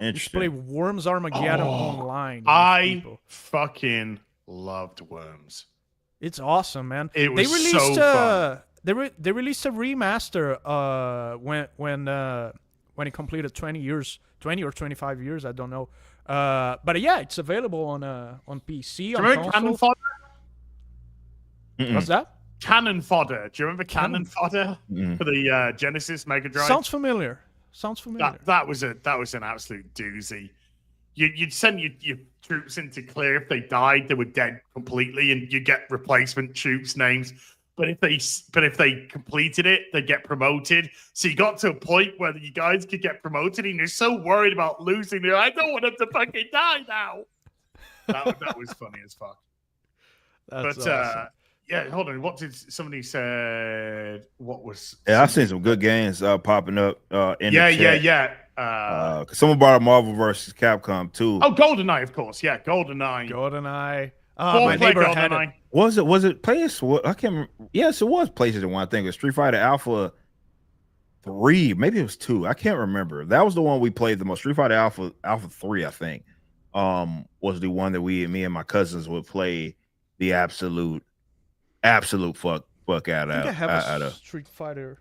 Interesting. Play Worms Armageddon online. I fucking loved Worms. It's awesome, man. It was so fun. They released a remaster when it completed 20 or 25 years, I don't know. But yeah, it's available on PC. Do you remember Cannon Fodder? What's that? Cannon Fodder. Do you remember Cannon Fodder for the Genesis Mega Drive? Sounds familiar. That was an absolute doozy. You'd send your troops in to clear. If they died, they were dead completely, and you get replacement troops names. But if they completed it, they'd get promoted. So you got to a point where you guys could get promoted, and you're so worried about losing. You're like, I don't want them to fucking die now. That was funny as fuck. That's awesome. Yeah, hold on. What did somebody said? What was? Yeah, I've seen some good games popping up. In the chat. Yeah. Someone brought up Marvel vs. Capcom too. Oh, GoldenEye, of course. Yeah, GoldenEye. My neighbor had it. Was it PS? I can't remember. Yes, it was PlayStation 1. I think it was Street Fighter Alpha 3. Maybe it was 2. I can't remember. That was the one we played the most. Street Fighter Alpha 3, I think, was the one that me and my cousins would play the absolute fuck out of. I have a Street Fighter.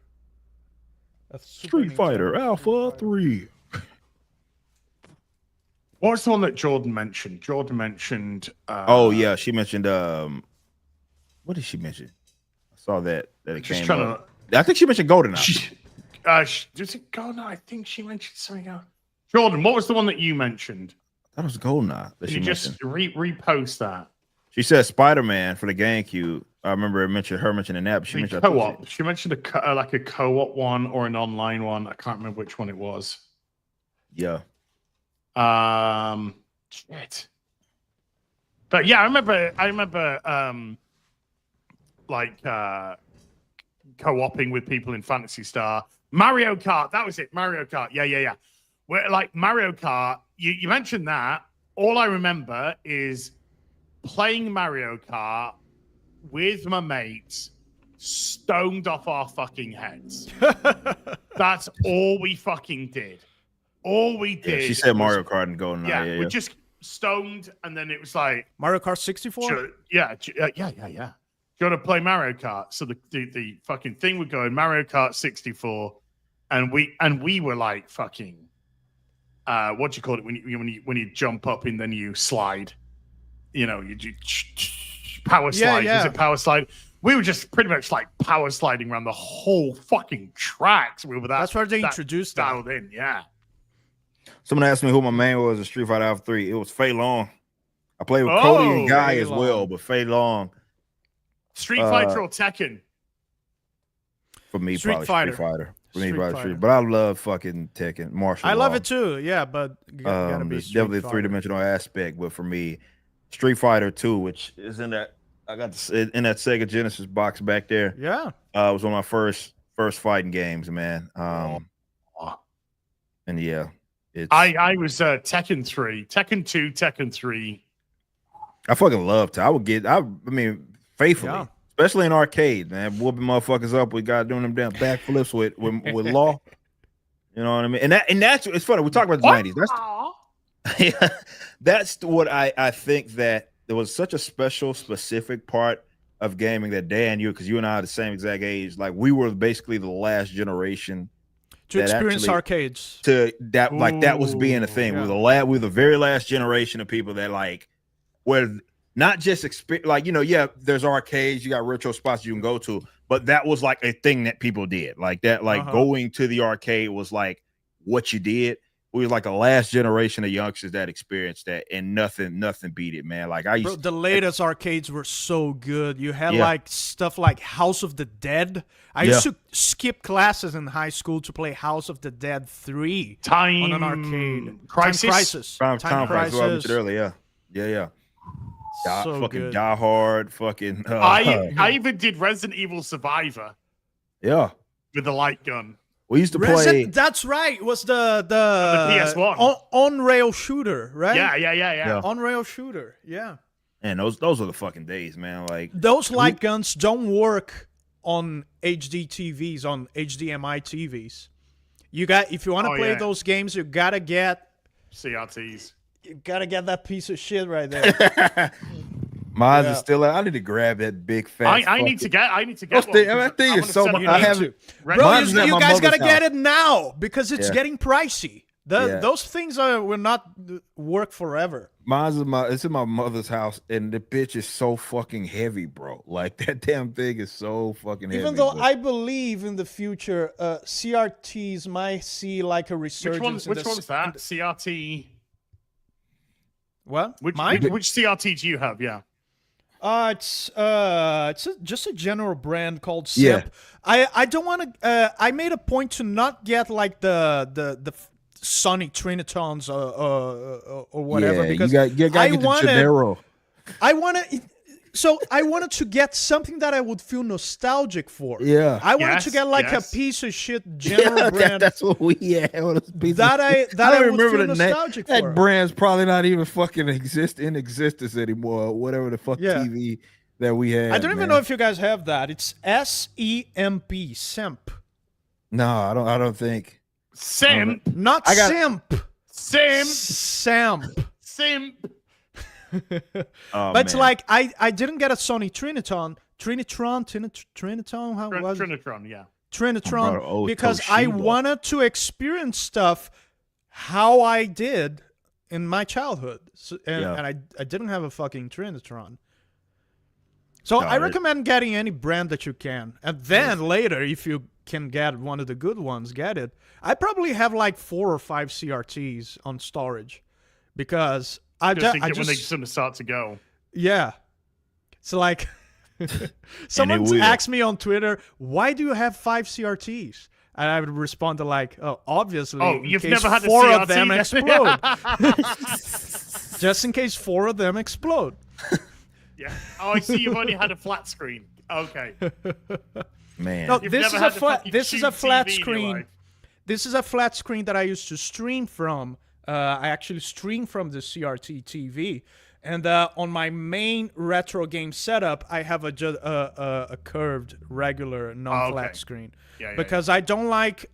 Street Fighter Alpha 3. What was the one that Jordan mentioned? Jordan mentioned. She mentioned. What did she mention? I saw that it came up. I think she mentioned GoldenEye. Does it GoldenEye? I think she mentioned something else. Jordan, what was the one that you mentioned? That was GoldenEye. Can you just repost that? She said Spider-Man for the GameCube. I remember her mentioning that. But she mentioned co-op. She mentioned a co-op one or an online one. I can't remember which one it was. Yeah. Shit. But yeah, I remember like co-oping with people in Phantasy Star. Mario Kart, that was it. Mario Kart. Yeah. Where like Mario Kart, you mentioned that. All I remember is playing Mario Kart with my mates, stoned off our fucking heads. That's all we fucking did. All we did. Yeah, she said Mario Kart and Golden. Yeah, we just stoned, and then it was like Mario Kart 64? Yeah. Do you want to play Mario Kart? So the fucking thing would go in Mario Kart 64, and we were like fucking what do you call it when you jump up and then you slide? You know, you do power slide. Yeah. Is it power slide? We were just pretty much like power sliding around the whole fucking tracks. We were That's where they introduced that. dialed in. Yeah. Someone asked me who my main was in Street Fighter Alpha 3. It was Fei Long. I played with Cody and Guy as well, but Fei Long. Street Fighter or Tekken? For me, Street probably Fighter. Street Fighter. For me, Street probably Fighter. Street. But I love fucking Tekken, martial I love law. it too, yeah, but gotta be It's Street definitely a Fighter. three-dimensional aspect. But for me, Street Fighter 2, which is in that, I got in that Sega Genesis box back there. Yeah. It was one of my first fighting games, man. And yeah, it's I was Tekken 3, Tekken 2, Tekken 3. I fucking love to. I mean, faithfully, Yeah. especially in arcade, man, whooping motherfuckers up. We got doing them damn backflips with Law. You know what I mean? And that's it's funny. We talk about the 90s. That's what I think that there was such a special, specific part of gaming that Dan, because you and I are the same exact age. Like we were basically the last generation To that experience actually- arcades. to that like that was being a thing. yeah. We were the very last generation of people that like were not just like there's arcades, you got retro spots you can go to, but that was like a thing that people did. Like that, like going to the arcade was like what you did. We were like the last generation of youngsters that experienced that, and nothing beat it, man. Like I used Bro, the latest arcades were so good. You had like stuff like House of the Dead. I used to skip classes in high school to play House of the Dead 3 on an arcade. Crisis. Time Time Crisis. What I mentioned earlier, yeah. So fucking good. Die Hard, fucking. I even did Resident Evil Survivor Yeah, with the light gun. we used to play. That's right. It was the PS1 on-rail shooter, right? Yeah. On-rail shooter. Yeah. Man, those are the fucking days, man. Like Those light guns don't work on HD TVs, on HDMI TVs. If you want to play those games, you gotta get CRTs. You gotta get that piece of shit right there. Mine is still. I need to grab that big fat. I need to get one. That thing is so much. I haven't. Bro, Mine's you at my guys gotta mother's get it now because it's getting pricey. Those things will not work forever. It's in my mother's house, and the bitch is so fucking heavy, bro. Like that damn thing is so fucking heavy. Even though I believe in the future, CRTs might see like a resurgence. Which one's that? CRT. What? Which CRT do you have? Yeah. It's just a general brand called SIP. I don't want to. I made a point to not get like the Sony Trinitons or whatever because you gotta get the Gennaro. I wanted to get something that I would feel nostalgic for. Yeah. I wanted to get like a piece of shit general brand. That's what we had. I would feel nostalgic for. That brand's probably not even fucking in existence anymore. Whatever the fuck TV that we had. I don't even know if you guys have that. It's SEMP. SEMP. No, I don't think. Simp. Not simp. Simp. Samp. Simp. Oh, but it's man. like I didn't get a Sony Trinitron, how was it? Trinitron, yeah. Trinitron because I wanted to experience stuff how I did in my childhood, and I didn't have a fucking Trinitron. So I recommend getting any brand that you can, and then later, if you can get one of the good ones, get it. I probably have like 4 or 5 CRTs on storage because I Just just when they sort of start to go. Yeah. So like someone asked me on Twitter, why do you have 5 CRTs? And I would respond to like, oh, obviously, Oh, in you've case never had a 4 of CRT them then? explode. Just in case 4 of them explode. Yeah. Oh, I see. You've only had a flat screen. Okay. Man. No, You've this never is had a a flat. fucking This is a tube flat TV in your screen. life. This is a flat screen that I used to stream from. I actually stream from the CRT TV, and on my main retro game setup, I have a curved, regular, non-flat Okay. screen. Yeah, Because I don't like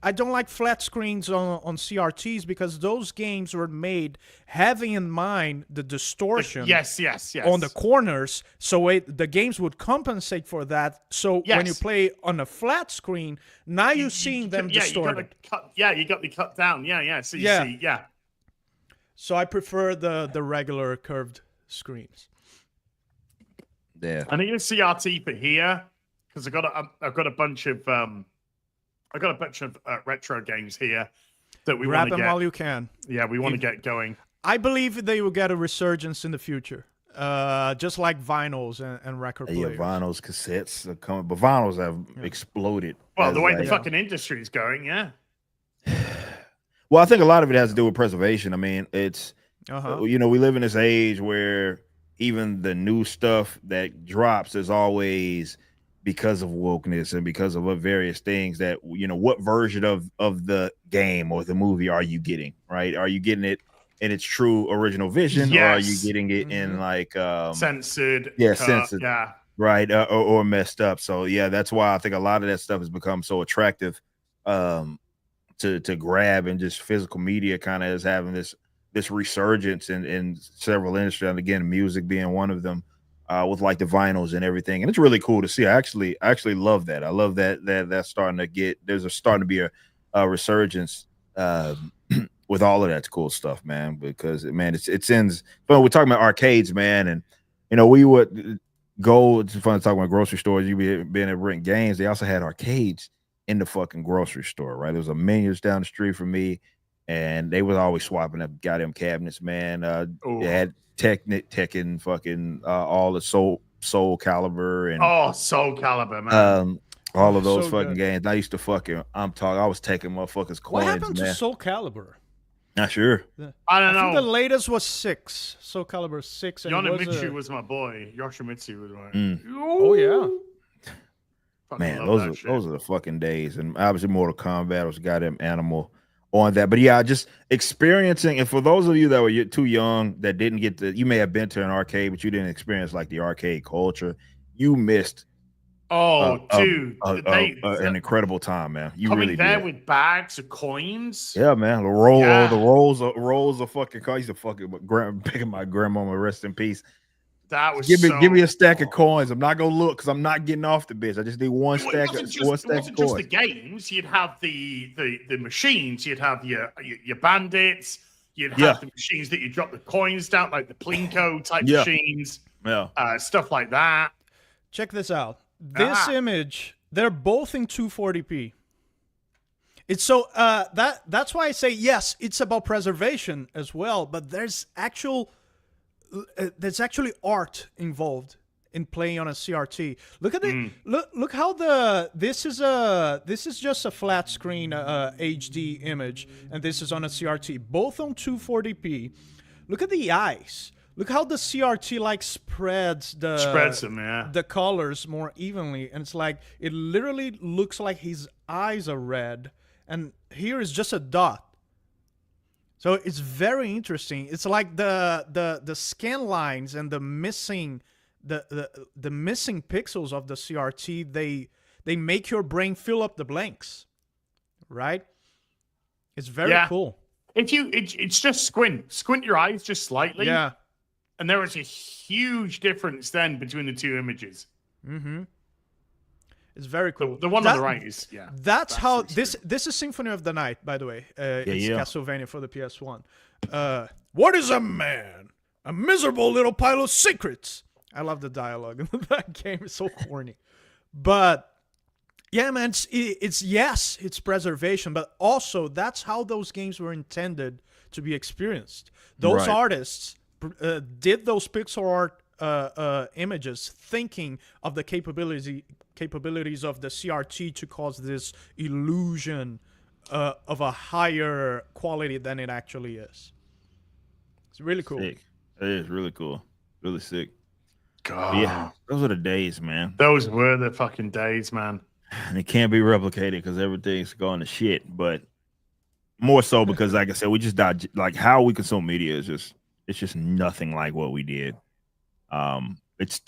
flat screens on CRTs because those games were made having in mind the distortion. Yes. On the corners, so the games would compensate for that. So when you Yes. play on a flat screen, now you're seeing them distorted. You got the cut down. Yeah. So you Yeah. see, yeah. So I prefer the regular curved screens. Yeah. I need a CRT for here because I've got a bunch of retro games here that we Grab want to them get. while you can. Yeah, we want to get going. I believe they will get a resurgence in the future, just like vinyls and record Yeah, players. vinyls, cassettes are coming, but vinyls have exploded. Well, as, the way the like- fucking industry is going, yeah. Well, I think a lot of it has to do with preservation. I mean, it's Uh-huh. you know, we live in this age where even the new stuff that drops is always because of wokeness and because of what various things that, you know, what version of the game or the movie are you getting, right? Are you getting it in its true original vision, or are you Yes. getting it in like Censored. yeah, cut, censored. Yeah. right, or messed up? So yeah, that's why I think a lot of that stuff has become so attractive to grab, and just physical media kind of is having this resurgence in several industries, and again, music being one of them, with like the vinyls and everything. And it's really cool to see. I actually love that. I love that's starting to get, starting to be a resurgence with all of that cool stuff, man, because man, it sends. But we're talking about arcades, man, and you know, we would go, it's fun to talk about grocery stores. You being at rent games, they also had arcades in the fucking grocery store, right? There was a Minions down the street from me, and they was always swapping up goddamn cabinets, man. They had Tekken, fucking all the Soul Calibur and Soul Calibur, man. all of those So fucking good. games. I used to fucking, I was taking motherfuckers' What coins, happened man. to Soul Calibur? Not sure. I don't I think the know. latest was 6. Soul Calibur 6. And it was Yoshimitsu a- was my boy. Yoshimitsu was my. Mm. Oh, yeah. Fucking Man, love that those shit. are the fucking days. And obviously Mortal Kombat was goddamn animal on that. But yeah, just experiencing, and for those of you that were too young that didn't get to, you may have been to an arcade, but you didn't experience like the arcade culture, you missed Dude, an incredible time, man. You coming really there did. with bags of coins. Yeah, man. The rolls of fucking. I used to fucking picking my grandmama, rest in peace. That was Give me a stack of cool. coins. I'm not gonna look because I'm not getting off the bitch. I just need one Well, stack it of wasn't just the coins. games. You'd have the machines. You'd have your bandits. You'd have Yeah. the machines that you drop the coins down, like the Plinko type Yeah. machines, Yeah. stuff like that. Check this out. This image, they're both in 240p. It's so that's why I say yes, it's about preservation as well, but there's actually art involved in playing on a CRT. Look at it. Look how this is just a flat screen HD image, and this is on a CRT, both on 240p. Look at the eyes. Look how the CRT like spreads them, yeah. the colors more evenly, and it's like it literally looks like his eyes are red, and here is just a dot. So it's very interesting. It's like the scan lines and the missing the missing pixels of the CRT. They make your brain fill up the blanks, right? It's very cool. It's just squint your eyes just slightly. Yeah. And there is a huge difference then between the two images. Mm-hmm. It's very cool. The one on the right is That's how interesting. this is Symphony of the Night, by the way. It's yeah. Castlevania for the PS1. What is a man? A miserable little pile of secrets. I love the dialogue in that game. It's so corny. But yeah, man, it's preservation, but also that's how those games were intended to be experienced. Those Right. artists did those pixel art images thinking of the capabilities of the CRT to cause this illusion of a higher quality than it actually is. It's really cool. Sick. It is really cool. Really sick. God. But yeah, those are the days, man. Those were the fucking days, man. And it can't be replicated because everything's going to shit. But more so because, like I said, we just like how we consume media is just nothing like what we did. It's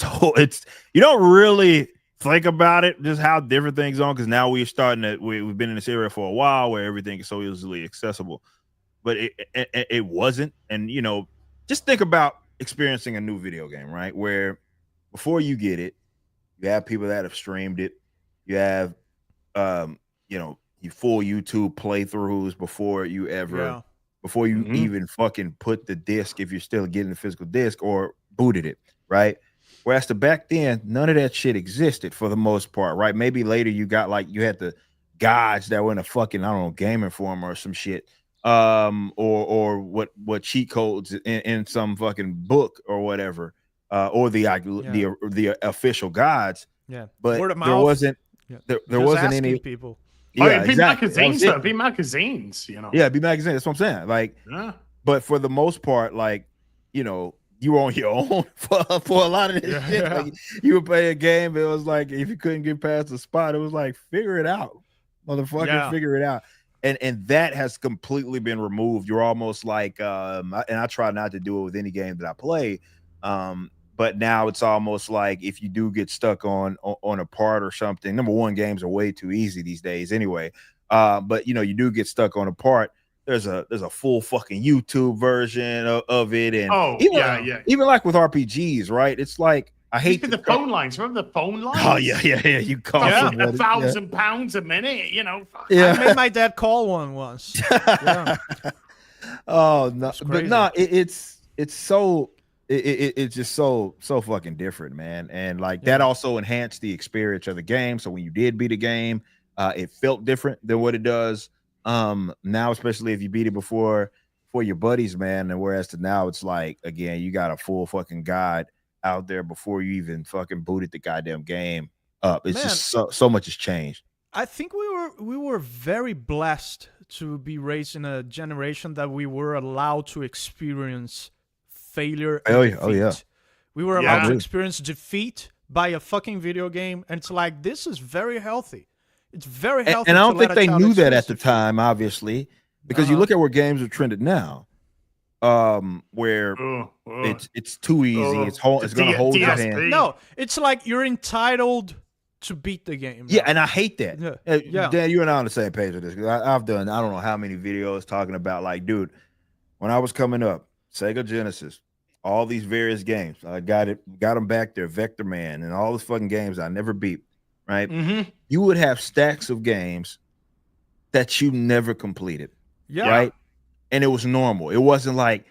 you don't really think about it, just how different things are, because now we've been in this area for a while where everything is so easily accessible. But it wasn't. And just think about experiencing a new video game, right? Where before you get it, you have people that have streamed it. You have, you full YouTube playthroughs before you even fucking put the disc, if you're still getting the physical disc, or booted it, right? Whereas back then, none of that shit existed for the most part, right? Maybe later you got you had the guides that were in a fucking, I don't know, Game Informer or some shit, or what cheat codes in some fucking book or whatever, or the official guides. Yeah, but word of there mouth. wasn't there wasn't any people. Yeah, it'd be exactly. magazines, though. It'd be magazines, Yeah, it'd be magazines. That's what I'm saying. Yeah. But for the most part, you were on your own for a lot of this shit. Yeah. You would play a game, but it was like if you couldn't get past the spot, it was like figure it out, motherfucker, figure it out. And that has completely been removed. You're almost like, and I try not to do it with any game that I play. But now it's almost like if you do get stuck on a part or something, number one, games are way too easy these days anyway. But you do get stuck on a part. There's a full fucking YouTube version of it, and even like with RPGs, right? It's like I hate the phone lines. Remember the phone lines? Oh yeah. You call somebody. £1,000 a minute. I made my dad call one once. Yeah. Oh no, but no, it's so. It's just so fucking different, man. And that also enhanced the experience of the game. So when you did beat a game, it felt different than what it does now, especially if you beat it before for your buddies, man. And whereas now it's like, again, you got a full fucking guide out there before you even fucking booted the goddamn game up. It's just so much has changed. I think we were very blessed to be raised in a generation that we were allowed to experience failure. We were allowed to experience defeat by a fucking video game, and it's like, this is very healthy. It's very healthy. And I don't think they knew that at the time, obviously, because you look at where games are trended now, where it's too easy. It's going to hold your hand. No, it's like you're entitled to beat the game. Yeah, and I hate that. Dan, you and I are on the same page with this, because I've done I don't know how many videos talking about dude, when I was coming up, Sega Genesis, all these various games, I got them back there, Vector Man, and all these fucking games I never beat. Right? Mm-hmm. You would have stacks of games that you never completed. Yeah. Right? And it was normal. It wasn't like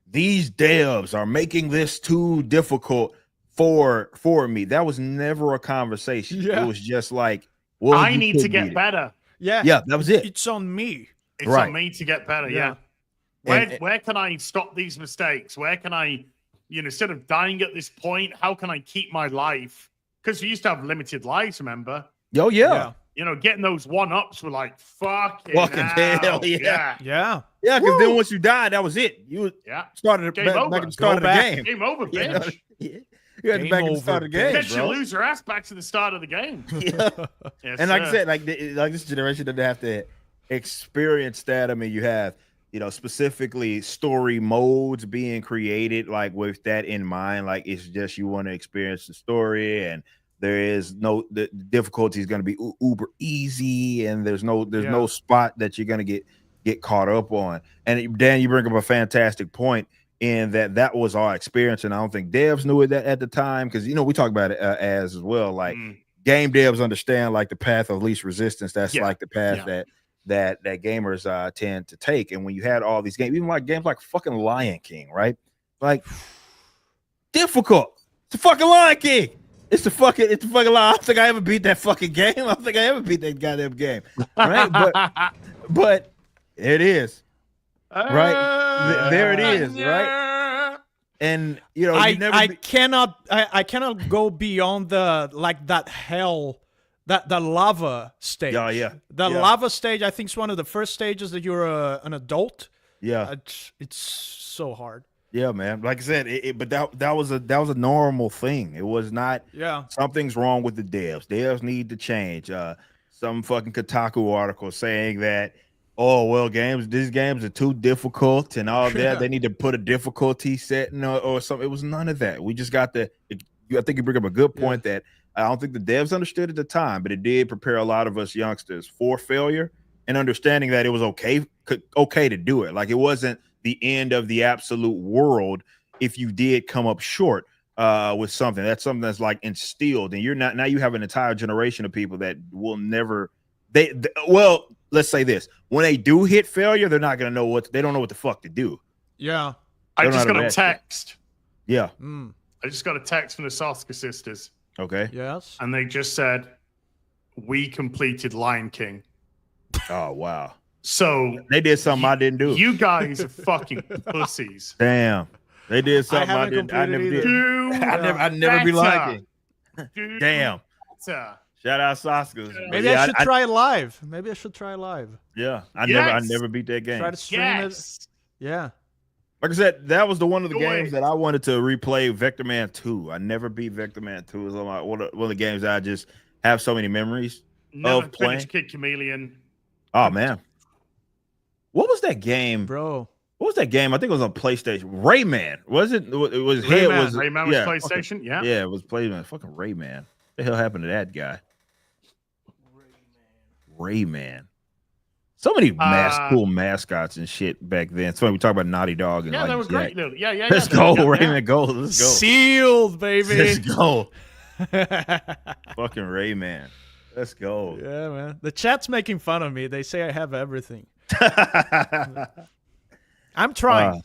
these devs are making this too difficult for me. That was never a conversation. Yeah. It was just like, well, I need to get better. Yeah. Yeah, that was it. It's on me. It's on me to get better. Yeah. Where can I stop these mistakes? Where can I, instead of dying at this point, how can I keep my life? Because we used to have limited lives, remember? Oh, yeah. Getting those one-ups were like, fucking hell, Yeah. Yeah, because then once you died, that was it. You started back at the start of the game. Game over, bitch. You had to back at the start of the game, Bitch, bro. you lose your ass back to the start of the game. Yes, and like I said, like this generation doesn't have to experience that. I mean, you have, specifically story modes being created, like with that in mind. Like it's just you want to experience the story, and there is the difficulty is going to be uber easy, and there's no spot that you're going to get caught up on. And Dan, you bring up a fantastic point in that was our experience, and I don't think devs knew it at the time, because we talk about it as well. Like game devs understand like the path of least resistance. That's like the path that gamers tend to take. And when you had all these games, even like games like fucking Lion King, right? Like difficult. It's a fucking Lion King. It's the fucking lie. I don't think I ever beat that fucking game. I don't think I ever beat that goddamn game. Right? But it is. Right? There it is, right? And you know, I cannot go beyond that hell, the lava stage. Yeah. The lava stage, I think, is one of the first stages that you're an adult. Yeah. It's so hard. Yeah, man. Like I said, but that was a normal thing. It was not. Yeah. Something's wrong with the devs. Devs need to change. Some fucking Kotaku article saying that, oh well, these games are too difficult and all that. They need to put a difficulty setting or something. It was none of that. We just got I think you bring up a good point that I don't think the devs understood at the time, but it did prepare a lot of us youngsters for failure and understanding that it was okay to do it. Like it wasn't the end of the absolute world if you did come up short with something. That's something that's like instilled, and now you have an entire generation of people that will never well, let's say this: when they do hit failure, they're not gonna know they don't know what the fuck to do. Yeah. I just got a text. Yeah. I just got a text from the Saska sisters. Okay. Yes. And they just said, we completed Lion King. Oh wow. So they did something I didn't do. You guys are fucking pussies. Damn. They did something I never did. I'd never be liking. Damn. Shout out Saska. Maybe I should try it live. Yeah. I never beat that game. Try to stream it. Yeah. Like I said, that was one of the games that I wanted to replay. Vector Man 2. I never beat Vector Man 2. It was one of the games that I just have so many memories of playing. Kid Chameleon. Oh man. What was that game, bro? What was that game? I think it was on PlayStation. Rayman. Was it? It was Rayman. Rayman was PlayStation. Yeah, it was PlayStation. Fucking Rayman. What the hell happened to that guy? Rayman. So many cool mascots and shit back then. So we talk about Naughty Dog and they were great. Yeah. Let's go, Rayman. Go. Let's go. Sealed, baby. Let's go. Fucking Rayman. Let's go. Yeah, man. The chat's making fun of me. They say I have everything. I'm trying.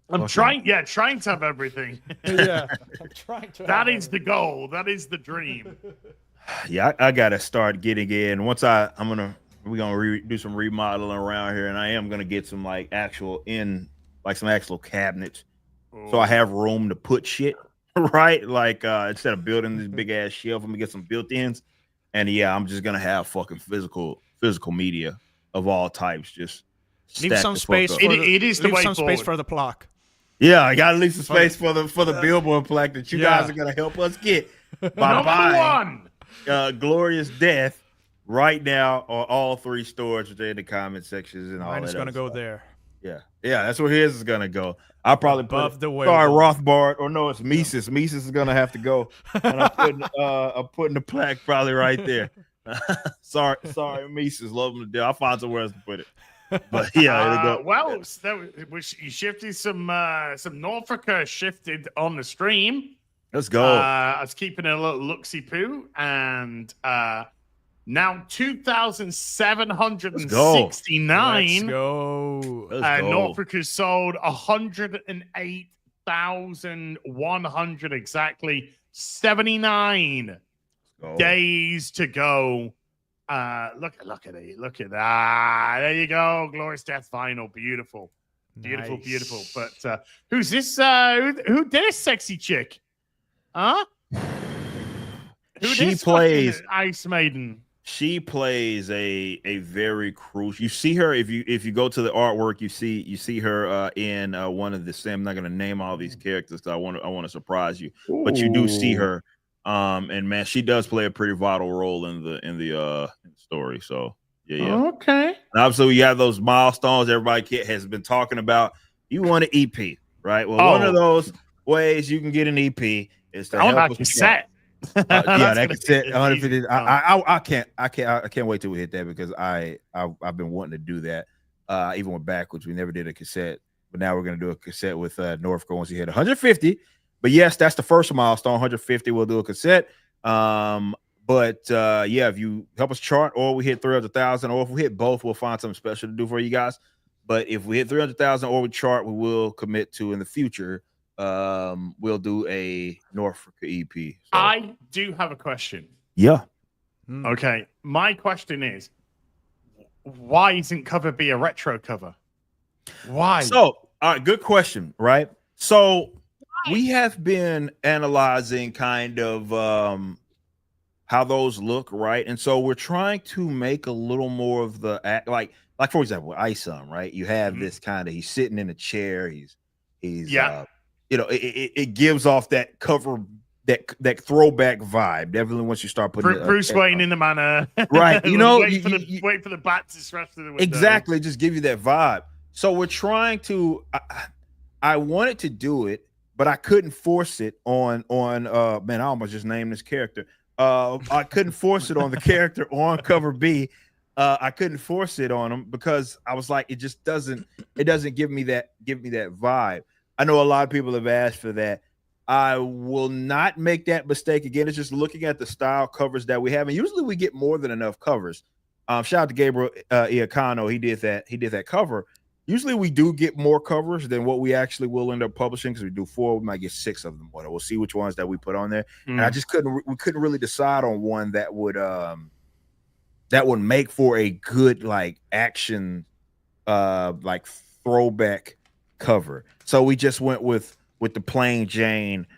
I'm trying to have everything. Yeah. I'm trying to. That is the goal. That is the dream. Yeah, I gotta start getting in. Once we're gonna do some remodeling around here, and I am gonna get some actual cabinets, so I have room to put shit. Right, instead of building this big ass shelf, I'm gonna get some built-ins, and I'm just gonna have fucking physical media of all types. Just leave some space. It is the way some forward. Space for the plaque. Yeah, I gotta leave some space for the billboard plaque that you guys are gonna help us get by buying Glorious Death right now on all 3 stores, which are in the comment sections and all that. Mine is gonna go there. Yeah, that's where his is gonna go. I'll probably above the way. Sorry, Rothbard, or no, it's Mises. Mises is gonna have to go. And I'm putting the plaque probably right there. sorry, Mises. Love him to death. I'll find somewhere else to put it. But yeah, it'll go. Well, you shifted some Norfolk shifted on the stream. Let's go. I was keeping a little look-see-poo, and now 2,769. Let's go. Norfolk has sold 108,100 exactly. 79 days to go. Look at it. Look at that. There you go. Glorious Death Vinyl. Beautiful. Beautiful. But who's this? Who this sexy chick? Huh? She plays Ice Maiden. She plays a very crucial. You see her if you go to the artwork, you see her in one of the Sim. I'm not going to name all these characters because I want to surprise you, but you do see her. And man, she does play a pretty vital role in the story. So yeah. Okay. And obviously, you have those milestones everybody has been talking about. You want an EP, right? Well, one of those ways you can get an EP is to help us cassette. That cassette 150. I can't wait till we hit that because I've been wanting to do that. Even with Backwards, we never did a cassette, but now we're gonna do a cassette with Norfolk once he hit 150. But yes, that's the first milestone. 150, we'll do a cassette. If you help us chart, or we hit 300,000, or if we hit both, we'll find something special to do for you guys. But if we hit 300,000 or we chart, we will commit to in the future. We'll do a Norfolk EP. So. I do have a question. Yeah. Okay. My question is, why isn't cover B a retro cover? Why? So, good question, right? So we have been analyzing kind of how those look, right? And so we're trying to make a little more of the like for example, Isom, right? You have this kind of he's sitting in a chair, he's it gives off that cover that throwback vibe. Definitely once you start putting Bruce Wayne in the manor, right? wait for the bat to smash through the window. Exactly, just give you that vibe. So we're trying to. I wanted to do it, but I couldn't force it on. Man, I almost just named this character. I couldn't force it on the character on cover B. I couldn't force it on him because I was like, it just doesn't. It doesn't give me that vibe. I know a lot of people have asked for that. I will not make that mistake again. It's just looking at the style covers that we have, and usually we get more than enough covers. Shout out to Gabriel Iacano. He did that cover. Usually we do get more covers than what we actually will end up publishing because we do 4. We might get 6 of them. We'll see which ones that we put on there. And I just we couldn't really decide on one that would make for a good like action like throwback cover. So we just went with the plain Jane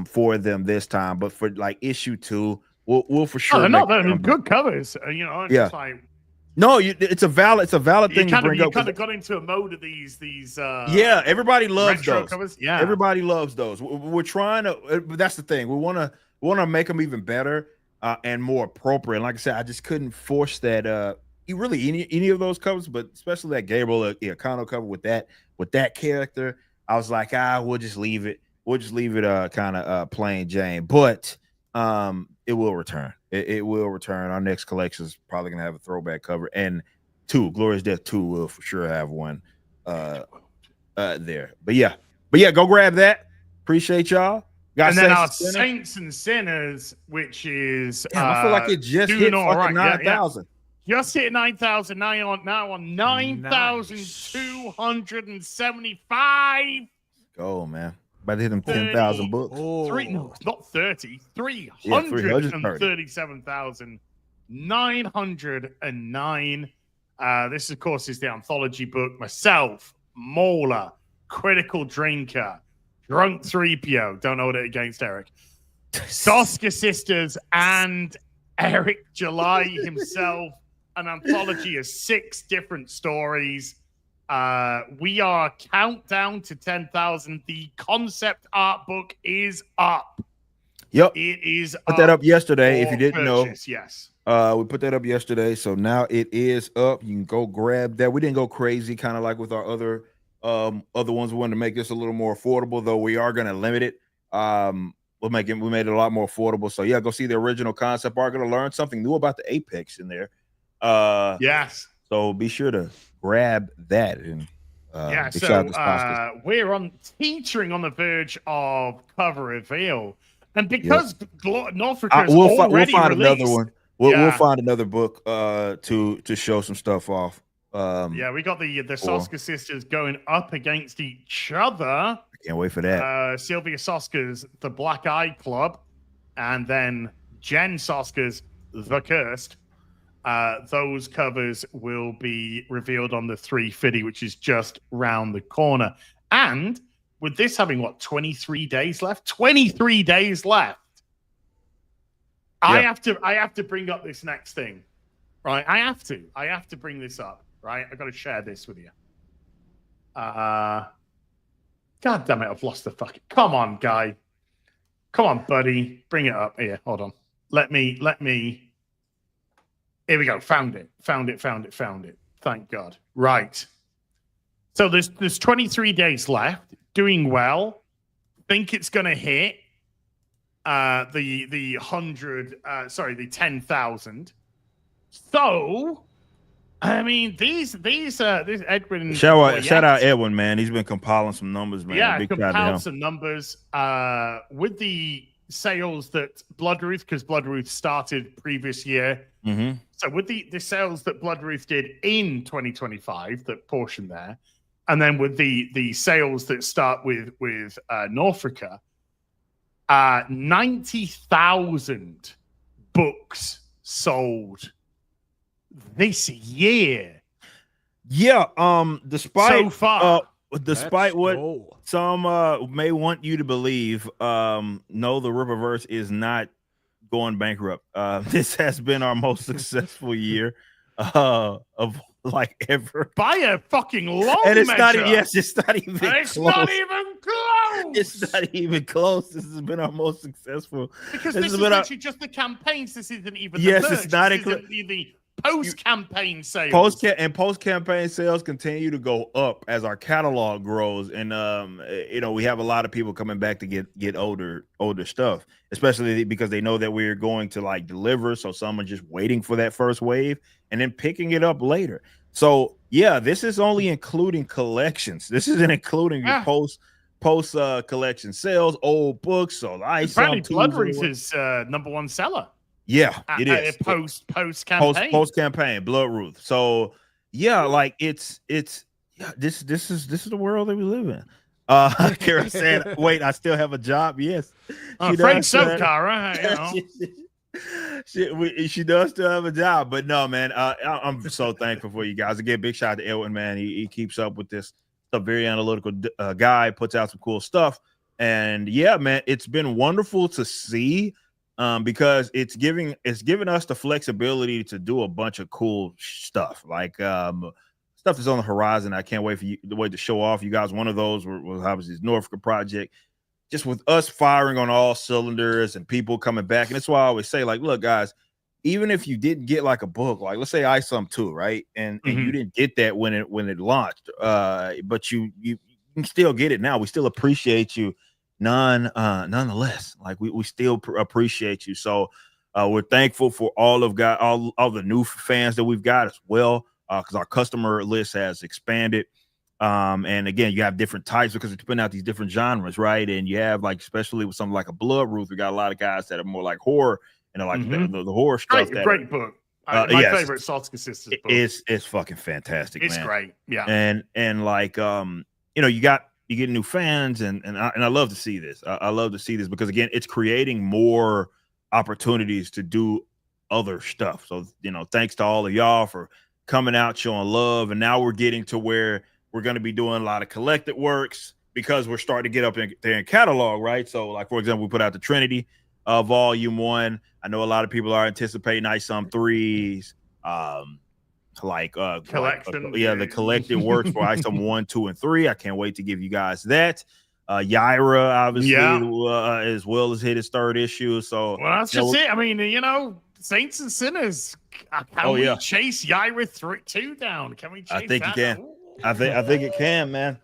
for them this time. But for like issue 2, we'll for sure. They're not good covers, Just like. No, it's a valid thing to bring up. You kind of got into a mode of these. Everybody loves those. Covers. Yeah, everybody loves those. We're trying to. But that's the thing. We want to make them even better and more appropriate. And like I said, I just couldn't force that. Really any of those covers, but especially that Gabriel Iacano cover with that character. I was like, we'll just leave it. We'll just leave it kind of plain Jane. But it will return. It will return. Our next collection is probably gonna have a throwback cover, and 2 Glorious Death 2 will for sure have one there. But yeah, go grab that. Appreciate y'all. And then our Saints and Sinners, which is I feel like it just hit fucking 9,000. Just hit 9,000. Now on 9,275. Go, man. About to hit them 10,000 books. Not 30. 337,909. This, of course, is the anthology book. Myself, Mauler, Critical Drinker, Drunk 3PO. Don't hold it against Eric. Soska Sisters and Eric July himself. An anthology of 6 different stories. We are countdown to 10,000. The concept art book is up. Yep. It is put that up yesterday. If you didn't know, yes. We put that up yesterday. So now it is up. You can go grab that. We didn't go crazy, kind of like with our other ones. We wanted to make this a little more affordable, though we are going to limit it. We made it a lot more affordable. So yeah, go see the original concept art. Going to learn something new about the Apex in there. Yes. So be sure to grab that. And we're teetering on the verge of cover reveal, and because Norfolk is already we'll find released, another one. We'll find another book to show some stuff off. We got the Soska sisters going up against each other. I can't wait for that. Sylvia Soska's The Black Eye Club, and then Jen Soska's The Cursed. Those covers will be revealed on the 350, which is just round the corner. And with this having 23 days left? 23 days left. Yeah. I have to bring up this next thing. Right? I have to bring this up. Right? I've got to share this with you. God damn it, I've lost the fucking. Come on, guy. Come on, buddy. Bring it up. Here, hold on. Let me. Here we go. Found it. Thank God. Right. So there's 23 days left. Doing well. Think it's going to hit the 10,000. So, I mean, these Edwin. Shout out Edwin, man. He's been compiling some numbers, man. Yeah, compiled some numbers with the sales that Bloodruth, because Bloodruth started previous year. Mm-hmm. So with the sales that Bloodruth did in 2025, that portion there, and then with the sales that start with Norfolka, 90,000 books sold this year. Yeah. Despite so far. despite what go. some may want you to believe, no, the Rippaverse is not going bankrupt. This has been our most successful year of like ever. By a fucking long And it's measure. not, yes, it's not even And it's close. not even close. It's not even close. This has been our most successful. Because this is been actually just the campaigns. This isn't even Yes, the it's merch. not This inclu- isn't the post-campaign sales. Post campaign sales continue to go up as our catalog grows, and we have a lot of people coming back to get older stuff, especially because they know that we're going to like deliver. So some are just waiting for that first wave and then picking it up later. So yeah, this is only including collections. This isn't including your post collection sales, old books. So apparently Bloodroot is #1 seller. Yeah, it is post campaign. Post campaign, Bloodroot. So yeah, like it's this is the world that we live in. Kara said, "Wait, I still have a job." Yes, Frank Sokara, she does still have a job, but no, man. I'm so thankful for you guys. Again, big shout out to Edwin, man. He keeps up with this stuff. Very analytical guy, puts out some cool stuff, and yeah, man, it's been wonderful to see. Because it's giving us the flexibility to do a bunch of cool stuff, like stuff that's on the horizon. I can't wait to show off you guys. One of those was obviously this Norfolk project, just with us firing on all cylinders and people coming back. And that's why I always say, like, look, guys, even if you didn't get like a book, like let's say ISOM 2, right, and you didn't get that when it launched, but you can still get it now. We still appreciate you. Nonetheless, like we still appreciate you. So we're thankful for all the new fans that we've got as well, because our customer list has expanded. And again, you have different types because we're putting out these different genres, right? And you have like, especially with something like a Bloodroot, we got a lot of guys that are more like horror and like the horror stuff. Great book. My favorite Saltica Sisters book. It's fucking fantastic. It's man. great. Yeah. And like you get new fans, and I love to see this. I love to see this because again, it's creating more opportunities to do other stuff. So thanks to all of y'all for coming out, showing love, and now we're getting to where we're going to be doing a lot of collected works because we're starting to get up there in catalog, right? So, like for example, we put out the Trinity Volume 1. I know a lot of people are anticipating ISOM 3s. Collection. The collected works for ISOM 1, 2, and 3. I can't wait to give you guys that. Yaira, obviously, as well as hit its 3rd issue. So that's just it. I mean, Saints and Sinners. Can we chase Yaira 2 down? Can we chase I think that? you can. I think it can, man.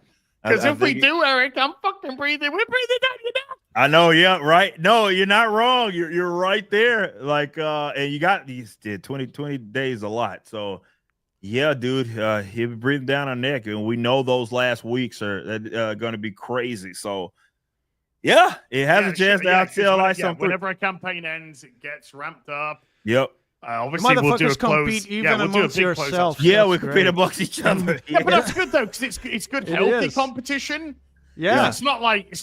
Because if we do, Eric, I'm fucking breathing. We're breathing down your neck. I know, yeah, right. No, you're not wrong. You're right there. Like, and you got these 20 days a lot. So yeah, dude, he'll be breathing down our neck, and we know those last weeks are going to be crazy. So, yeah, it has a chance to outsell ISOM 3. Whenever a campaign ends, it gets ramped up. Yep. Obviously, we'll do a close. We'll do a big yourself. Yeah, we compete amongst each other. Yeah, but that's good though, because it's good, healthy competition. Yeah, it's not like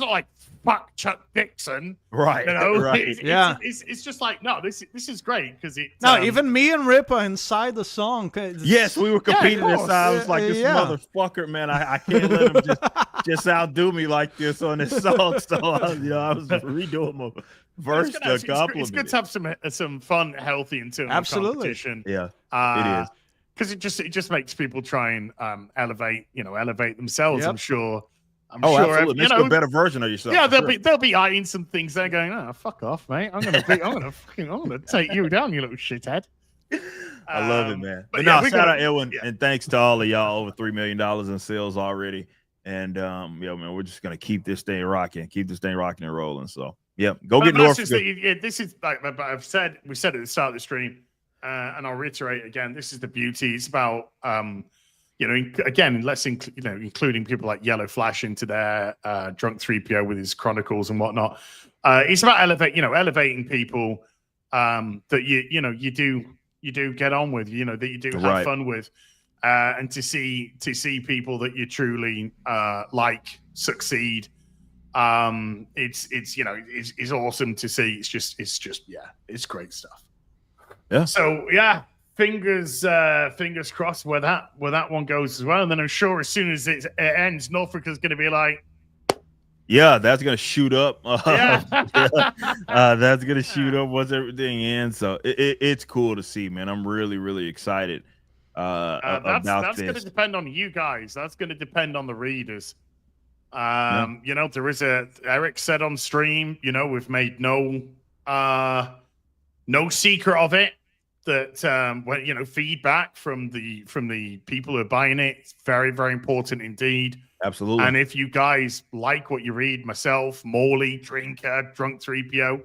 fuck Chuck Dixon, right? Right. It's just like this is great because it. No, even me and Ripper inside the song. Yes, we were competing inside. I was like, this motherfucker, man. I can't let him just outdo me like this on this song. So I was redoing my verse to compliment. It's good to have some fun, healthy internal competition. Yeah, it is. Because it just makes people try and elevate themselves. Yep. I'm sure. Absolutely. Make a better version of yourself. Yeah, they'll be eyeing some things. They're going, fuck off, mate. I'm gonna take you down, you little shithead. I love it, man. But no, shout out Edwin, and thanks to all of y'all. Over $3 million in sales already, and man, we're just gonna keep this thing rocking, and rolling. So yeah, go get North. This is like we said at the start of the stream, and I'll reiterate again. This is the beauty. It's about again, including people like Yellow Flash into their Drunk 3PO with his chronicles and whatnot. It's about elevating people that you do get on with, that you do have fun with, and to see people that you truly like succeed. It's awesome to see. It's just it's great stuff. Yeah. So yeah. fingers crossed where that one goes as well. And then I'm sure as soon as it ends, Norfolk is going to be like, yeah, that's gonna shoot up. yeah. That's gonna shoot up once everything ends. So it's cool to see, man. I'm really excited about that's this. going to depend on you guys. That's going to depend on the readers. You know, there is Eric said on stream, you know, we've made no secret of it, that when, you know, feedback from the people who are buying it, it's very important indeed. Absolutely. And if you guys like what you read, myself, Morley, Drinker, Drunk 3PO,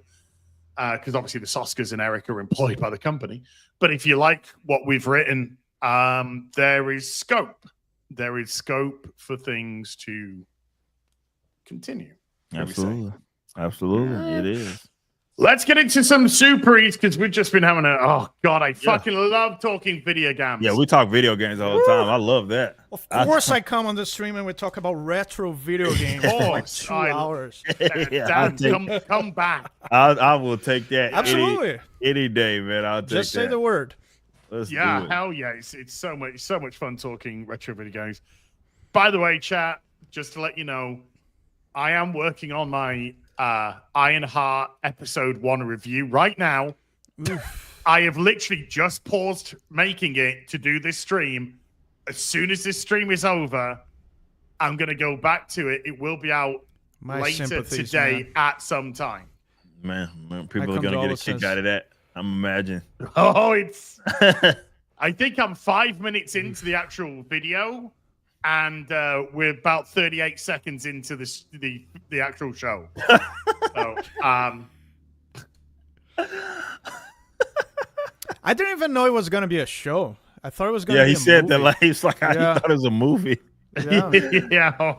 because obviously the Soskers and Eric are employed by the company, but if you like what we've written, there is scope for things to continue. Absolutely it is. Let's get into some Super Eats, because we've just been having I fucking love talking video games. Yeah, we talk video games all the time. I love that. Of course, I come on the stream and we talk about retro video games for like 2 hours. Yeah, come back. I will take that. Absolutely. Any day, man. I'll take that. Just say the word. Let's do Yeah, it. hell yeah. It's so much fun talking retro video games. By the way, chat, just to let you know, I am working on my Ironheart episode 1 review right now. I have literally just paused making it to do this stream. As soon as this stream is over, I'm going to go back to it. It will be out later today at some time. Man, people are going to get a kick out of that. I'm imagining. Oh, it's... I think I'm 5 minutes into the actual video, and we're about 38 seconds into the actual show. So, I didn't even know it was gonna be a show. I thought it was gonna be he a said movie. that like he's like I thought it was a movie. Yeah. yeah.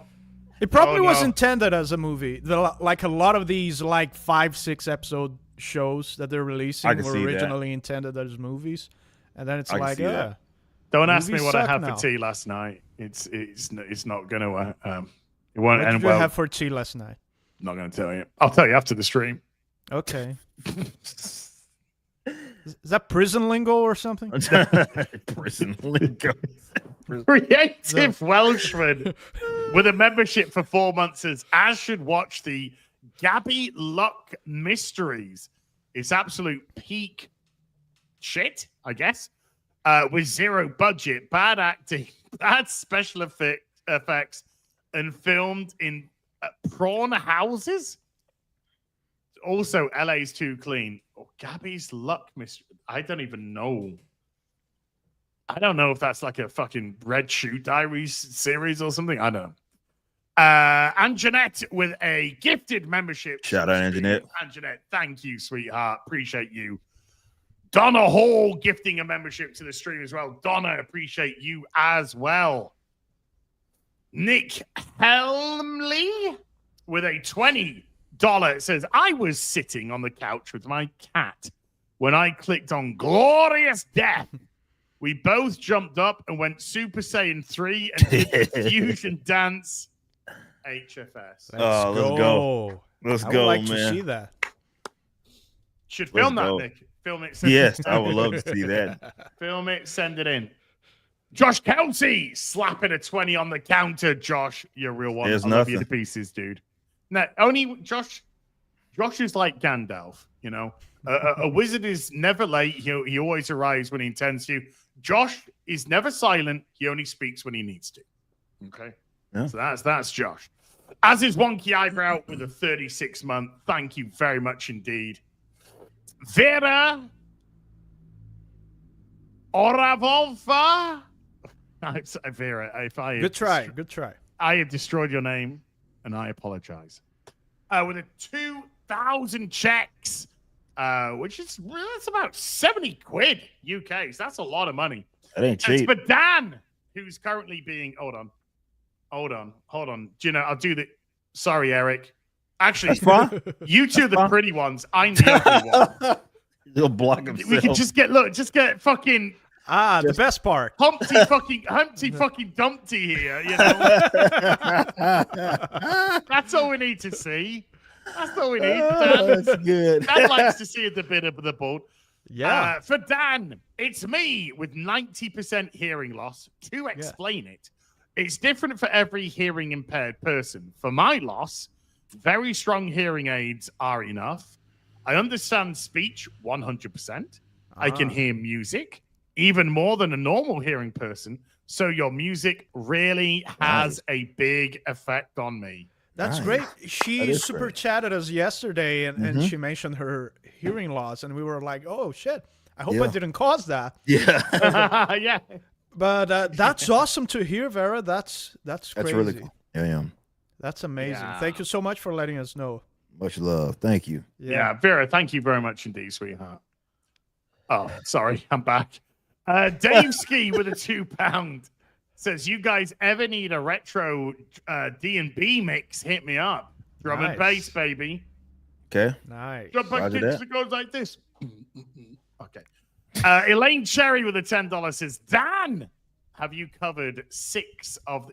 It probably was no. intended as a movie. Like a lot of these like 5-6 episode shows that they're releasing were originally intended as movies. And then it's like, yeah. Don't ask me movies what I suck had now. for tea last night. It's not gonna it won't What end did you well. have for tea last night? Not gonna tell you. I'll tell you after the stream. Okay. Is that prison lingo or something? Prison lingo. Creative Welshman with a membership for 4 months says, as should watch the Gabby Luck Mysteries. It's absolute peak shit, I guess. With zero budget, bad acting, bad special effects, and filmed in prawn houses. Also, LA's too clean. Oh, Gabby's Luck Mystery. I don't even know. I don't know if that's like a fucking Red Shoe Diaries series or something. I don't know. And Jeanette with a gifted membership. Shout out, Anjanette. Anjanette, thank you, sweetheart. Appreciate you. Donna Hall gifting a membership to the stream as well. Donna, appreciate you as well. Nick Helmley with a $20. It says, I was sitting on the couch with my cat when I clicked on Glorious Death. We both jumped up and went Super Saiyan 3 and did the fusion dance. HFS. Let's go. Let's I go, would like man. to see that. Should film Let's that, go. Nick. Film it. Yes, I would love to see that. Film it, send it in. Josh Kelsey slapping a 20 on the counter. Josh, you're a real one. There's I love you nothing. to pieces, dude. No, only Josh is like Gandalf, you know. A wizard is never late. He always arrives when he intends to. Josh is never silent. He only speaks when he needs to. Okay. Yeah. So that's Josh. As is Wonky Eyebrow with a 36-month. Thank you very much indeed. Vera Oravolva. Vera, if I Good try. Good try. I have destroyed your name, and I apologize. With a 2,000 checks, which is that's about 70 quid UK. So that's a lot of money. That ain't It's cheap. for Dan, who's currently being. Hold on. Do you know? I'll do the. Sorry, Eric. Actually, you two are the pretty ones. I'm the ugly one. He'll block himself. We can just get fucking The best part. Humpty fucking Dumpty here, you know. That's all we need to see. That's all we need. That's good. Dan likes to see the bit of the board. Yeah. For Dan, it's me with 90% hearing loss. To explain it, it's different for every hearing impaired person. For my loss, very strong hearing aids are enough. I understand speech 100%. I can hear music even more than a normal hearing person. So your music really has a big effect on me. That's Nice. great. That She is super great. chatted us yesterday, and she mentioned her hearing loss, and we were like, "Oh shit! I hope I Yeah. didn't cause that." Yeah. Yeah. But that's awesome to hear, Vera. That's crazy. That's really cool. Yeah. That's amazing. Yeah. Thank you so much for letting us know. Much love. Thank you. Yeah, Vera, thank you very much indeed, sweetheart. Oh, sorry, I'm back. Dave Ski with a £2 says, "You guys ever need a retro D&B mix? Hit me up. Drum and bass, baby. Okay. Nice. Drum and Roger kicks that. that goes like this." Okay. Elaine Cherry with a $10 says, "Dan, you have covered 6 of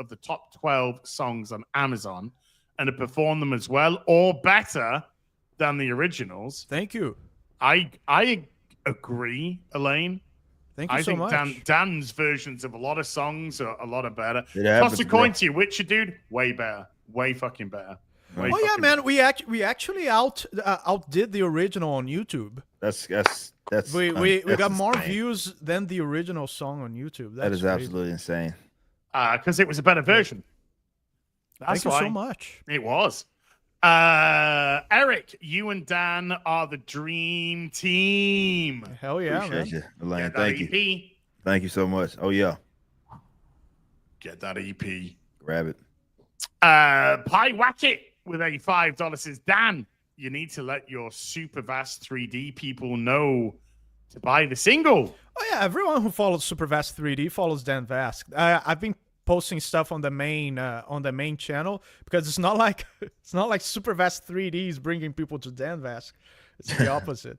the top 12 songs on Amazon and have performed them as well or better than the originals." Thank you. I agree, Elaine. Thank you I so think much. Dan's versions of a lot of songs are a lot better. Yeah, Toss but a coin to you, Witcher dude. Way better. Way fucking better. Way Oh yeah, fucking man. We actually outdid the original on YouTube. That's We that's got more insane. views than the original song on YouTube. That is crazy. absolutely insane. because it was a better version. That's Thank you why so much. it was. Eric, you and Dan are the dream team. Hell yeah, Appreciate man. you, Elaine. Get that Thank EP. you. Thank you so much. Oh yeah. Get that EP. Grab it. Pie Wacket with a $5 says, "Dan, you need to let your Super Vast 3D people know to buy the single." Oh yeah, everyone who follows Supervast 3D follows Dan Vasc. I've been posting stuff on the main channel because it's not like Supervast 3D is bringing people to Dan Vasc. It's the opposite.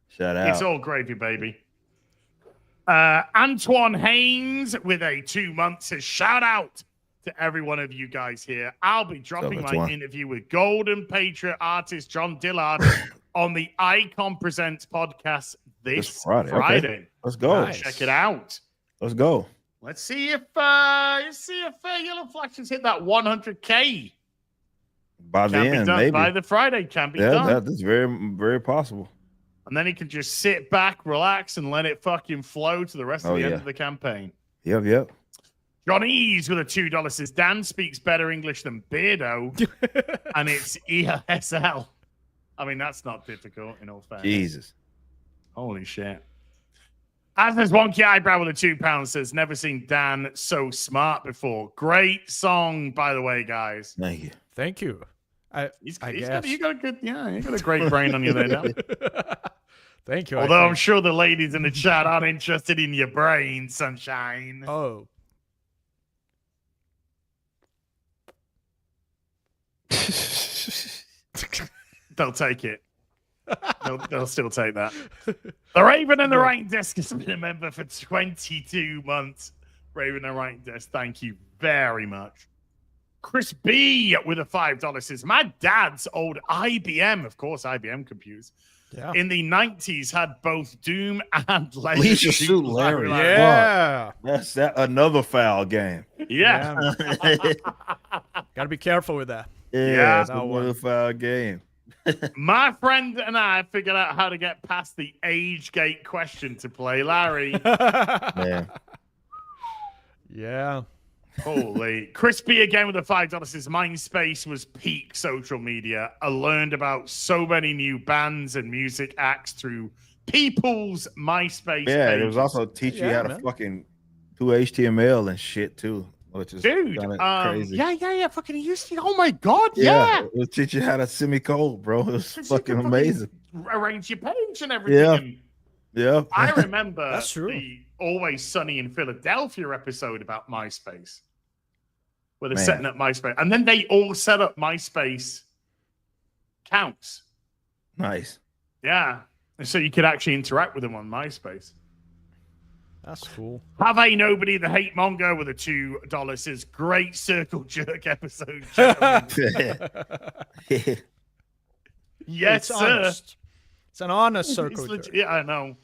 Shout out. It's all gravy, baby. Antoine Haynes with a 2 months says, "Shout out to every one of you guys here. I'll be dropping my Antoine? interview with Golden Patriot artist John Dillard on the Icon Presents podcast this Friday. Friday. Okay. Let's go. Nice. Check it out. Let's go. Let's see if Yellow Flashes hit that 100K. By the Can be end, done maybe. by the Friday. Can be Yeah, done. that's very, very possible. And then he can just sit back, relax, and let it fucking flow to the rest of the end of the campaign. Yep. Johnny's with a $2 says, "Dan speaks better English than Beardo, and it's ESL." I mean, that's not difficult in all fairness. Jesus. Holy shit. As there's Wonky Eyebrow with a £2 says, "Never seen Dan so smart before." Great song, by the way, guys. Thank you. Thank you. I guess. You got a good, you got a great brain on you there, Dan. Thank you. Although I'm sure the ladies in the chat aren't interested in your brain, sunshine. Oh. They'll take it. They'll still take that. The Raven and the Writing Desk has been a member for 22 months. Raven and the Writing Desk, thank you very much. Chris B with a $5 says, "My dad's old IBM, of course, IBM computers, in the 90s had both Doom and Leisure Suit Larry. Yeah. That's another foul game. Yeah. Gotta be careful with that. Yeah. It's another foul game. My friend and I figured out how to get past the age gate question to play Larry. Man. Yeah. Holy. Crispy again with a $5 says, "MySpace was peak social media. I learned about so many new bands and music acts through people's MySpace Yeah, page." it was also teach you Yeah, how to man. fucking do HTML and shit too, which is Dude, kinda crazy. yeah, fucking used to. Oh my god, yeah. It will teach you how to semi-code, bro. It was Teach you fucking to fucking amazing. Arrange your page and everything. Yeah. And Yeah. I remember That's true. the Always Sunny in Philadelphia episode about MySpace, where they're Man. setting up MySpace, and then they all set up MySpace accounts. Nice. Yeah, and so you could actually interact with them on MySpace. That's cool. Have a nobody the hate monger with a $2 says, "Great circle jerk episode, gentlemen." Yes, it's sir. honest. It's an honest circle. Yeah, I know.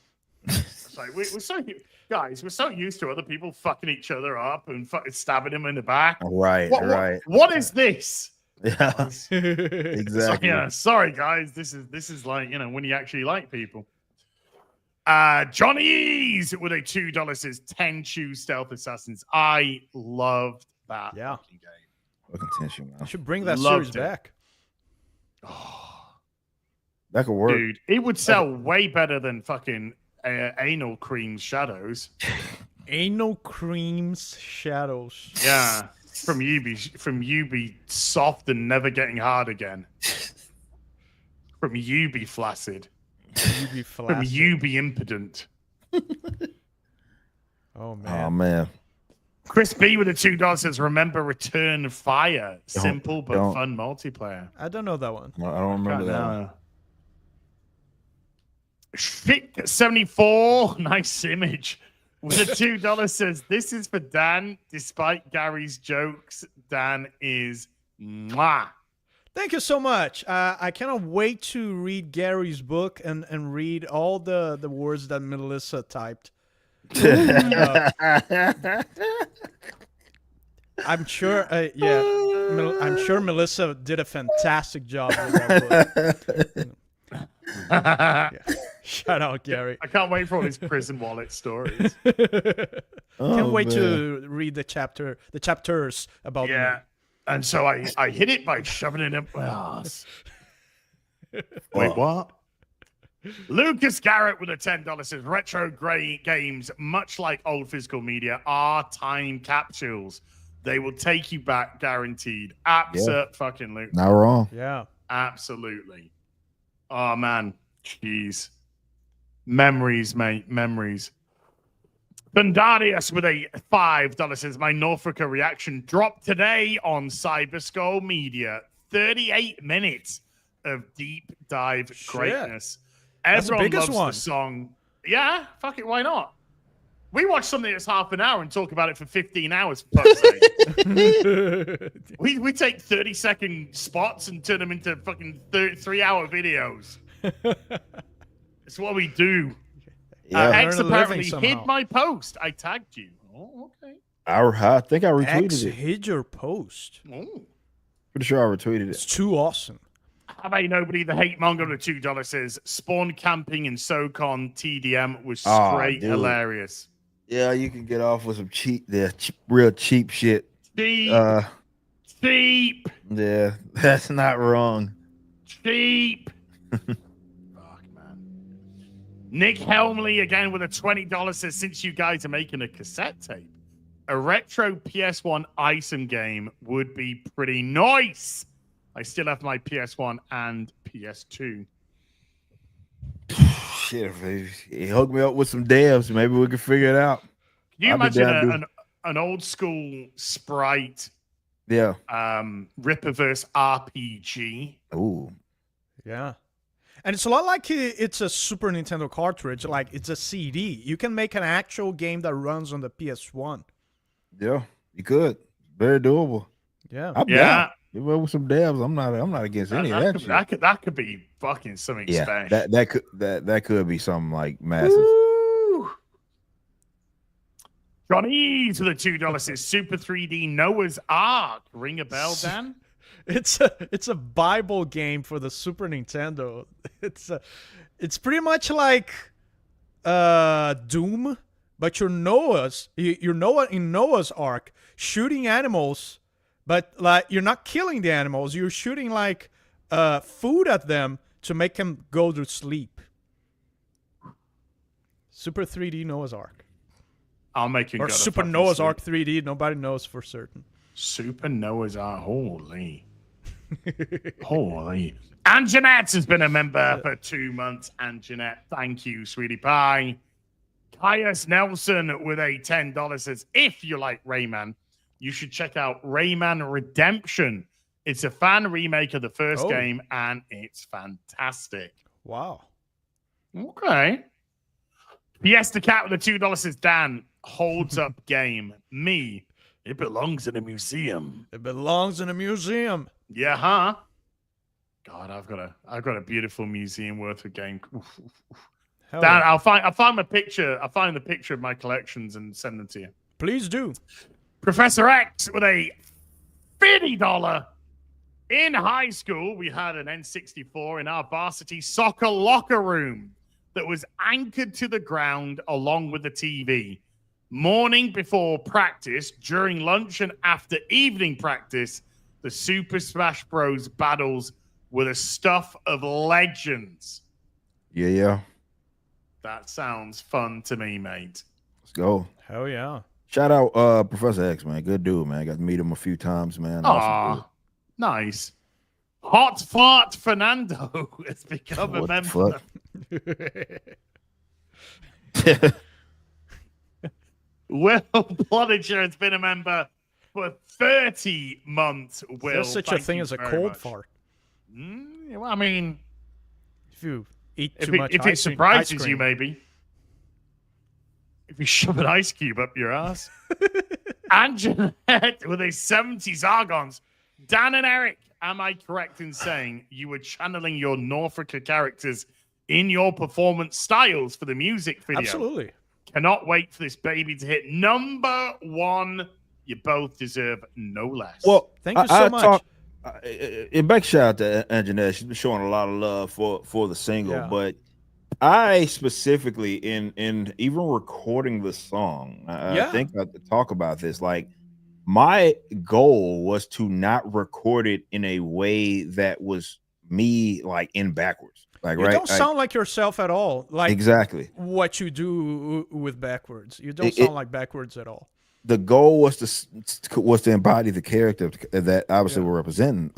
It's like we're so guys, we're so used to other people fucking each other up and stabbing them in the back. Right, What, what is this? Yeah, So, exactly. yeah, sorry guys. This is like, when you actually like people. Johnny's with a $2 says 10 Choose Stealth Assassins. I loved that fucking game. Fucking tension, man. I should bring that Loved series it. back. That could work. Dude, it would sell way better than fucking Anal Cream's Shadows. Anal Cream's Shadows. Yeah, from you be soft and never getting hard again. From you be flaccid. You be From flaccid. you be impotent. Oh man. Oh man. Chris B with a $2 says, "Remember Return Fire? Simple but don't. fun multiplayer." I don't know that one. I don't remember that. One. Shit 74, nice image. With a $2 says, "This is for Dan. Despite Gary's jokes, Dan is mwah." Thank you so much. I cannot wait to read Gary's book and read all the words that Melissa typed. I'm sure, I'm sure Melissa did a fantastic job with that book. Yeah. Shout out, Gary. I can't wait for all his prison wallet stories. Can't wait to read the chapters about Yeah. me. And so I hit it by shoving it up my ass. Wait, what? Lucas Garrett with a $10 says, "Retro gray games, much like old physical media, are time capsules. They will take you back, guaranteed." Fucking Not wrong. Yeah. absolutely. Oh man, jeez, memories, mate, memories. Bendarius with a $5 says, "My Norfolk reaction dropped today on Cyberskull Media. 38 minutes of deep dive greatness. That's the Everyone biggest loves one. the song. Yeah, fuck it, why not? We watch something that's half an hour and talk about it for 15 hours, for fuck's sake. We take 30-second spots and turn them into fucking 3-hour videos. It's what we do. Yeah, X Earn a living apparently hid somehow. my post. I tagged you. Oh, okay. I think I retweeted X it. hid your post. Oh. Pretty sure I retweeted It's it. too awesome. How about nobody? The hate monger with $2 says, "Spawn camping in SoCon TDM was Aw, straight dude. hilarious." Yeah, you can get off with some real cheap shit. Cheap, Yeah, that's not wrong. cheap. Fuck, man. Nick Helmley again with a $20 says, "Since you guys are making a cassette tape, a retro PS1 ISOM game would be pretty nice. I still have my PS1 and PS2. Shit, baby. He hooked me up with some devs. Maybe we can figure it out. Can you I'll be imagine down to- an old school Sprite Yeah. Rippaverse RPG? Ooh. Yeah. And it's a lot like it's a Super Nintendo cartridge, like it's a CD. You can make an actual game that runs on the PS1. Yeah. You could. Very doable. Yeah. I'm down. Give up with some devs. I'm not against any of that shit. That could be fucking something Yeah. special. That could be something like massive. Woo! Johnny's with a $2 says, "Super 3D Noah's Ark." Ring a bell, Dan? It's a Bible game for the Super Nintendo. It's pretty much like Doom, but you're Noah in Noah's Ark shooting animals, but like you're not killing the animals. You're shooting like food at them to make them go to sleep. Super 3D Noah's Ark. I'll make you Or go to Super fucking Noah's sleep. Ark 3D. Nobody knows for certain. Super Noah's Ark. Holy. Holy. Anjanette has been a member for 2 months. Anjanette, thank you, sweetie pie. Caius Nelson with a $10 says, "If you like Rayman, you should check out Rayman Redemption. It's a fan remake of the first game, and it's fantastic." Wow. Okay. Fiesta Cat with a $2 says, "Dan, holds up game. Me, it belongs in a museum." It belongs in a museum. Yeah, huh? God, I've got a beautiful museum worth of game. Oof, oof, oof. Hell Dan, yeah. I'll find the picture of my collections and send them to you. Please do. Professor X with a $50. In high school, we had an N64 in our varsity soccer locker room that was anchored to the ground along with the TV. Morning before practice, during lunch, and after evening practice, the Super Smash Bros. Battles were the stuff of legends. Yeah. That sounds fun to me, mate. Let's go. Hell yeah. Shout out Professor X, man. Good dude, man. Got to meet him a few times, man. Awesome dude. Nice. Hot Fart Fernando has become a What member. the fuck? Will Plodiger has been a member for 30 months. Will, There's such a thing as a cold fart. Well, I mean, if you eat too much if it surprises you, maybe. If you shove an ice cube up your ass. Anjanette with his 70s Argons. Dan and Eric, am I correct in saying you were channeling your Norfolk characters in your performance styles for the music video? Absolutely. Cannot wait for this baby to hit number 1. You both deserve no less. Well, thank you so much. A big shout out to Anjanette. She's been showing a lot of love for the single, Yeah. but I specifically in even recording the song, I think I have to talk about this. Like, my goal was to not record it in a way that was me like in backwards. Like, You right? don't sound like yourself at all. Like exactly what you do with backwards. You don't sound like backwards at all. The goal was to embody the character that obviously we're representing.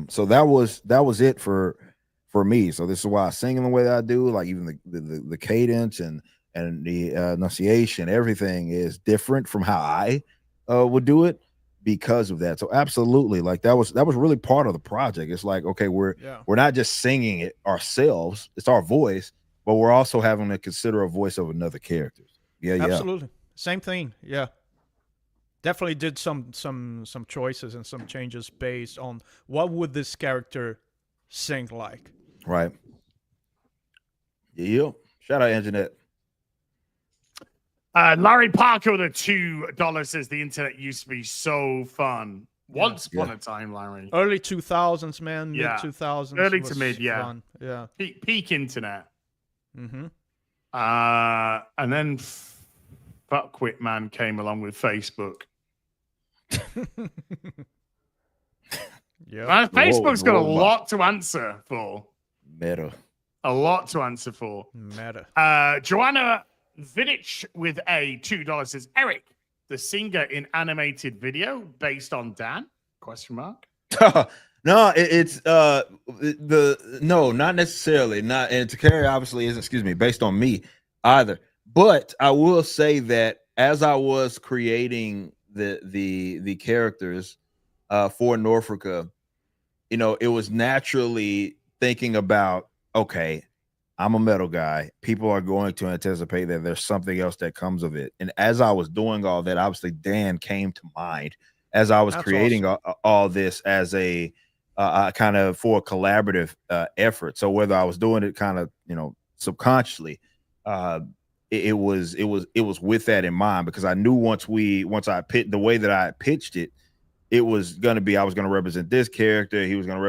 So that was it for me. So this is why I sing in the way that I do. Like, even the cadence and the enunciation, everything is different from how I would do it because of that. So absolutely, like that was really part of the project. It's like, okay, we're not just singing it ourselves, it's our voice, but we're also having to consider a voice of another character. Absolutely. Same thing. Yeah. Definitely did some choices and some changes based on what would this character sing like. Right. Yeah. Shout out Anjanette. Larry Parker with a $2 says the internet used to be so fun. Once upon a time, Larry. Early 2000s, man. Mid 2000s. Early to mid, fun. Yeah. Peak internet. Mm-hmm. And then Fuckwit Man came along with Facebook. Yeah. Facebook's got a lot to answer for. Meta. A lot to answer for. Meta. Joanna Vidic with a $2 says, Eric, the singer in animated video based on Dan? Question mark. No, it's no, not necessarily. Not, and Takari obviously isn't, based on me either. But I will say that as I was creating the characters for Norfolka, it was naturally thinking about, okay, I'm a metal guy. People are going to anticipate that there's something else that comes of it. And as I was doing all that, obviously Dan came to mind as I was creating all this as a kind of for a collaborative effort. So whether I was doing it kind of, subconsciously, it was with that in mind, because I knew once I pitched the way that I pitched it, it was going to be, I was going to represent this character. It was going to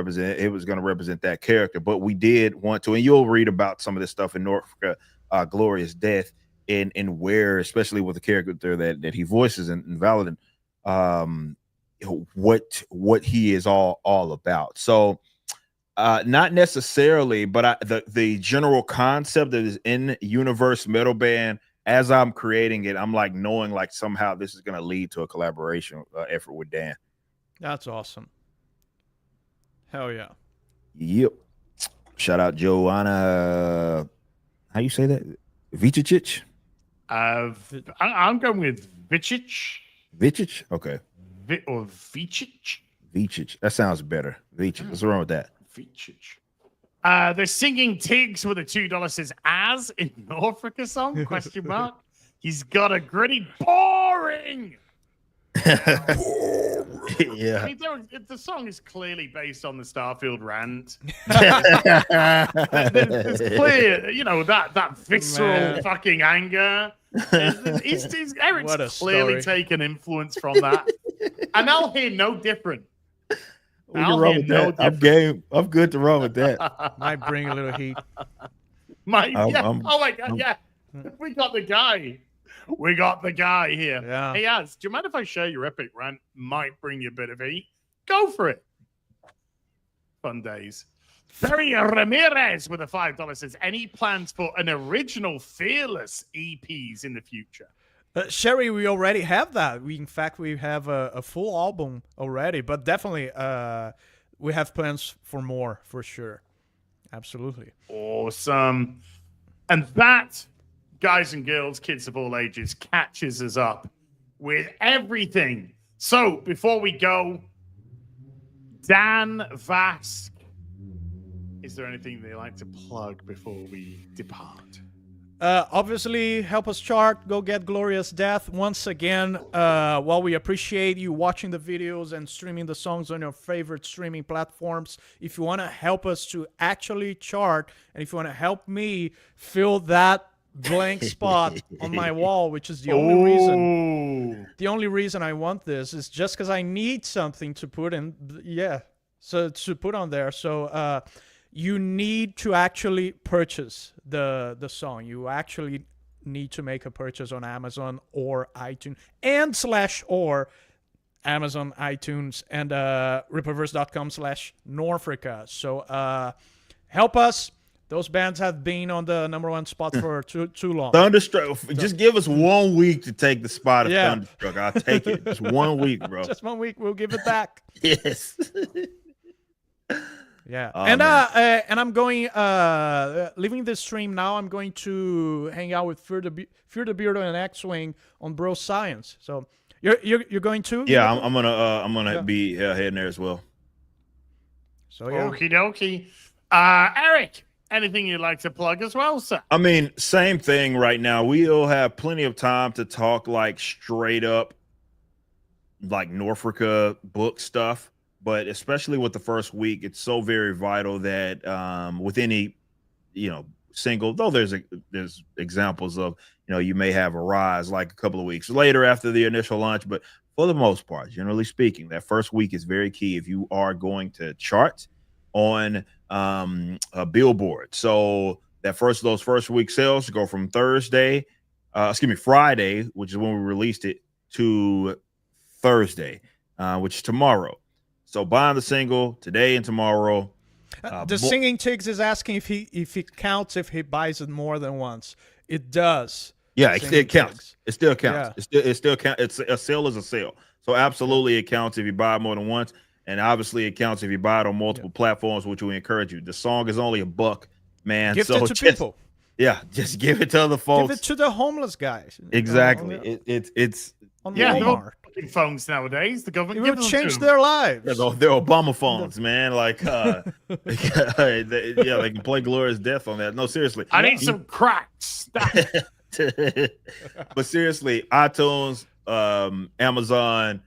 represent that character. But we did want to, and you'll read about some of this stuff in Norfolk, Glorious Death, and where, especially with the character that he voices in Valadin, what he is all about. So not necessarily, but the general concept that is in universe metal band, as I'm creating it, I'm like knowing like somehow this is going to lead to a collaboration effort with Dan. That's awesome. Hell yeah. Yep. Shout out Joanna. How you say that? Vicic? I'm going with Vicic. Vicic? Okay. Or Vicic? Vicic. That sounds better. Vicic. What's wrong with that? Vicic. The singing Tiggs with a $2 says, as in Norfolk song? Question mark. He's got a gritty boring. Yeah. I mean, the song is clearly based on the Starfield rant. There's clear, that visceral Man. fucking anger. Eric's What a clearly story. taken influence from that. And I'll hear no different. We can run with that. I'm game. I'm good to run with that. Might bring a little heat. Oh my God, yeah. We got the guy. We got the guy here. Yeah. Hey, Az, do you mind if I share your epic rant? Might bring you a bit of heat. Go for it. Fun days. Ferry Ramirez with a $5 says, any plans for an original Fearless EPs in the future? Sherry, we already have that. In fact, we have a full album already, but definitely we have plans for more, for sure. Absolutely. Awesome. And that, guys and girls, kids of all ages, catches us up with everything. So before we go, Dan, Vasc, is there anything they like to plug before we depart? Obviously, help us chart. Go get Glorious Death. Once again, while we appreciate you watching the videos and streaming the songs on your favorite streaming platforms, if you want to help us to actually chart, and if you want to help me fill that blank spot on my wall, which is the only reason I want this, is just because I need something to put in. Yeah, so to put on there. So you need to actually purchase the song. You actually need to make a purchase on Amazon or iTunes or Amazon, iTunes, and ripperverse.com/Norfrica. So help us. Those bands have been on the #1 spot for too long. Thunderstruck. Just give us 1 week to take the spot of Yeah. Thunderstruck. I'll take it. Just 1 week, bro. Just 1 week, we'll give it back. Yes. Yeah. Oh, and I'm going leaving this stream now. I'm going to hang out with Fear the Beardo and X-Wing on Bro Science. So you're going to? Yeah, I'm gonna be heading there as well. So yeah. Okie dokie. Eric, anything you'd like to plug as well, sir? I mean, same thing right now. We'll have plenty of time to talk like straight up like Norfrica book stuff, but especially with the first week, it's so very vital that with any, single, though there's examples of, you may have a rise like a couple of weeks later after the initial launch, but for the most part, generally speaking, that first week is very key if you are going to chart on a Billboard. So those first week sales go from Friday, which is when we released it, to Thursday, which is tomorrow. So buying the single today and tomorrow. The Singing Tigs is asking if it counts if he buys it more than once. It does. Yeah, it counts. It still counts. Yeah. It still counts. It's a sale is a sale. So absolutely it counts if you buy it more than once. And obviously it counts if you buy it on multiple platforms, which we encourage you. The song is only $1, man. Gift it to people. Yeah, just give it to other folks. Give it to the homeless guys. Exactly. It's on Walmart. Phones nowadays. The government will change their lives. They're Obama phones, man. Like, they can play Glorious Death on that. No, seriously. I need some cracks. But seriously, iTunes, Amazon,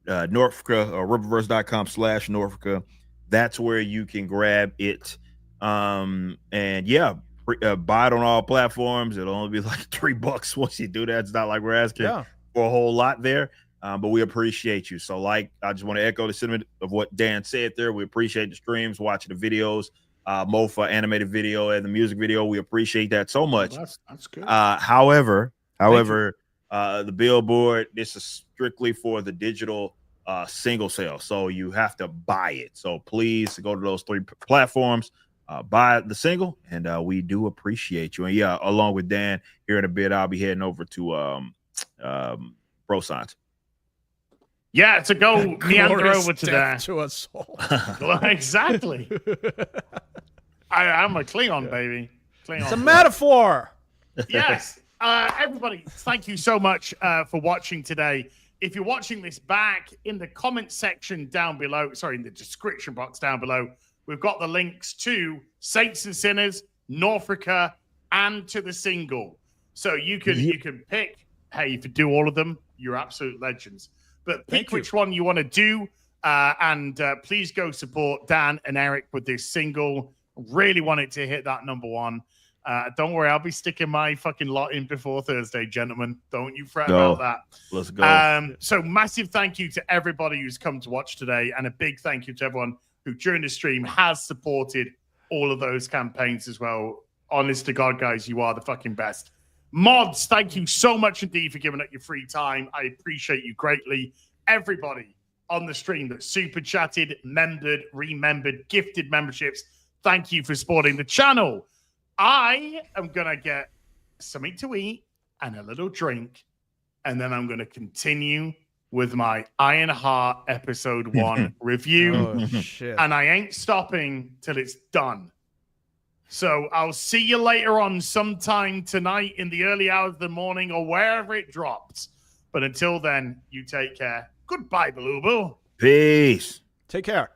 Norfrica, or ripperverse.com/Norfrica. That's where you can grab it. And yeah, buy it on all platforms. It'll only be like $3 once you do that. It's not like we're asking for a whole lot there. But we appreciate you. So, I just want to echo the sentiment of what Dan said there. We appreciate the streams, watching the videos, Mofa animated video and the music video. We appreciate that so much. That's good. However, the Billboard, this is strictly for the digital single sale. So you have to buy it. So please go to those 3 platforms, buy the single, and we do appreciate you. And yeah, along with Dan, here in a bit, I'll be heading over to Pro Science. Yeah, to go meander over to that. To us all. Exactly. I'm a Klingon, baby. Klingon. It's a metaphor. Yes. Everybody, thank you so much for watching today. If you're watching this back, in the comment section down below, in the description box down below, we've got the links to Saints and Sinners, Norfrica, and to the single. So you can pick. Hey, if you do all of them, you're absolute legends. But pick which one you want to do. And please go support Dan and Eric with this single. Really want it to hit that #1. Don't worry, I'll be sticking my fucking lot in before Thursday, gentlemen. Don't you fret about that. Let's go. So massive thank you to everybody who's come to watch today, and a big thank you to everyone who during the stream has supported all of those campaigns as well. Honest to God, guys, you are the fucking best. Mods, thank you so much indeed for giving up your free time. I appreciate you greatly. Everybody on the stream that super chatted, membered, remembered, gifted memberships, thank you for supporting the channel. I am going to get something to eat and a little drink, and then I'm going to continue with my Ironheart episode 1 review. Oh, shit. And I ain't stopping till it's done. So I'll see you later on sometime tonight in the early hours of the morning or wherever it drops. But until then, you take care. Goodbye, Baloo. Peace. Take care.